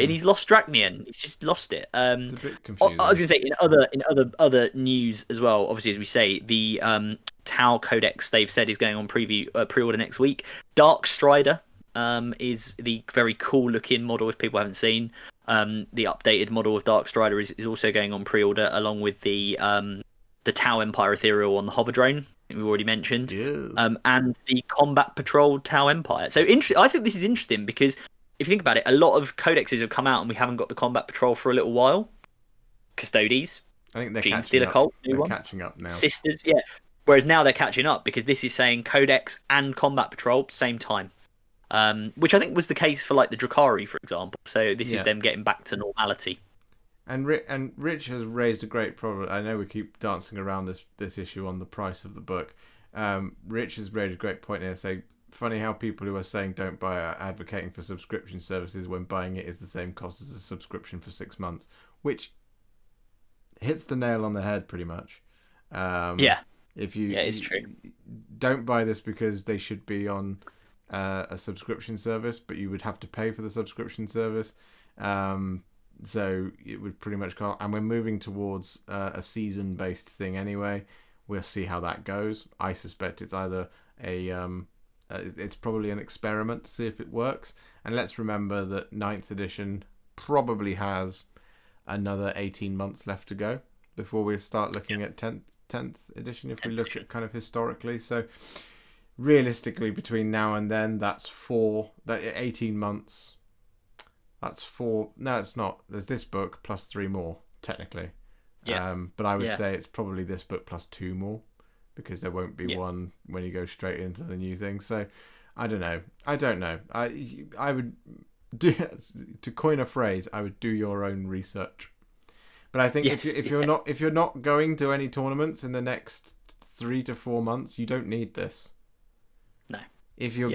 he's lost Drachnian. He's just lost it. It's a bit confusing. I was going to say in other news as well. Obviously, as we say, the Tau Codex they've said is going on pre-order next week. Dark Strider is the very cool looking model if people haven't seen. The updated model of Dark Strider is also going on pre-order along with the Tau Empire Ethereal on the hover drone we already mentioned, and the Combat Patrol Tau Empire. So I think this is interesting because if you think about it, a lot of codexes have come out and we haven't got the Combat Patrol for a little while. Custodes, I think they're catching up now. Sisters, yeah. Whereas now they're catching up because this is saying Codex and Combat Patrol same time, which I think was the case for like the Drakari, for example. So this is them getting back to normality. And Rich has raised a great problem. I know we keep dancing around this issue on the price of the book. Rich has raised a great point here. So funny how people who are saying don't buy are advocating for subscription services when buying it is the same cost as a subscription for 6 months, which hits the nail on the head pretty much. It's true. Don't buy this because they should be on a subscription service, but you would have to pay for the subscription service. So it would pretty much cost, and we're moving towards a season-based thing anyway. We'll see how that goes. I suspect it's either it's probably an experiment to see if it works. And let's remember that 9th edition probably has another 18 months left to go before we start looking at 10th edition, if we look at kind of historically. So realistically, between now and then, that's 18 months. That's 4. No, it's not. There's this book plus 3 more, technically. But I would say it's probably this book plus 2 more, because there won't be one when you go straight into the new thing. So I don't know. I would do, to coin a phrase, I would do your own research. But I think if you're not going to any tournaments in the next 3 to 4 months, you don't need this. No. If you're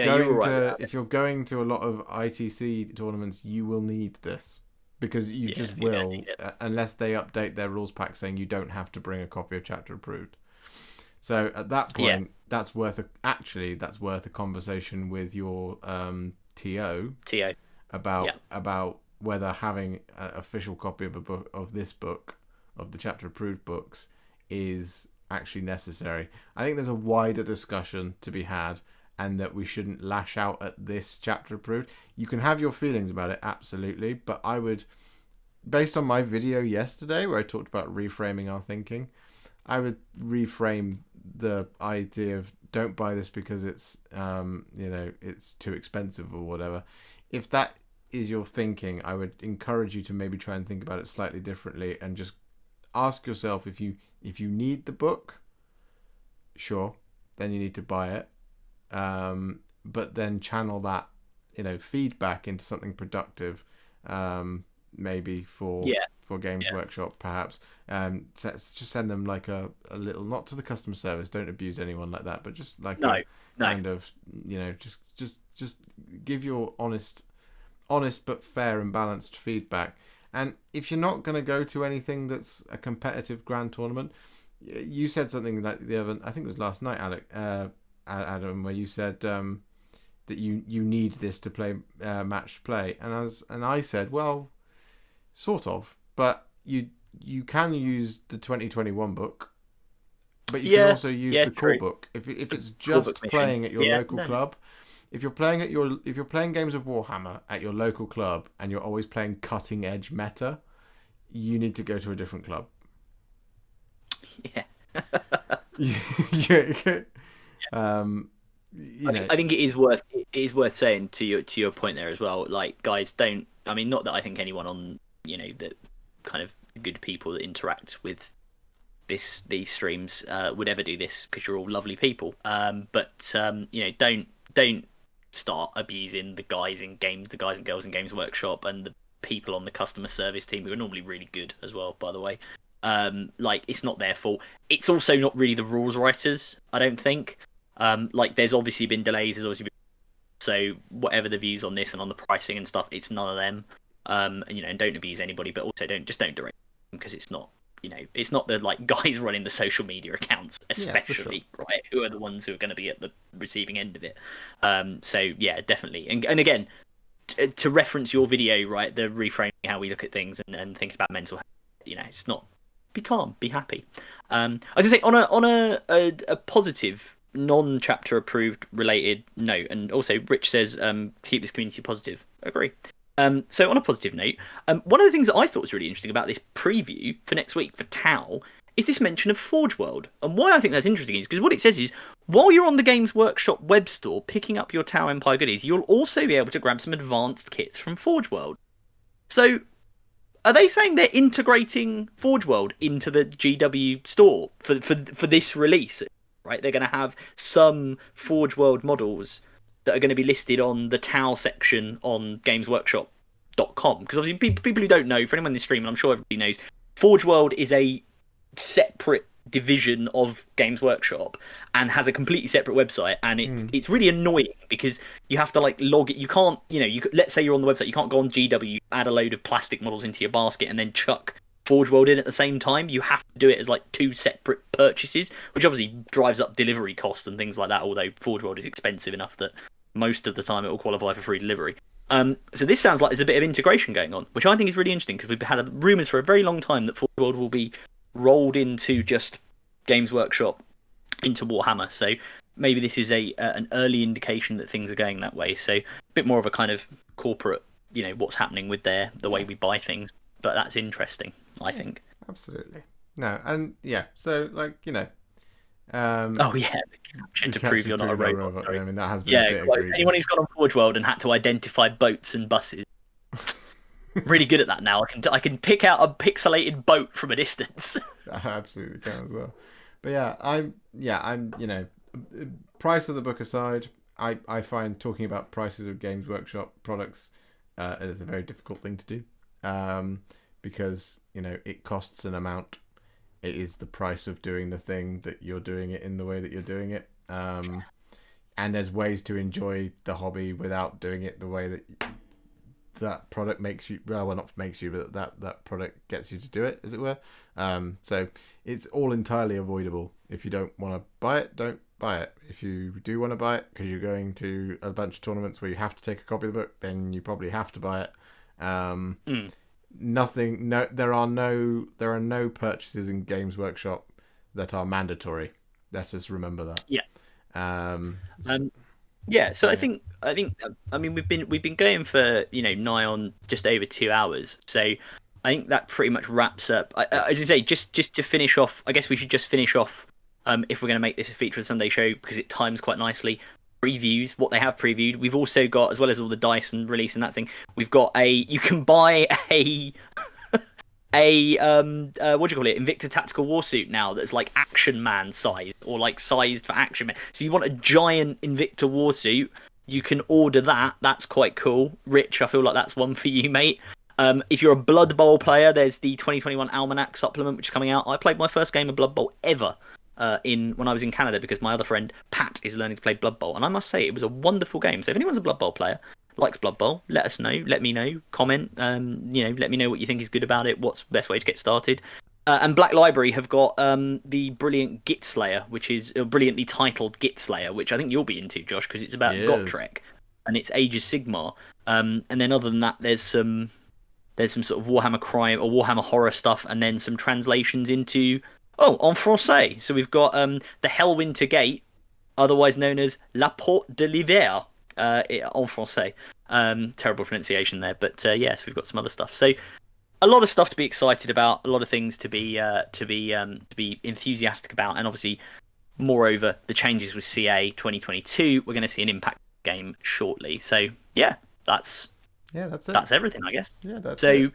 going to a lot of ITC tournaments, you will need this, because you just will, unless they update their rules pack saying you don't have to bring a copy of Chapter Approved. So at that point, that's worth a conversation with your TO about whether having an official copy of this book, of the Chapter Approved books, is actually necessary. I think there's a wider discussion to be had, and that we shouldn't lash out at this Chapter Approved. You can have your feelings about it, absolutely, but I would, based on my video yesterday where I talked about reframing our thinking, I would reframe the idea of don't buy this because it's it's too expensive or whatever. If that is your thinking, I would encourage you to maybe try and think about it slightly differently and just ask yourself if you need the book, sure, then you need to buy it. But then channel that feedback into something productive, maybe for Games Workshop, perhaps. Just send them like a little, not to the customer service, don't abuse anyone like that, but just like kind of just give your honest but fair and balanced feedback. And if you're not going to go to anything that's a competitive grand tournament, you said something like the other. I think it was last night, Adam, where you said that you need this to play match play, and I said, well, sort of, but you can use the 2021 book, but you can also use the core book if it's just playing at your local club. If you're playing games of Warhammer at your local club and you're always playing cutting edge meta, you need to go to a different club. Yeah. Yeah. I think it is worth saying to your point there as well. Like, guys, don't. I mean, not that I think anyone on the kind of good people that interact with these streams would ever do this, because you're all lovely people. But don't start abusing the guys and girls in Games Workshop and the people on the customer service team, who are normally really good as well, by the way. Like, it's not their fault. It's also not really the rules writers, I don't think. Like, there's obviously been delays, so whatever the views on this and on the pricing and stuff, it's none of them. And don't abuse anybody, but also don't direct them, because it's not it's not the like guys running the social media accounts, especially, right, who are the ones who are going to be at the receiving end of it. So yeah, definitely. And again, to reference your video, right, the reframing how we look at things and thinking about mental health, it's not, be calm, be happy. I was gonna say, on a positive, non-chapter approved related note, and also Rich says keep this community positive. Agree. So on a positive note, one of the things that I thought was really interesting about this preview for next week for Tau is this mention of Forge World. And why I think that's interesting is because what it says is, while you're on the Games Workshop web store picking up your Tau Empire goodies, you'll also be able to grab some advanced kits from Forge World. So are they saying they're integrating Forge World into the GW store for this release? Right, they're going to have some Forge World models that are going to be listed on the Tau section on gamesworkshop.com. Because obviously, people who don't know, for anyone in this stream, and I'm sure everybody knows, Forge World is a separate division of Games Workshop and has a completely separate website, and it's really annoying because you have to like log it. You can't, let's say you're on the website, you can't go on GW, add a load of plastic models into your basket, and then chuck Forge World in at the same time. You have to do it as like two separate purchases, which obviously drives up delivery costs and things like that, although Forge World is expensive enough that most of the time it will qualify for free delivery. So this sounds like there's a bit of integration going on, which I think is really interesting, because we've had rumours for a very long time that Forge World will be rolled into just Games Workshop, into Warhammer. So maybe this is an early indication that things are going that way. So a bit more of a kind of corporate, what's happening with the way we buy things. But that's interesting, I think. Absolutely. No, and yeah, so like, oh yeah, the caption to prove you're not a robot. I mean, that has been a bit egregious. Anyone who's gone on Forge World and had to identify boats and buses, really good at that now. I can pick out a pixelated boat from a distance. I absolutely can as well. But I'm price of the book aside, I find talking about prices of Games Workshop products is a very difficult thing to do. Because it costs an amount. It is the price of doing the thing that you're doing it in the way that you're doing it. And there's ways to enjoy the hobby without doing it the way that product makes you. Well, not makes you, but that product gets you to do it, as it were. So it's all entirely avoidable. If you don't want to buy it, don't buy it. If you do want to buy it because you're going to a bunch of tournaments where you have to take a copy of the book, then you probably have to buy it. There are no purchases in Games Workshop that are mandatory. Let us remember that. So I think I mean we've been going for nigh on just over 2 hours. So I think that pretty much wraps up. As you say, just to finish off, I guess we should just finish off if we're going to make this a feature of the Sunday show, because it times quite nicely. Previews, what they have previewed. We've also got, as well as all the dice and release and that thing, we've got you can buy a what do you call it, Invicta Tactical Warsuit now that's like Action Man size, or like sized for Action Man. So if you want a giant Invicta Warsuit, you can order that. That's quite cool. Rich, I feel like that's one for you, mate. If you're a Blood Bowl player, there's the 2021 Almanac supplement, which is coming out. I played my first game of Blood Bowl ever when I was in Canada, because my other friend Pat is learning to play Blood Bowl, and I must say it was a wonderful game. So if anyone's a Blood Bowl player, likes Blood Bowl, let us know. Let me know. Comment. Let me know what you think is good about it. What's the best way to get started? And Black Library have got the brilliant Git Slayer, which is brilliantly titled Git Slayer, which I think you'll be into, Josh, because it's about Yes. Gotrek and it's Age of Sigmar. And then other than that, there's some sort of Warhammer crime or Warhammer horror stuff, and then some translations into en français. So we've got the Hellwinter Gate, otherwise known as La Porte de l'Hiver, en français. Terrible pronunciation there, but yes, we've got some other stuff. So a lot of stuff to be excited about, a lot of things to be enthusiastic about, and obviously, moreover, the changes with CA 2022. We're going to see an impact game shortly. So yeah, that's it. That's everything, I guess. Yeah, that's so.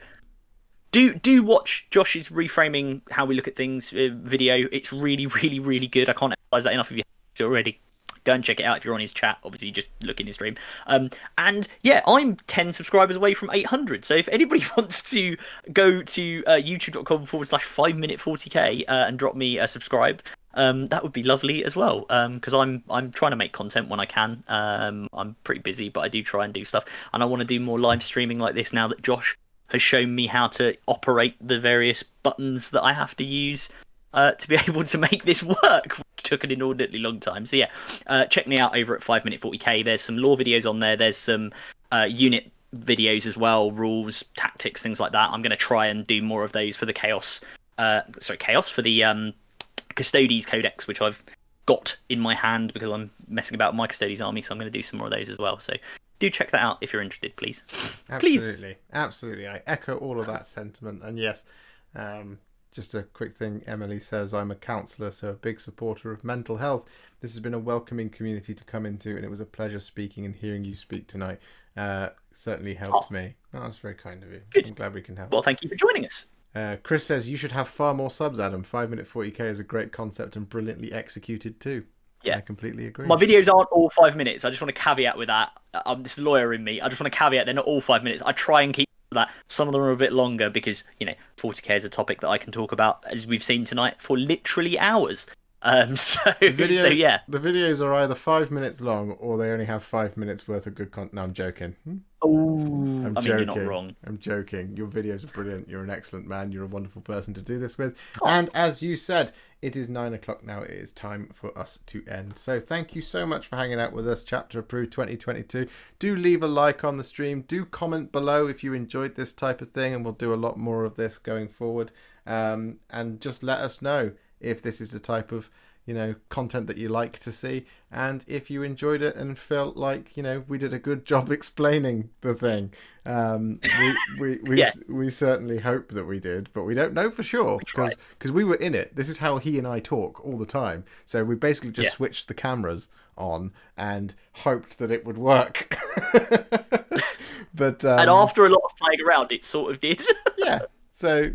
it. Do watch Josh's reframing how we look at things video. It's really, really, really good. I can't emphasize that enough if you haven't already. Go and check it out if you're on his chat. Obviously, just look in his stream. And yeah, I'm 10 subscribers away from 800. So if anybody wants to go to youtube.com/5minute40k and drop me a subscribe, that would be lovely as well. Because I'm trying to make content when I can. I'm pretty busy, but I do try and do stuff. And I want to do more live streaming like this now that Josh has shown me how to operate the various buttons that I have to use to be able to make this work, which took an inordinately long time. So yeah, check me out over at 5minute40k. There's some lore videos on there. There's some unit videos as well, rules, tactics, things like that. I'm going to try and do more of those for the Chaos for the Custodes Codex, which I've got in my hand because I'm messing about with my Custodes army, so I'm going to do some more of those as well. So do check that out if you're interested, please. Absolutely. Absolutely. I echo all of that sentiment. And yes, just a quick thing. Emily says, I'm a counsellor, so a big supporter of mental health. This has been a welcoming community to come into, and it was a pleasure speaking and hearing you speak tonight. Certainly helped me. Oh, that's very kind of you. Good. I'm glad we can help. Well, thank you for joining us. Chris says, you should have far more subs, Adam. 5minute40k is a great concept and brilliantly executed too. Yeah, I completely agree. My videos aren't all 5 minutes. I just want to caveat with that. I'm this lawyer in me. I just want to caveat they're not all 5 minutes. I try and keep that. Some of them are a bit longer because 40k is a topic that I can talk about, as we've seen tonight, for literally hours. So yeah, the videos are either 5 minutes long or they only have 5 minutes worth of good content. No, I'm joking. Oh, I'm joking. You're not wrong. I'm joking. Your videos are brilliant. You're an excellent man. You're a wonderful person to do this with. Oh. And as you said, it is 9 o'clock now. It is time for us to end. So thank you so much for hanging out with us, Chapter Approved 2022. Do leave a like on the stream. Do comment below if you enjoyed this type of thing, and we'll do a lot more of this going forward. And just let us know if this is the type of content that you like to see, and if you enjoyed it and felt like we did a good job explaining the thing. We certainly hope that we did, but we don't know for sure because we were in it. This is how he and I talk all the time, so we basically just switched the cameras on and hoped that it would work. But and after a lot of playing around, it sort of did. Yeah, so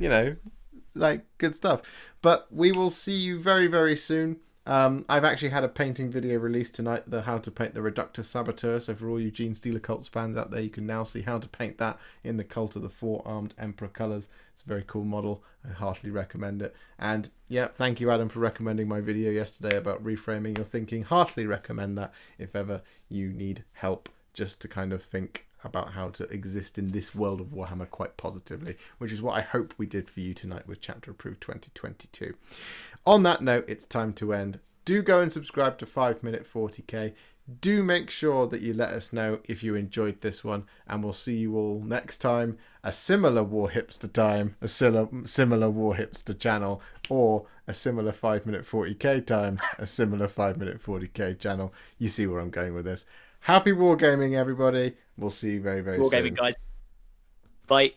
good stuff. But we will see you very, very soon. I've actually had a painting video released tonight, the how to paint the Reductus Saboteur. So for all you Gene Stealer Cults fans out there, you can now see how to paint that in the Cult of the Four-Armed Emperor colours. It's a very cool model. I heartily recommend it. And yeah, thank you, Adam, for recommending my video yesterday about reframing your thinking. Heartily recommend that if ever you need help just to kind of think about how to exist in this world of Warhammer quite positively, which is what I hope we did for you tonight with Chapter Approved 2022. On that note, it's time to end. Do go and subscribe to 5minute40k. Do make sure that you let us know if you enjoyed this one, and we'll see you all next time. A similar Warhipster time, a similar Warhipster channel, or a similar 5minute40k time, a similar 5minute40k channel. You see where I'm going with this. Happy wargaming, everybody. We'll see you very, very soon. Wargaming, guys. Bye.